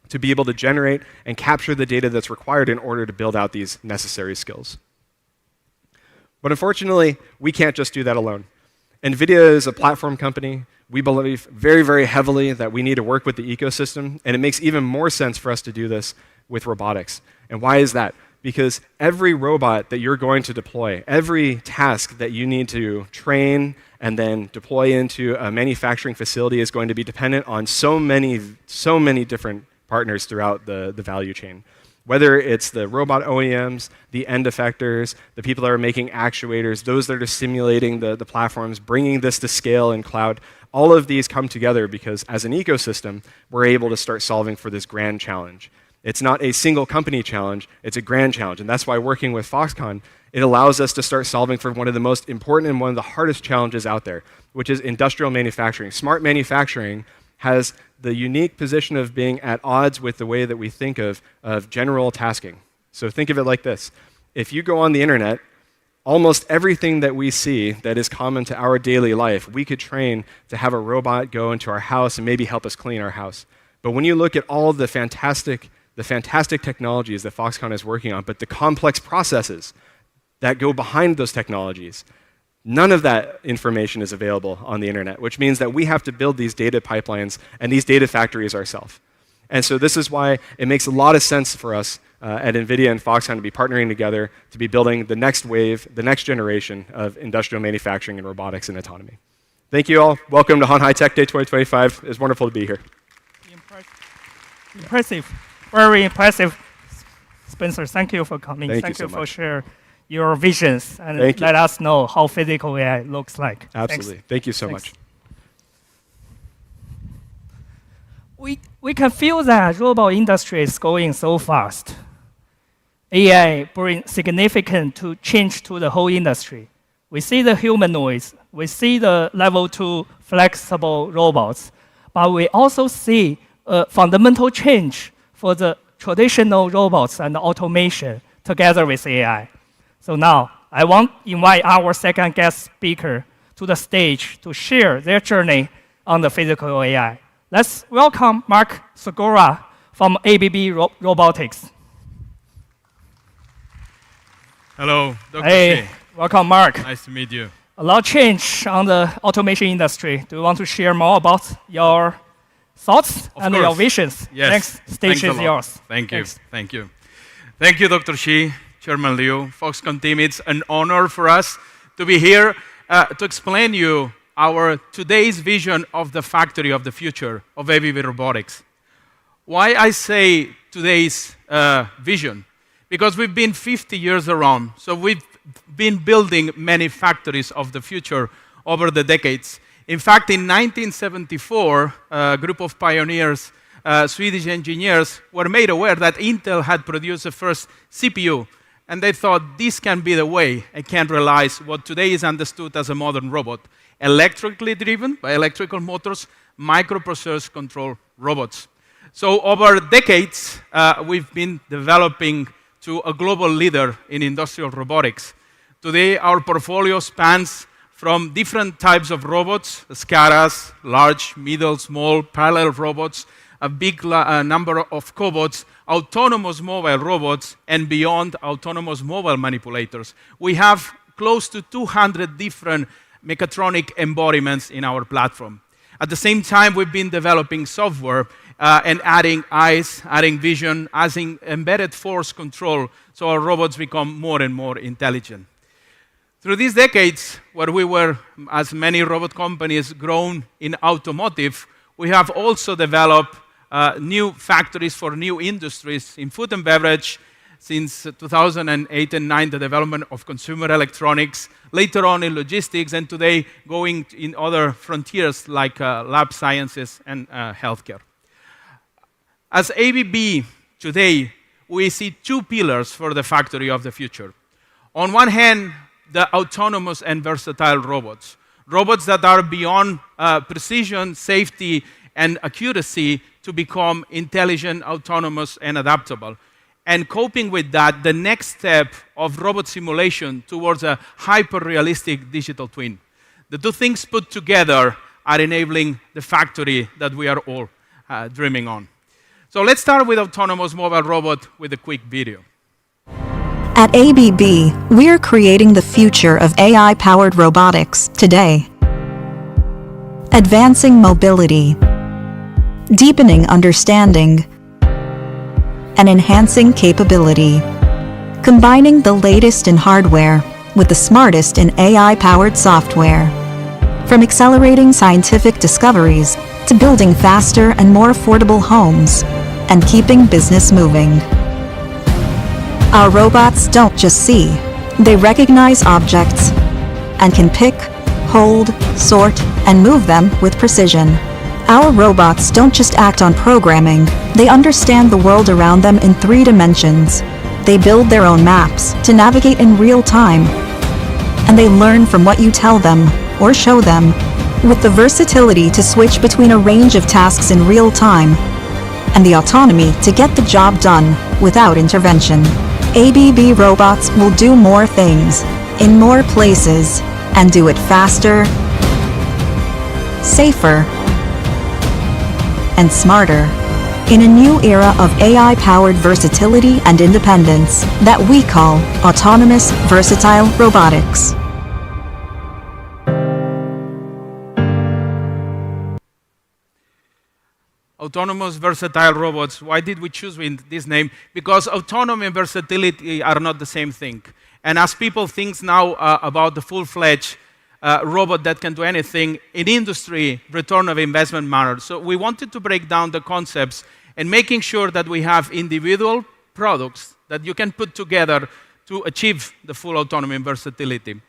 to be able to generate and capture the data that's required in order to build out these necessary skills. But unfortunately, we can't just do that alone. NVIDIA is a platform company. We believe very, very heavily that we need to work with the ecosystem, and it makes even more sense for us to do this with robotics. And why is that? Because every robot that you're going to deploy, every task that you need to train and then deploy into a manufacturing facility is going to be dependent on so many different partners throughout the value chain. Whether it's the robot OEMs, the end effectors, the people that are making actuators, those that are simulating the platforms, bringing this to scale in cloud, all of these come together because as an ecosystem, we're able to start solving for this grand challenge. It's not a single company challenge, it's a grand challenge. And that's why working with Foxconn, it allows us to start solving for one of the most important and one of the hardest challenges out there, which is industrial manufacturing. Smart manufacturing has the unique position of being at odds with the way that we think of general tasking. So think of it like this. If you go on the internet, almost everything that we see that is common to our daily life, we could train to have a robot go into our house and maybe help us clean our house. But when you look at all the fantastic technologies that Foxconn is working on, but the complex processes that go behind those technologies, none of that information is available on the internet, which means that we have to build these data pipelines and these data factories ourselves. And so this is why it makes a lot of sense for us at NVIDIA and Foxconn to be partnering together to be building the next wave, the next generation of industrial manufacturing and robotics and autonomy. Thank you all. Welcome to Hanhai Tech Day 2025. It's wonderful to be here. Impressive. Very impressive, Spencer. Thank you for coming. Thank you so for much. sharing your visions and let us know how physical AI looks like. Absolutely. Thanks. Thank you so Thanks. much. We can feel that robot industry is going so fast. AI brings significant change to the whole industry. We see the humanoids, we see the level 2 flexible robots, but we also see a fundamental change for the traditional robots and automation together with AI. So now, I want to invite our second guest speaker to the stage to share their journey on the physical AI. Let's welcome Mark Segura from ABB Robotics. Hello, Dr. Hey, Shi. welcome, Mark. Nice to meet you. A lot of change on the automation industry. Do you want to share more about your thoughts and your visions? Yes. Next stage is yours. Thank you. Thanks. Thank you. Thank you, Dr. Shi, Chairman Liu, Foxconn team. It's an honor for us to be here to explain you our today's vision of the factory of the future of ABB Robotics. Why I say today's vision? Because we've been 50 years around, so we've been building many factories of the future over the decades. In fact, in 1974, a group of pioneers, Swedish engineers, were made aware that Intel had produced the first CPU, and they thought this can be the way I can realize what today is understood as a modern robot, electrically driven by electrical motors, microprocessors control robots. So over decades, we've been developing to a global leader in industrial robotics. Today, our portfolio spans from different types of robots, SCADAs, large, middle, small, parallel robots, a big number of cobots, autonomous mobile robots, and beyond autonomous mobile manipulators. We have close to 200 different mechatronic embodiments in our platform. At the same time, we've been developing software and adding eyes, adding vision, adding embedded force control, so our robots become more and more intelligent. Through these decades, where we were, as many robot companies, grown in automotive, we have also developed new factories for new industries in food and beverage. Since 2008 and 2009, the development of consumer electronics, later on in logistics, and today going in other frontiers like lab sciences and healthcare. As ABB today, we see two pillars for the factory of the future. On one hand, the autonomous and versatile robots. Robots that are beyond precision, safety, and accuracy to become intelligent, autonomous, and adaptable. And coping with that, the next step of robot simulation towards a hyper-realistic digital twin. The two things put together are enabling the factory that we are all dreaming on. So let's start with autonomous mobile robot with a quick video. At ABB, we're creating the future of AI-powered robotics today. Advancing mobility, deepening understanding, and enhancing capability. Combining the latest in hardware with the smartest in AI-powered software. From accelerating scientific discoveries to building faster and more affordable homes and keeping business moving. Our robots don't just see, they recognize objects and can pick, hold, sort, and move them with precision. Our robots don't just act on programming, they understand the world around them in 3 dimensions. They build their own maps to navigate in real time. And they learn from what you tell them or show them, with the versatility to switch between a range of tasks in real time and the autonomy to get the job done without intervention. ABB robots will do more things, in more places, and do it faster, safer, and smarter, in a new era of AI-powered versatility and independence that we call autonomous versatile robotics. Autonomous versatile robots. Why did we choose this name? Because autonomy and versatility are not the same thing. And as people think now about the full-fledged robot that can do anything, in industry, return of investment matters. So we wanted to break down the concepts and making sure that we have individual products that you can put together to achieve the full autonomy and versatility.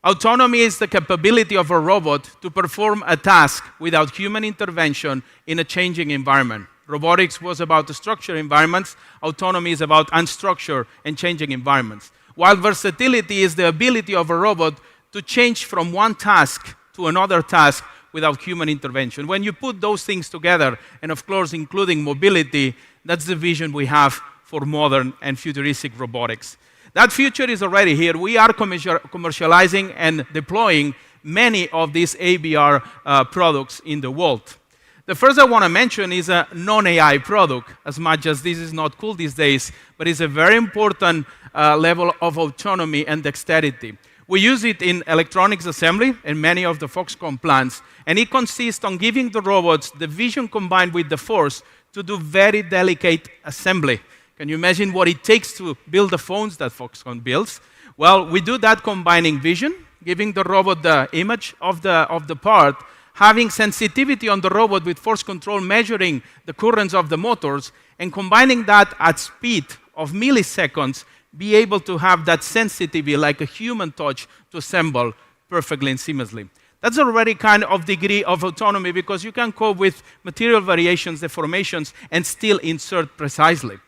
Autonomy is the capability of a robot to perform a task without human intervention in a changing environment. Robotics was about the structured environments. Autonomy is about unstructured and changing environments. While versatility is the ability of a robot to change from one task to another task without human intervention. When you put those things together, and of course including mobility, that's the vision we have for modern and futuristic robotics. That future is already here. We are commercializing and deploying many of these ABR products in the world. The first I want to mention is a non-AI product, as much as this is not cool these days, but it's a very important level of autonomy and dexterity. We use it in electronics assembly in many of the Foxconn plants, and it consists on giving the robots the vision combined with the force to do very delicate assembly. Can you imagine what it takes to build the phones that Foxconn builds? Well, we do that combining vision, giving the robot the image of the part, having sensitivity on the robot with force control measuring the currents of the motors, and combining that at speed of milliseconds, be able to have that sensitivity like a human touch to assemble perfectly and seamlessly. That's already kind of degree of autonomy because you can cope with material variations, deformations, and still insert precisely.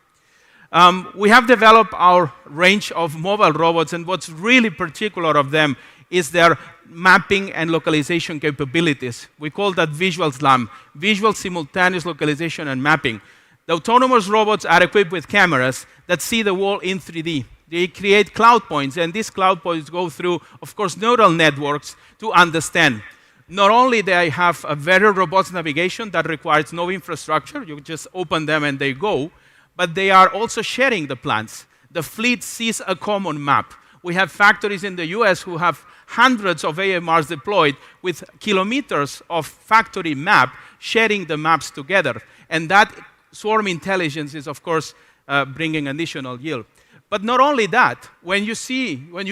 We have developed our range of mobile robots, and what's really particular of them is their mapping and localization capabilities. We call that visual SLAM, visual simultaneous localization and mapping. The autonomous robots are equipped with cameras that see the world in 3D. They create cloud points, and these cloud points go through, of course, neural networks to understand. Not only do they have a very robust navigation that requires no infrastructure, you just open them and they go, but they are also sharing the plans. The fleet sees a common map. We have factories in the US who have hundreds of AMRs deployed with kilometers of factory map sharing the maps together. And that swarm intelligence is, of course, bringing additional yield. But not only that, when you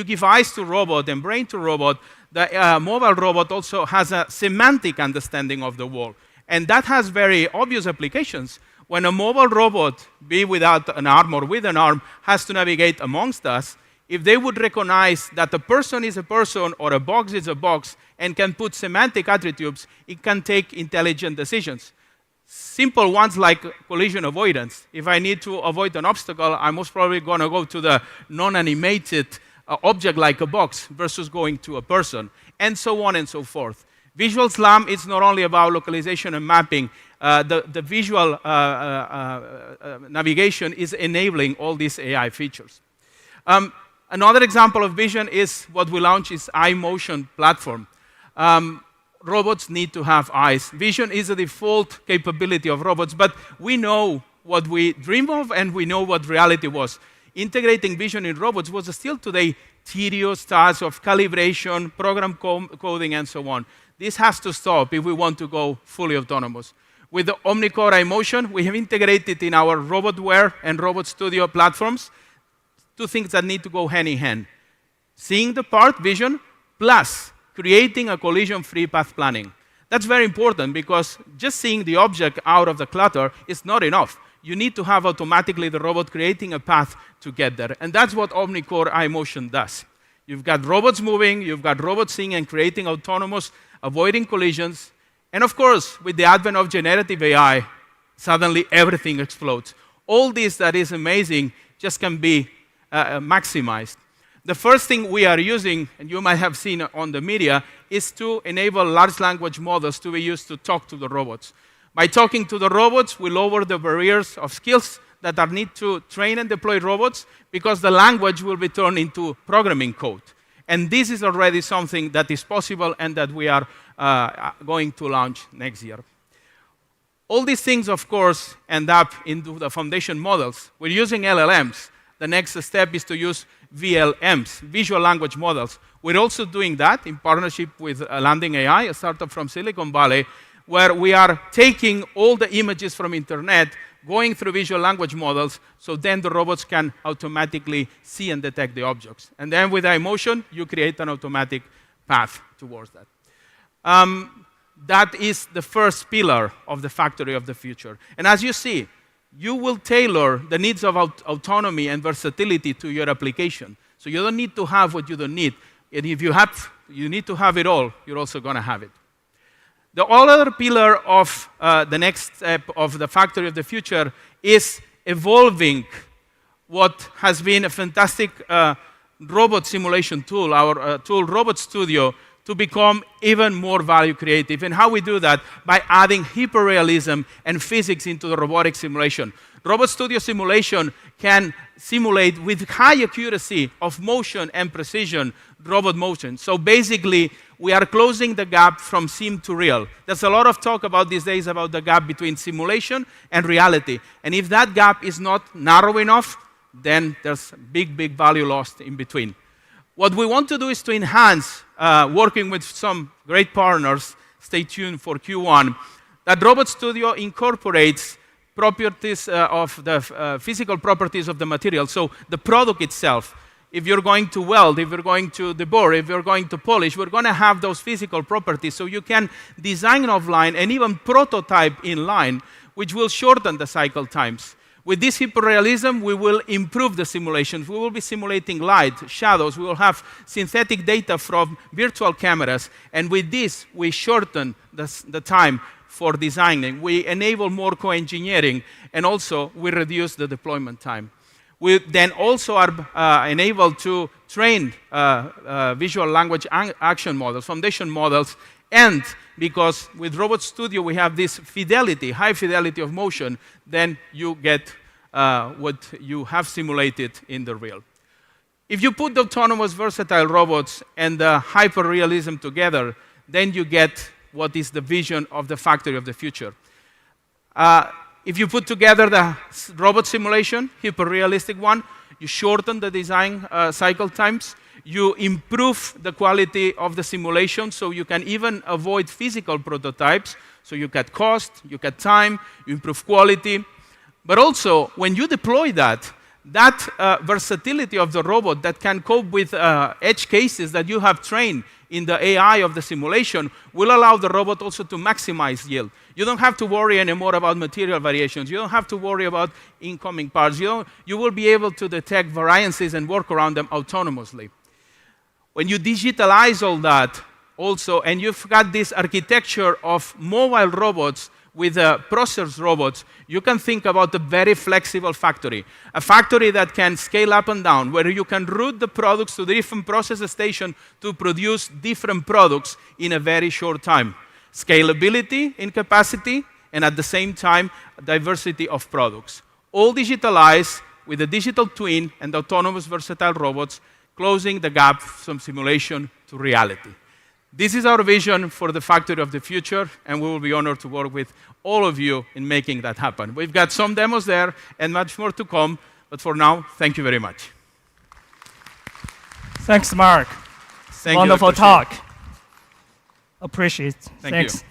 give eyes to robot and brain to robot, the mobile robot also has a semantic understanding of the world. And that has very obvious applications. When a mobile robot, be without an arm or with an arm, has to navigate amongst us, if they would recognize that a person is a person or a box is a box and can put semantic attributes, it can take intelligent decisions. Simple ones like collision avoidance. If I need to avoid an obstacle, I'm most probably going to go to the non-animated object like a box versus going to a person, and so on and so forth. Visual SLAM is not only about localization and mapping. The visual navigation is enabling all these AI features. Another example of vision is what we launched is iMotion platform. Robots need to have eyes. Vision is a default capability of robots, but we know what we dream of and we know what reality was. Integrating vision in robots was still today tedious task of calibration, program coding, and so on. This has to stop if we want to go fully autonomous. With the OmniCore iMotion, we have integrated in our RobotWare and Robot Studio platforms two things that need to go hand in hand. Seeing the part, vision, plus creating a collision-free path planning. That's very important because just seeing the object out of the clutter is not enough. You need to have automatically the robot creating a path to get there. And that's what OmniCore iMotion does. You've got robots moving, you've got robots seeing and creating autonomous, avoiding collisions. And of course, with the advent of generative AI, suddenly everything explodes. All this that is amazing just can be maximized. The first thing we are using, and you might have seen on the media, is to enable large language models to be used to talk to the robots. By talking to the robots, we lower the barriers of skills that are need to train and deploy robots because the language will be turned into programming code. And this is already something that is possible and that we are going to launch next year. All these things, of course, end up into the foundation models. We're using LLMs. The next step is to use VLMs, visual language models. We're also doing that in partnership with Landing AI, a startup from Silicon Valley, where we are taking all the images from internet, going through visual language models, so then the robots can automatically see and detect the objects. And then with iMotion, you create an automatic path towards that. That is the first pillar of the factory of the future. And as you see, you will tailor the needs of autonomy and versatility to your application. So you don't need to have what you don't need. And if you need to have it all, you're also going to have it. The other pillar of the next step of the factory of the future is evolving what has been a fantastic robot simulation tool, our tool Robot Studio, to become even more value creative. And how we do that? By adding hyperrealism and physics into the robotic simulation. Robot Studio simulation can simulate with high accuracy of motion and precision robot motion. So basically, we are closing the gap from sim to real. There's a lot of talk about these days about the gap between simulation and reality. And if that gap is not narrow enough, then there's big, big value lost in between. What we want to do is to enhance, working with some great partners, stay tuned for Q1, that Robot Studio incorporates properties of the physical properties of the material, so the product itself. If you're going to weld, if you're going to debore, if you're going to polish, we're going to have those physical properties so you can design offline and even prototype inline, which will shorten the cycle times. With this hyperrealism, we will improve the simulations. We will be simulating light, shadows. We will have synthetic data from virtual cameras. And with this, we shorten the time for designing. We enable more co-engineering, and also we reduce the deployment time. We then also are enabled to train visual language action models, foundation models, and because with Robot Studio we have this fidelity, high fidelity of motion, then you get what you have simulated in the real. If you put the autonomous versatile robots and the hyper-realism together, then you get what is the vision of the factory of the future. If you put together the robot simulation, hyper-realistic one, you shorten the design cycle times, you improve the quality of the simulation, so you can even avoid physical prototypes, so you cut cost, you cut time, you improve quality. But also, when you deploy that versatility of the robot that can cope with edge cases that you have trained in the AI of the simulation will allow the robot also to maximize yield. You don't have to worry anymore about material variations. You don't have to worry about incoming parts. You will be able to detect variances and work around them autonomously. When you digitalize all that also, and you've got this architecture of mobile robots with processed robots, you can think about a very flexible factory. A factory that can scale up and down, where you can route the products to the different process stations to produce different products in a very short time. Scalability in capacity, and at the same time, diversity of products. All digitalized with a digital twin and autonomous versatile robots, closing the gap from simulation to reality. This is our vision for the factory of the future, and we will be honored to work with all of you in making that happen. We've got some demos there and much more to come, but for now, thank you very much. Thanks, Mark. Wonderful talk. Appreciate it. Thanks.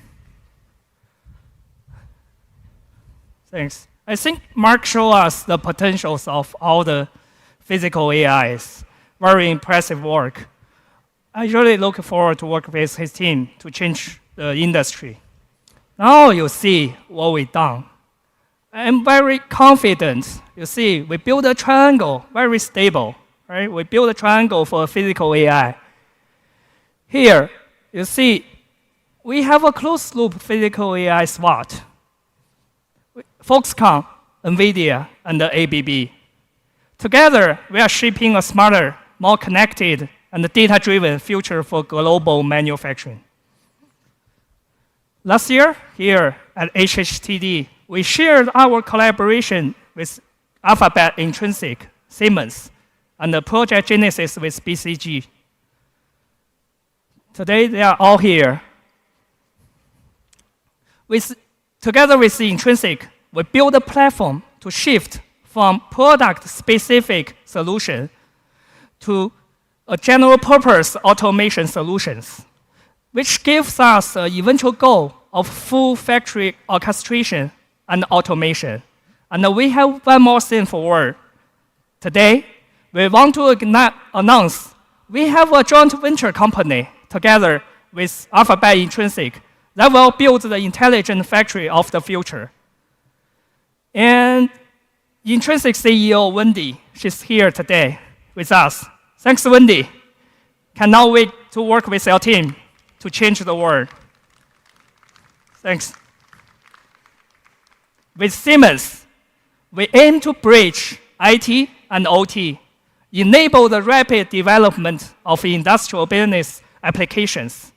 Thanks. I think Mark showed us the potentials of all the physical AIs. Very impressive work. I really look forward to work with his team to change the industry. Now you see what we've done. I'm very confident. You see, we built a triangle, very stable. Right? We built a triangle for a physical AI. Here, you see, we have a closed-loop physical AI SWAT. Foxconn, NVIDIA, and the ABB. Together, we are shaping a smarter, more connected, and data-driven future for global manufacturing. Last year, here at HHTD, we shared our collaboration with Alphabet Intrinsic, Siemens, and the Project Genesis with BCG. Today, they are all here. Together with the Intrinsic, we build a platform to shift from product-specific solution to a general-purpose automation solutions, which gives us an eventual goal of full factory orchestration and automation. And we have one more thing forward. Today, we want to announce we have a joint venture company together with Alphabet Intrinsic that will build the intelligent factory of the future. And Intrinsic CEO Wendy, she's here today with us. Thanks, Wendy. Cannot wait to work with your team to change the world. Thanks. With Siemens, we aim to bridge IT and OT, enable the rapid development of industrial business applications.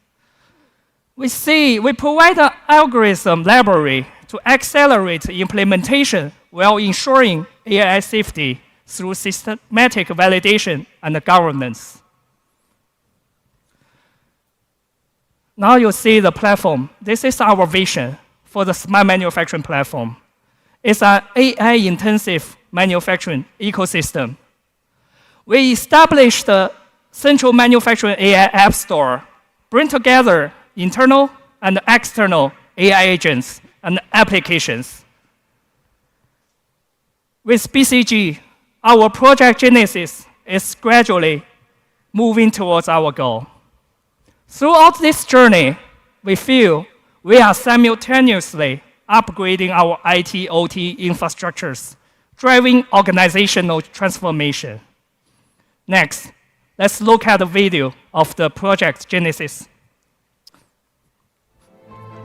We provide an algorithm library to accelerate implementation while ensuring AI safety through systematic validation and governance. Now you see the platform. This is our vision for the smart manufacturing platform. It's an AI-intensive manufacturing ecosystem. We established the Central Manufacturing AI App Store, bring together internal and external AI agents and applications. With BCG, our Project Genesis is gradually moving towards our goal. Throughout this journey, we feel we are simultaneously upgrading our IT/OT infrastructures, driving organizational transformation. Next, let's look at the video of the Project Genesis.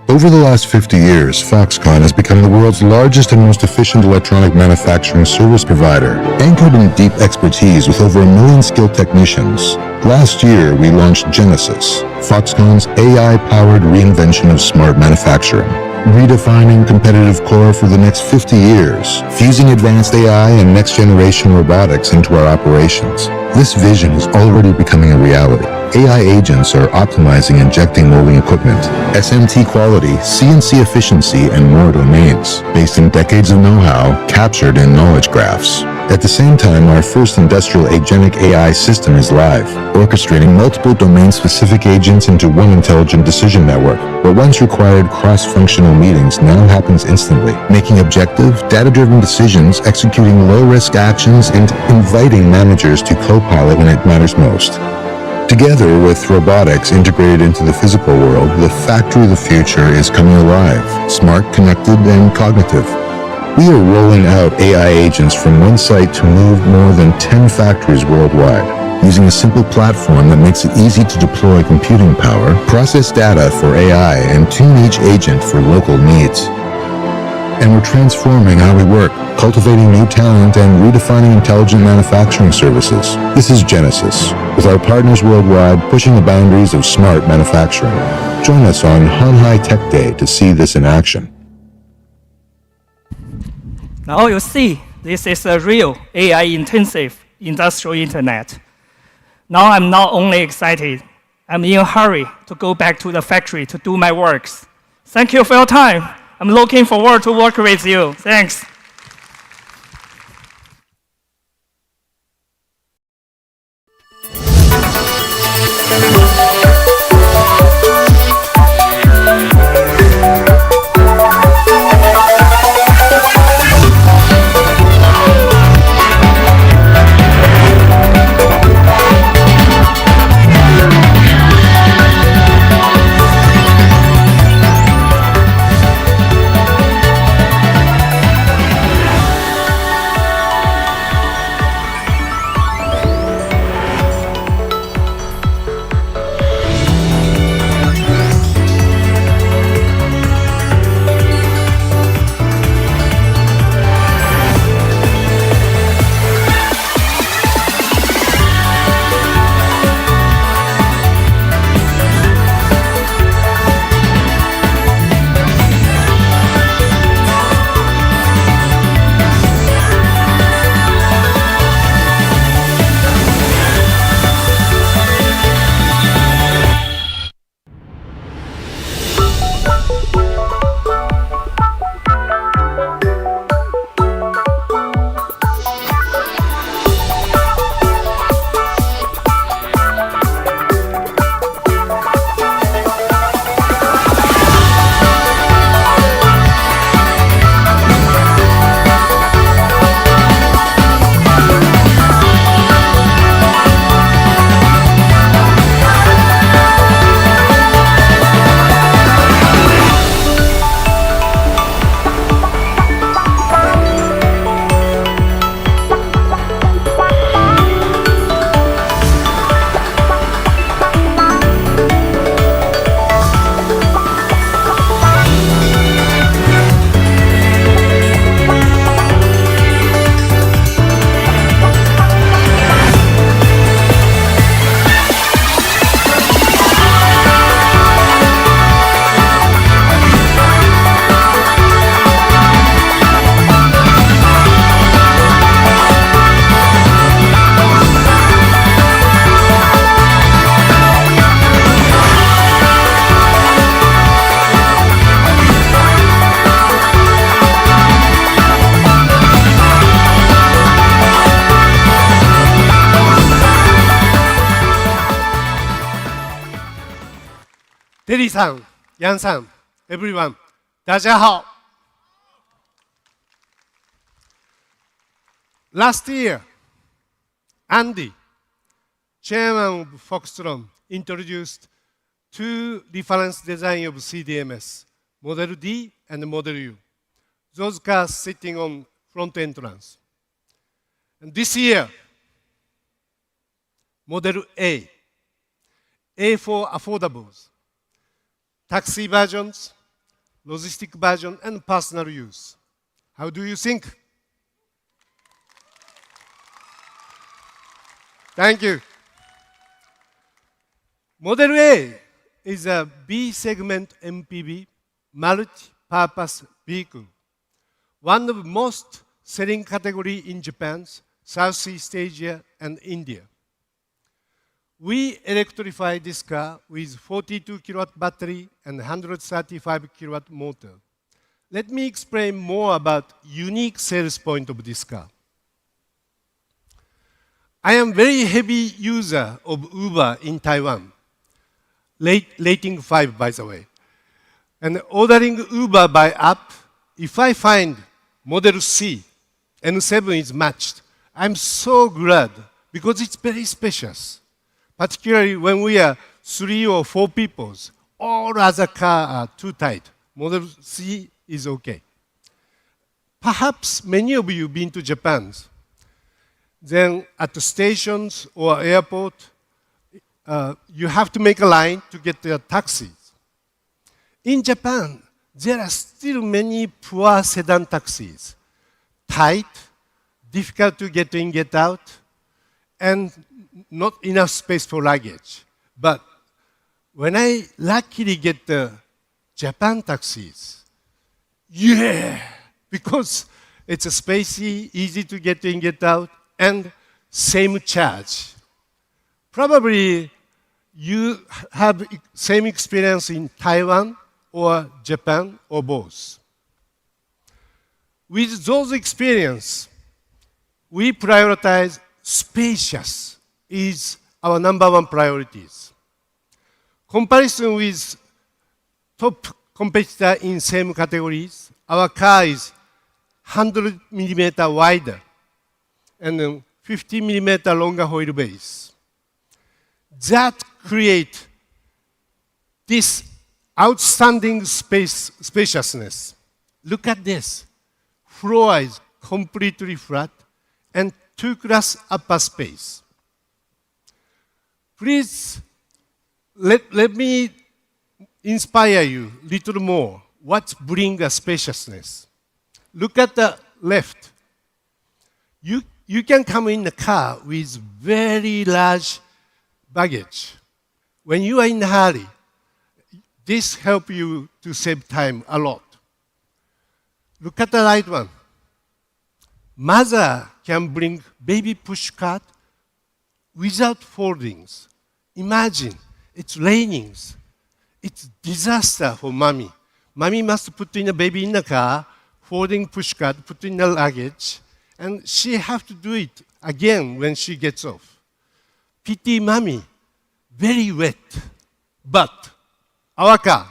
Over the last 50 years, Foxconn has become the world's largest and most efficient electronic manufacturing service provider, anchored in deep expertise with over 1 million skilled technicians. Last year, we launched Genesis, Foxconn's AI-powered reinvention of smart manufacturing, redefining competitive core for the next 50 years, fusing advanced AI and next-generation robotics into our operations. This vision is already becoming a reality. AI agents are optimizing injecting molding equipment, SMT quality, CNC efficiency, and more domains, based in decades of know-how captured in knowledge graphs. At the same time, our first industrial agentic AI system is live, orchestrating multiple domain-specific agents into one intelligent decision network. What once required cross-functional meetings now happens instantly, making objective, data-driven decisions, executing low-risk actions, and inviting managers to co-pilot when it matters most. Together with robotics integrated into the physical world, the factory of the future is coming alive, smart, connected, and cognitive. We are rolling out AI agents from one site to move more than 10 factories worldwide, using a simple platform that makes it easy to deploy computing power, process data for AI, and tune each agent for local needs. And we're transforming how we work, cultivating new talent, and redefining intelligent manufacturing services. This is Genesis, with our partners worldwide pushing the boundaries of smart manufacturing. Join us on Hanhai Tech Day to see this in action. Now you see, this is a real AI-intensive industrial internet. Now I'm not only excited, I'm in a hurry to go back to the factory to do my works. Thank you for your time. I'm looking forward to work with you. Thanks. Terry-san, Yan-san, everyone, 大家好. Last year, Andy, chairman of Foxtron, introduced two reference designs of CDMS, Model D and Model U. Those cars sitting on front entrance. And this year, Model A for affordables, taxi versions, logistic version, and personal use. How do you think? Thank you. Model A is a B-segment MPV, multi-purpose vehicle, one of the most selling category in Japan, Southeast Asia, and India. We electrify this car with 42 kilowatt battery and 135 kilowatt motor. Let me explain more about unique sales point of this car. I am very heavy user of Uber in Taiwan, rating 5 by the way. And ordering Uber by app, if I find Model C and 7 is matched, I'm so glad because it's very spacious. Particularly when we are 3 or 4 people, all other cars are too tight. Model C is okay. Perhaps many of you have been to Japan. Then at the stations or airport, you have to make a line to get the taxis. In Japan, there are still many poor sedan taxis. Tight, difficult to get in, get out, and not enough space for luggage. But when I luckily get the Japan taxis, yeah, because it's a spacey, easy to get in, get out, and same charge. Probably you have same experience in Taiwan or Japan or both. With those experience, we prioritize spacious is our #1 priorities. Comparison with top competitor in same categories, our car is 100 millimeter wider and 50 millimeter longer wheelbase. That create this outstanding spaciousness. Look at this. Floor is completely flat and 2-class upper space. Please, let me inspire you a little more. What brings a spaciousness? Look at the left. You can come in the car with very large baggage. When you are in a hurry, this helps you to save time a lot. Look at the right one. Mother can bring baby push cart without foldings. Imagine, it's raining. It's disaster for mommy. Mommy must put in a baby in the car, folding push cart, put in the luggage, and she have to do it again when she gets off. Pity mommy, very wet. But our car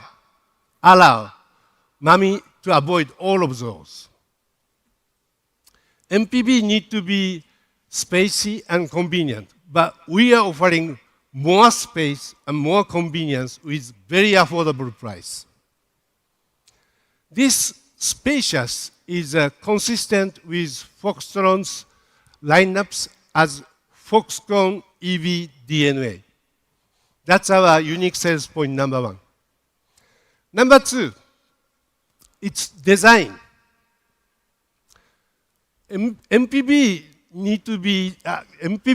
allow mommy to avoid all of those. MPV need to be spacey and convenient, but we are offering more space and more convenience with very affordable price. This spacious is consistent with Foxtron's lineups as Foxconn EV DNA. That's our unique sales point #1. #2, its design. MPV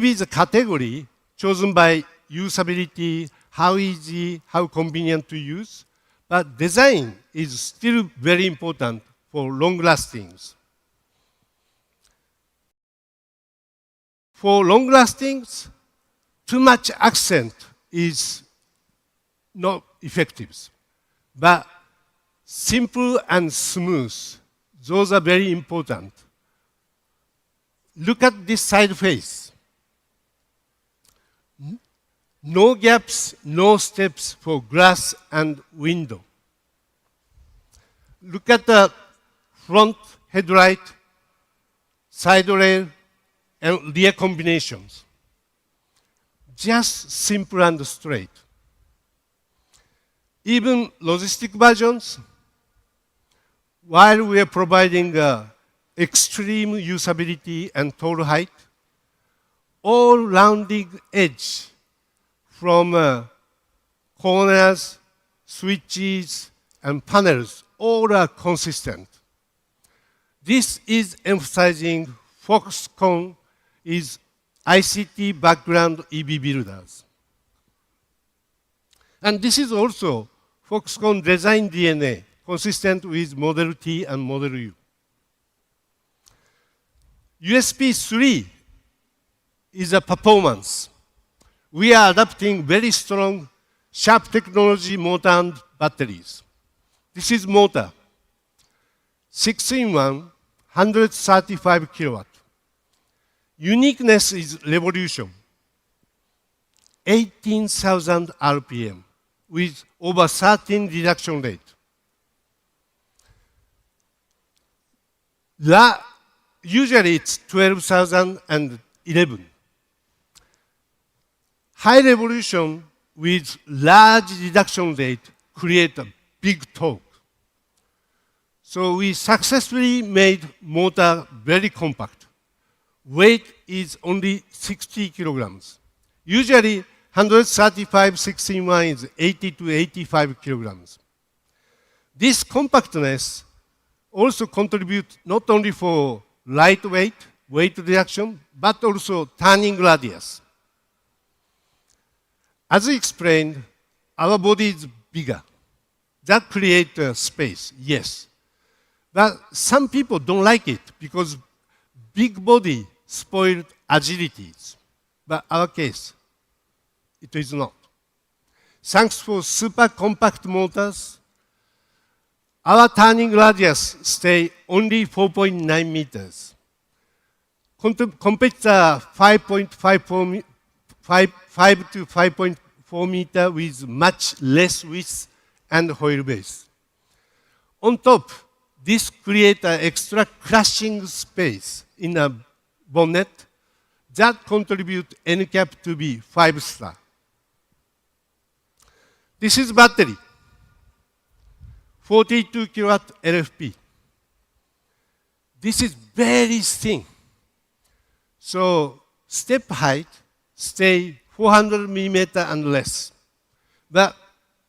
is a category chosen by usability, how easy, how convenient to use, but design is still very important for long lastings. For long lastings, too much accent is not effective. But simple and smooth, those are very important. Look at this side face. No gaps, no steps for glass and window. Look at the front headlight, side rail, and rear combinations. Just simple and straight. Even logistic versions, while we are providing extreme usability and tall height, all rounding edge from corners, switches, and panels all are consistent. This is emphasizing Foxconn is ICT background EV builders. And this is also Foxconn design DNA, consistent with Model T and Model U. USP 3 is a performance. We are adapting very strong sharp technology motor and batteries. This is motor, 6-in-1, 135 kilowatt. Uniqueness is revolution, 18,000 RPM with over 13 reduction rate. Usually it's 12,000 and 11. High revolution with large reduction rate create a big torque. So we successfully made motor very compact. Weight is only 60 kilograms. Usually 135 6-in-1 is 80 to 85 kilograms. This compactness also contributes not only for lightweight, weight reduction, but also turning radius. As I explained, our body is bigger. That creates space, yes. But some people don't like it because big body spoiled agilities. But our case, it is not. Thanks for super compact motors, our turning radius stay only 4.9 meters. Competitor 5 to 5.4 meter with much less width and wheelbase. On top, this creates an extra crushing space in a bonnet that contributes NCAP to be 5-star. This is battery, 42 kilowatt LFP. This is very thin. So step height stay 400 millimeter and less. But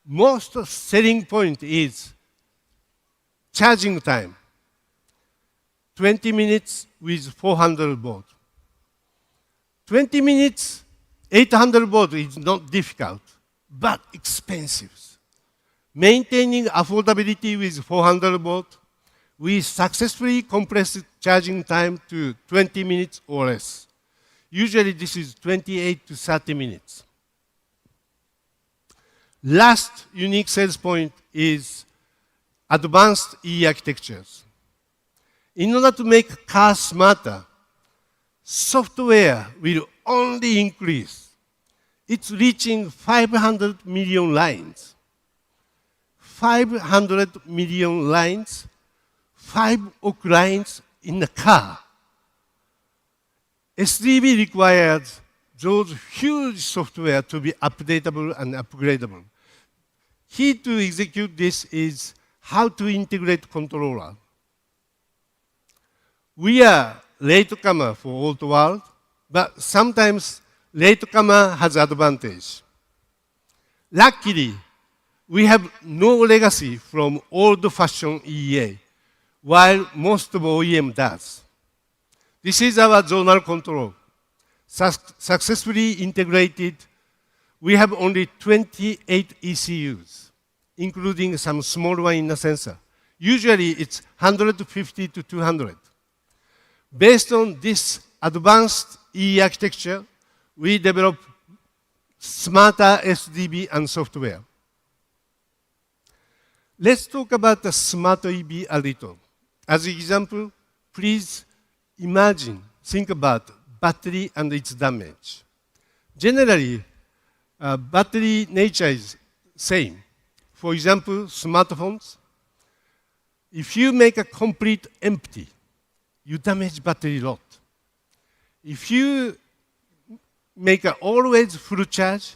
most selling point is charging time. 20 minutes with 400 volt. 20 minutes, 800 volt is not difficult, but expensive. Maintaining affordability with 400 volt, we successfully compressed charging time to 20 minutes or less. Usually this is 28 to 30 minutes. Last unique sales point is advanced E architectures. In order to make cars smarter, software will only increase. It's reaching 500 million lines. 500 million lines, 5 億 lines in a car. SDV requires those huge software to be updatable and upgradable. Key to execute this is how to integrate controller. We are latecomer for old world, but sometimes latecomer has advantage. Luckily, we have no legacy from old-fashioned EEA, while most of OEM does. This is our zonal control. Successfully integrated, we have only 28 ECUs, including some small one in the sensor. Usually it's 150 to 200. Based on this advanced E architecture, we develop smarter SDB and software. Let's talk about the smart EV a little. As an example, please imagine, think about battery and its damage. Generally, battery nature is same. For example, smartphones. If you make a complete empty, you damage battery a lot. If you make a always full charge,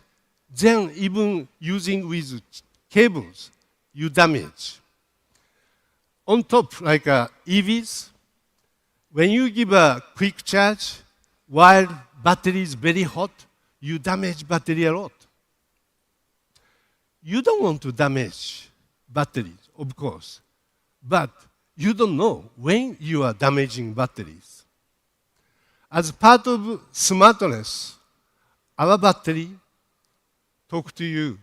then even using with cables, you damage. On top, like EVs, when you give a quick charge, while battery is very hot, you damage battery a lot. You don't want to damage batteries, of course. but you don't know when you are damaging batteries. As part of smartness, our battery talk to you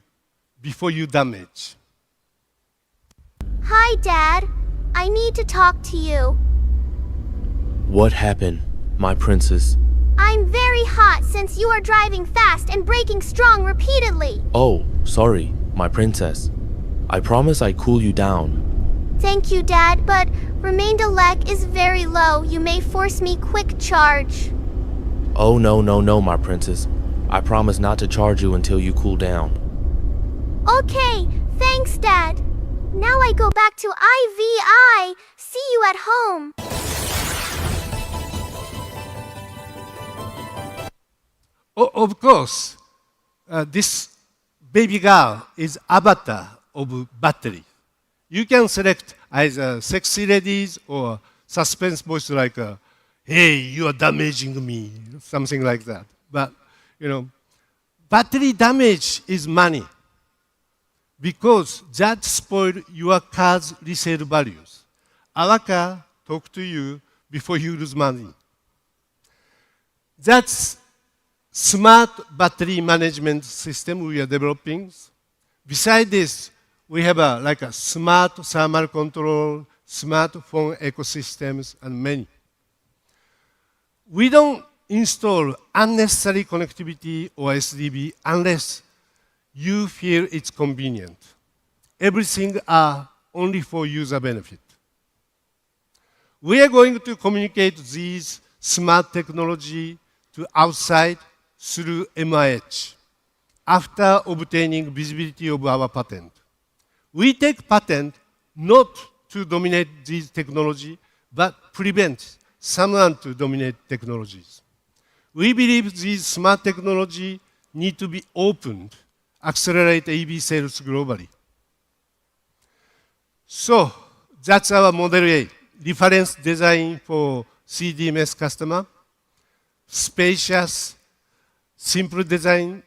before you damage. Hi, Dad. I need to talk to you. What happened, my princess? I'm very hot since you are driving fast and braking strong repeatedly. Oh, sorry, my princess. I promise I cool you down. Thank you, Dad, but Remaindelec is very low. You may force me quick charge. Oh, no, my princess. I promise not to charge you until you cool down. Okay, thanks, Dad. Now I go back to IVI. See you at home. Of course, this baby girl is avatar of battery. You can select either sexy ladies or suspense voice like, hey, you are damaging me, something like that. But, you know, battery damage is money because that spoil your car's resale values. Our car talk to you before you lose money. That's smart battery management system we are developing. Besides this, we have like a smart thermal control, smartphone ecosystems, and many. We don't install unnecessary connectivity or SDB unless you feel it's convenient. Everything are only for user benefit. We are going to communicate these smart technology to outside through MIH after obtaining visibility of our patent. We take patent not to dominate this technology, but prevent someone to dominate technologies. We believe these smart technology need to be opened, accelerate EV sales globally. So that's our Model A, reference design for CDMS customer, spacious, simple design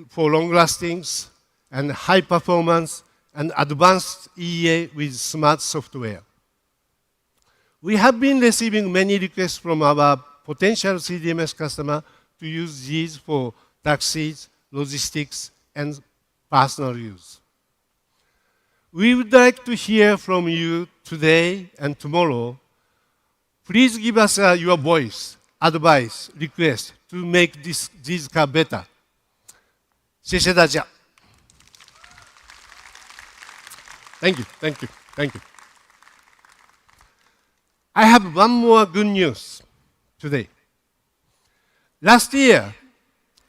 for long lastings, and high performance, and advanced EA with smart software. We have been receiving many requests from our potential CDMS customer to use these for taxis, logistics, and personal use. We would like to hear from you today and tomorrow. Please give us your voice, advice, request to make this car better. 谢谢大家. Thank you, thank you, thank you. I have one more good news today. Last year,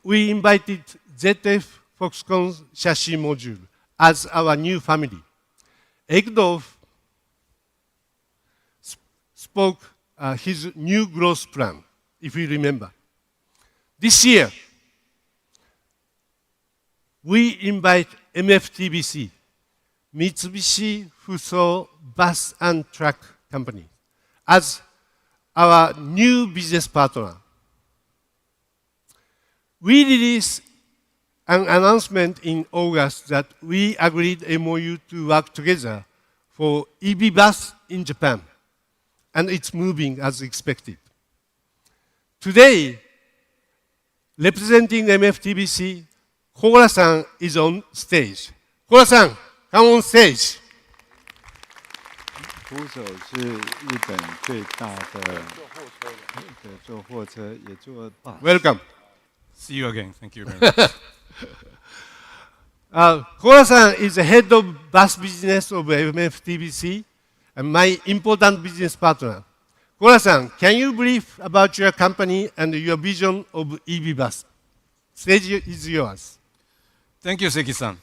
we invited ZF Foxconn chassis module as our new family. Egdolf spoke his new growth plan, if you remember. This year, we invite MFTBC, Mitsubishi Fuso Bus and Truck Company, as our new business partner. We released an announcement in August that we agreed MOU to work together for EV bus in Japan, and it's moving as expected. Today, representing MFTBC, Koura-san is on stage. Koura-san, come on stage. 扶手是日本最大的做货车，也做 bus. Welcome. See you again. Thank you very much. Koura-san is the head of bus business of MFTBC and my important business partner. Koura-san, can you brief about your company and your vision of EV bus? Stage is yours. Thank you, Seki-san.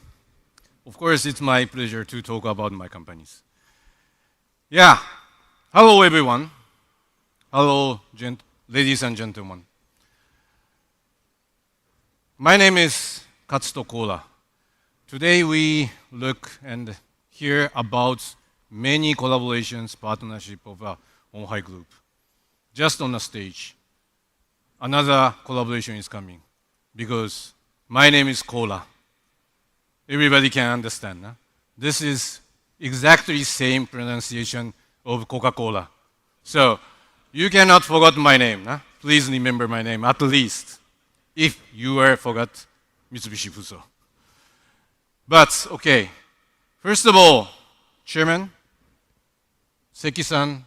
Of course, it's my pleasure to talk about my companies. Yeah. Hello, everyone. Hello, ladies and gentlemen. My name is Katsuto Koura. Today we look and hear about many collaborations, partnership of Honhai Group. Just on the stage, another collaboration is coming because my name is Koura. Everybody can understand. This is exactly same pronunciation of Coca-Cola. So you cannot forget my name. Huh? Please remember my name at least, if you forgot Mitsubishi Fuso. But okay, first of all, Chairman, Seki-san,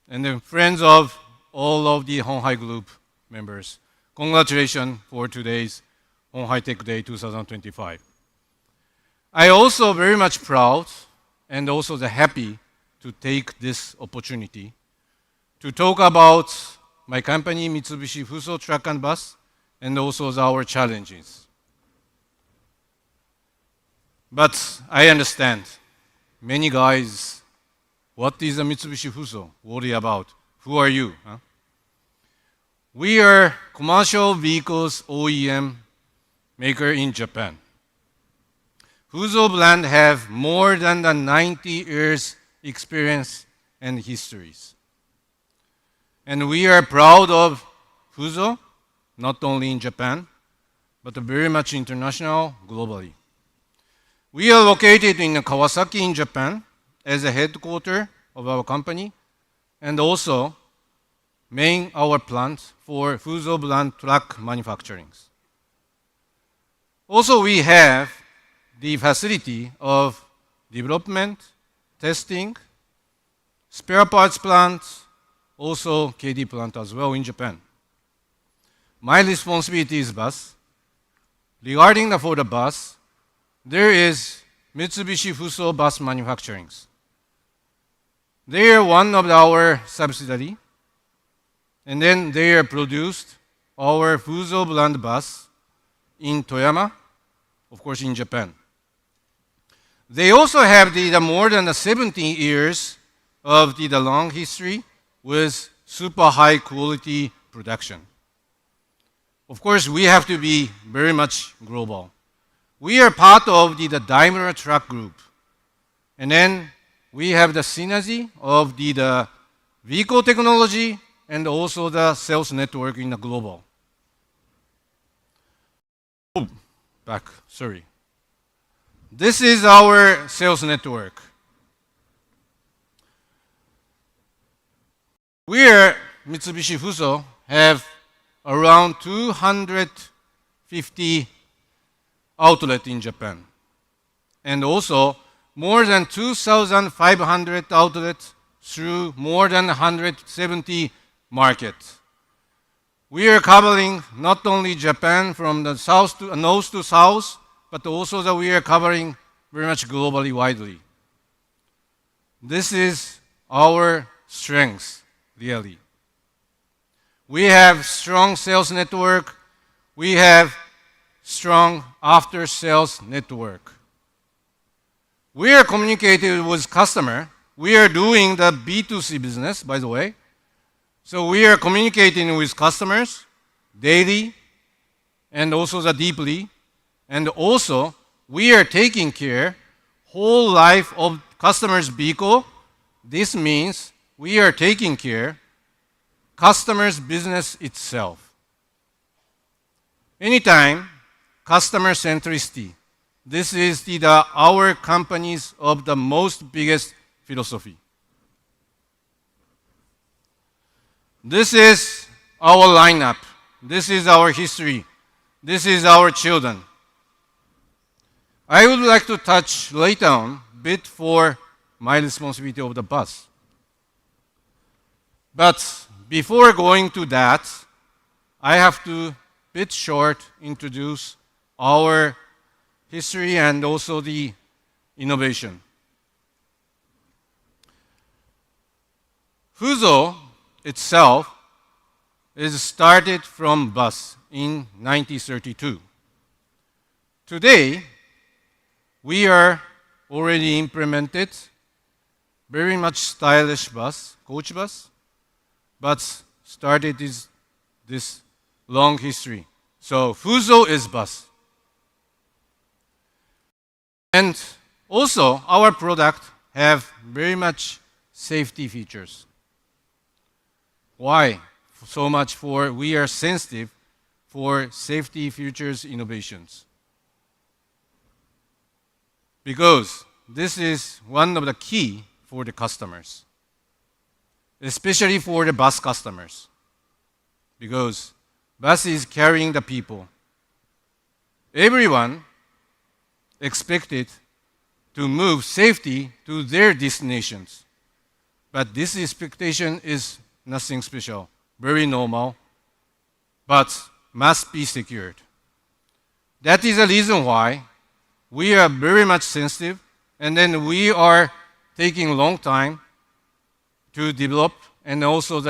and the friends of all of the Honhai Group members, congratulations for today's Honhai Tech Day 2025. I also very much proud and also happy to take this opportunity to talk about my company, Mitsubishi Fuso Truck and Bus, and also our challenges. But I understand many guys, what is a Mitsubishi Fuso? Worry about. Who are you? Huh? We are commercial vehicles OEM maker in Japan. Fuso brand have more than 90 years experience and histories. And we are proud of Fuso, not only in Japan, but very much international, globally. We are located in Kawasaki in Japan as a headquarters of our company, and also main our plant for Fuso brand truck manufacturing. Also, we have the facility of development, testing, spare parts plant, also KD plant as well in Japan. My responsibility is bus. Regarding for the bus, there is Mitsubishi Fuso bus manufacturing. They are one of our subsidiary, and then they are produced our Fuso brand bus in Toyama, of course in Japan. They also have the more than 17 years of the long history with super high quality production. Of course, we have to be very much global. We are part of the Daimler Truck Group. And then we have the synergy of the vehicle technology and also the sales network in the global. Oh, back, sorry. This is our sales network. We are Mitsubishi Fuso have around 250 outlets in Japan, and also more than 2,500 outlets through more than 170 markets. We are covering not only Japan from the south to north to south, but also that we are covering very much globally widely. This is our strength, really. We have strong sales network. We have strong after-sales network. We are communicating with customer. We are doing the B2C business, by the way. So we are communicating with customers daily and also deeply. And also, we are taking care whole life of customer's vehicle. This means we are taking care customer's business itself. Anytime, customer centricity. This is our company's of the most biggest philosophy. This is our lineup. This is our history. This is our children. I would like to touch later on a bit for my responsibility of the bus. But before going to that, I have to bit short introduce our history and also the innovation. Fuso itself is started from bus in 1932. Today, we are already implemented very much stylish bus, coach bus, but started this long history. So Fuso is bus. And also our product have very much safety features. Why? So much for we are sensitive for safety features innovations. Because this is one of the key for the customers, especially for the bus customers, because bus is carrying the people. Everyone expected to move safely to their destinations. But this expectation is nothing special, very normal, but must be secured. That is the reason why we are very much sensitive, and then we are taking a long time to develop and also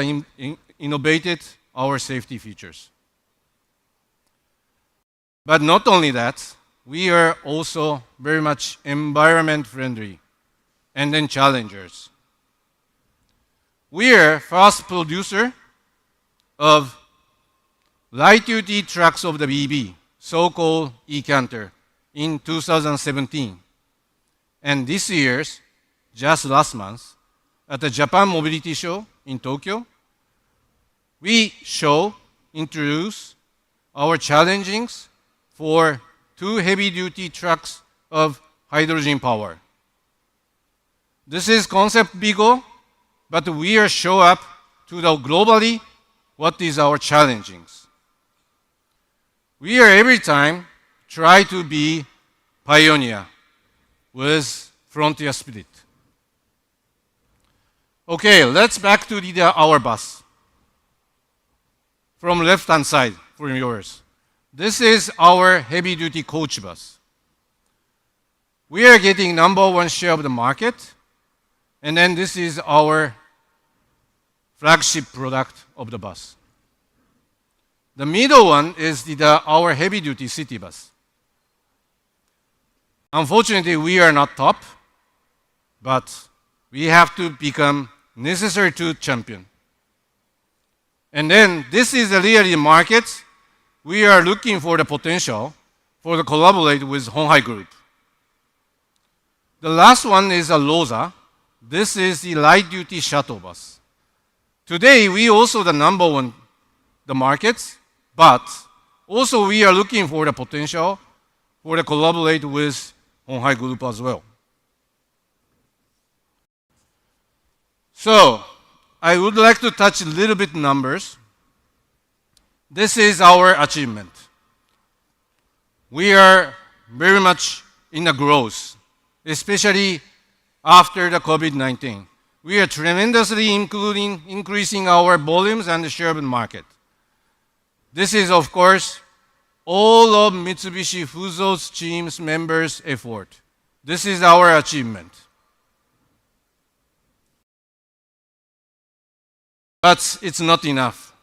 innovated our safety features. But not only that, we are also very much environment friendly and then challengers. We are first producer of light-duty trucks of the EV, so-called e-Canter, in 2017. And this year's, just last month, at the Japan Mobility Show in Tokyo, we introduce our challengings for 2 heavy-duty trucks of hydrogen power. This is concept bigger, but we are show up to the globally what is our challengings. We are every time try to be pioneer with frontier spirit. Okay, let's back to our bus. From left-hand side, from yours. This is our heavy-duty coach bus. We are getting #1 share of the market, and then this is our flagship product of the bus. The middle one is our heavy-duty city bus. Unfortunately, we are not top, but we have to become necessary to champion. And then this is the really market. We are looking for the potential for the collaborate with Honghai Group. The last one is a Rosa. This is the light-duty shuttle bus. Today, we also the #1 the markets, but also we are looking for the potential for the collaborate with Honghai Group as well. So, I would like to touch a little bit numbers. This is our achievement. We are very much in the growth, especially after the COVID-19. We are tremendously increasing our volumes and the share of the market. This is, of course, all of Mitsubishi Fuso's team's members' effort. This is our achievement. But it's not enough.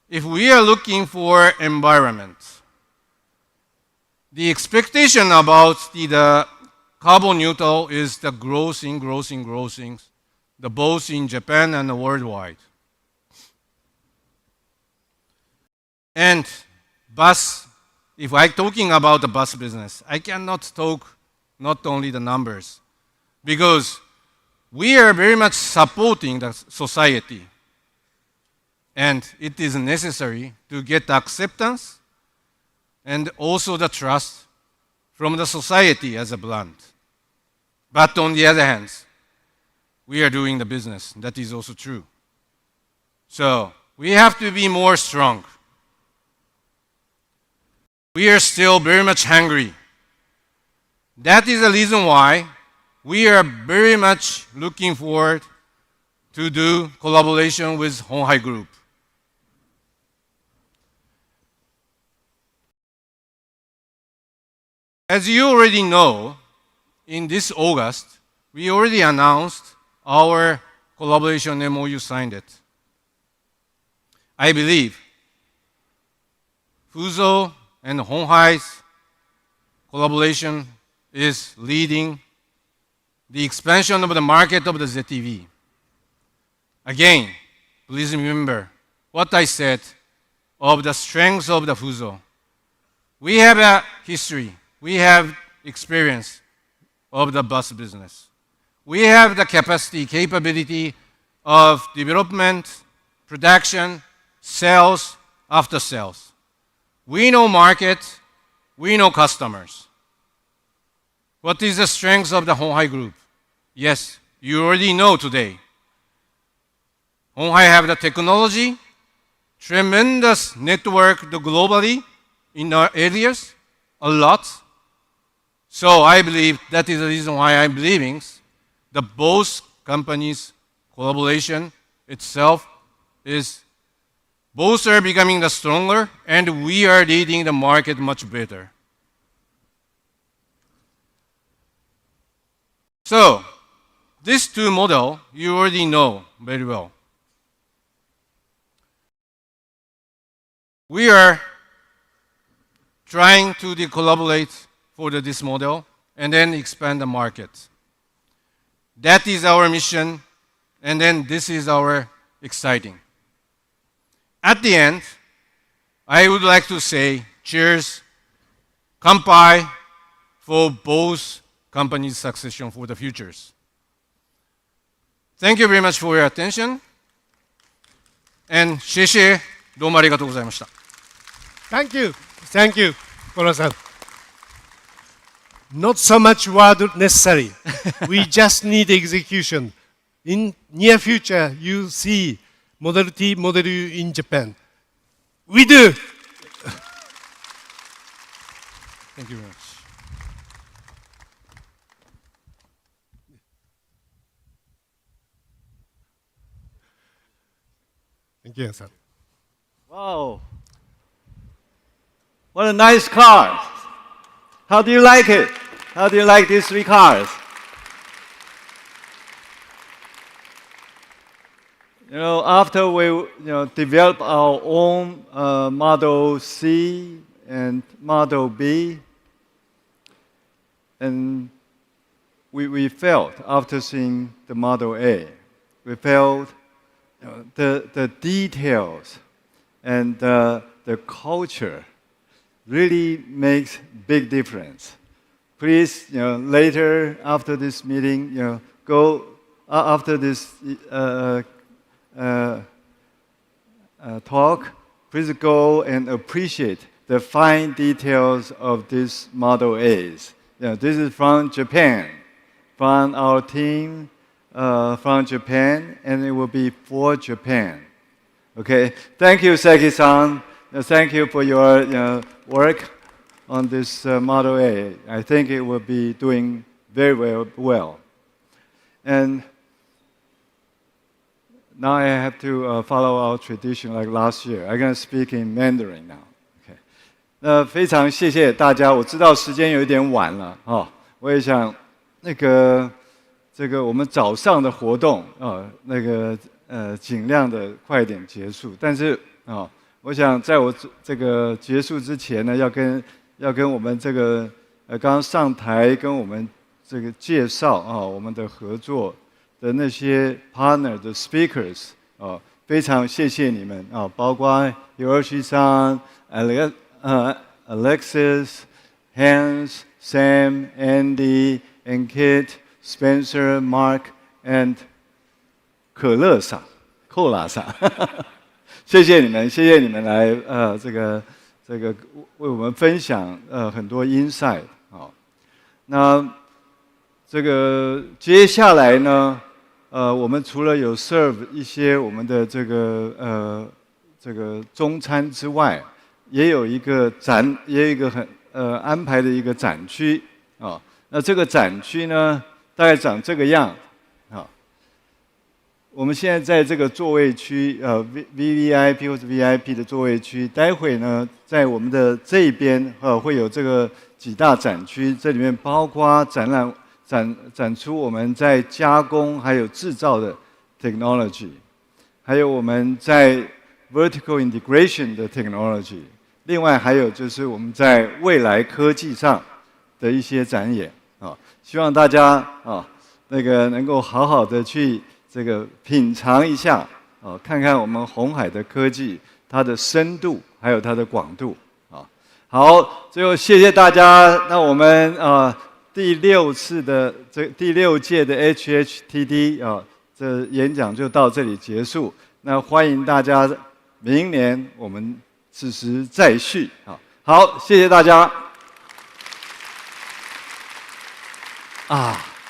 If we are looking for environment, the expectation about the carbon neutral is the growth, the both in Japan and worldwide. And bus, if I'm talking about the bus business, I cannot talk not only the numbers, because we are very much supporting the society. And it is necessary to get acceptance and also the trust from the society as a brand. But on the other hand, we are doing the business. That is also true. So we have to be more strong. We are still very much hungry. That is the reason why we are very much looking forward to do collaboration with Honghai Group. As you already know, in this August, we already announced our collaboration MOU signed it. I believe Fuso and Honghai's collaboration is leading the expansion of the market of the ZEV. Again, please remember what I said of the strengths of the Fuso. We have a history. We have experience of the bus business. We have the capability of development, production, sales, after sales. We know market, we know customers. What is the strength of the Honghai Group? Yes, you already know today. Honghai have the technology, tremendous network globally in our areas, a lot. So I believe that is the reason why I'm believing that both companies' collaboration itself is both are becoming the stronger, and we are leading the market much better. So, these two models you already know very well. We are trying to collaborate for this model and then expand the market. That is our mission, and then this is our exciting. At the end, I would like to say cheers, kanpai for both companies' succession for the futures. Thank you very much for your attention. And 谢谢、どうもありがとうございました。Thank you. Thank you, Kono-san. Not so much word necessary. We just need execution. In near future, you see Model T, Model U in Japan. We do. Thank you very much. Thank you, sir. Wow. What a nice car. How do you like it? How do you like these three cars? You know, after we develop our own Model C and Model B, and we felt after seeing the Model A, we felt the details and the culture really makes big difference. Please, later after this meeting, go after this talk, please go and appreciate the fine details of these Model A's. This is from Japan, from our team from Japan, and it will be for Japan. Okay, thank you, Seki-san. Thank you for your work on this Model A. I think it will be doing very well. And now I have to follow our tradition like last year. I'm going to speak in Mandarin now. Okay. 非常谢谢大家。我知道时间有一点晚了哦，我也想这个我们早上的活动尽量的快点结束。但是我想在我这个结束之前呢，要跟我们这个刚刚上台跟我们这个介绍我们的合作的那些 partner 的 speakers 非常谢谢你们包括 Hiroshi-san, Alexis, Hans, Sam, Andy, and Kit, Spencer, Mark, and 可乐さん、コーラさん，谢谢你们来这个为我们分享很多 insight 那这个接下来呢，我们除了有 serve 一些我们的这个中餐之外，也有一个很安排的一个展区那这个展区呢，大概长这个样我们现在在这个座位区VVIP 或者 VIP 的座位区，待会呢在我们的这一边会有这个几大展区，这里面包括展出我们在加工还有制造的 technology， 还有我们在 vertical integration 的 technology， 另外还有就是我们在未来科技上的一些展演希望大家能够好好的去这个品尝一下看看我们鸿海的科技它的深度还有它的广度好，最后谢谢大家。那我们第6届的 HHTD 这演讲就到这里结束。那欢迎大家明年我们此时再续好，谢谢大家。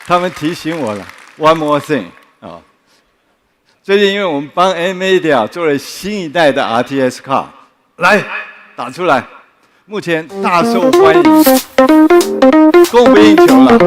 他们提醒我了 ，one more thing 啊。最近因为我们帮 NVIDIA 做了新一代的 RTS car， 来打出来，目前大受欢迎，供不应求了。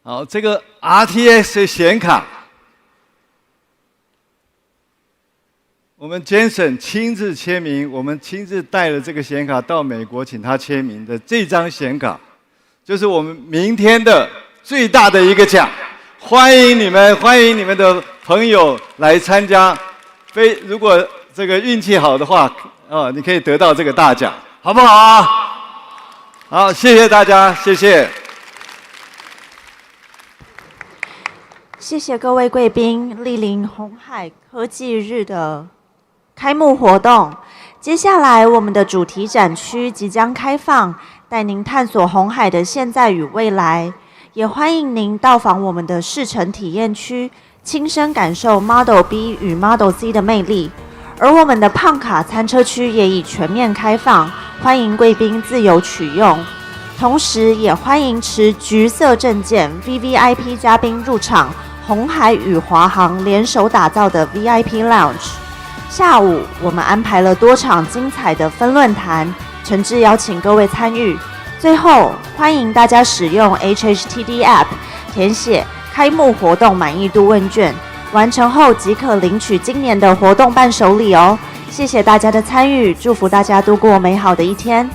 好，这个 RTX 的显卡，我们 Jensen 亲自签名，我们亲自带了这个显卡到美国，请他签名的这张显卡，就是我们明天的最大的一个奖。欢迎你们，欢迎你们的朋友来参加。如果这个运气好的话，你可以得到这个大奖，好不好啊？好，谢谢大家，谢谢。谢谢各位贵宾莅临鸿海科技日的开幕活动。接下来，我们的主题展区即将开放，带您探索鸿海的现在与未来。也欢迎您到访我们的试乘体验区，亲身感受 Model B 与 Model C 的魅力。而我们的胖卡餐车区也已全面开放，欢迎贵宾自由取用。同时，也欢迎持橘色证件 VVIP 嘉宾入场。鸿海与华航联手打造的 VIP Lounge， 下午我们安排了多场精彩的分论坛，诚挚邀请各位参与。最后，欢迎大家使用 HHTD App 填写开幕活动满意度问卷，完成后即可领取今年的活动伴手礼哦。谢谢大家的参与，祝福大家度过美好的一天。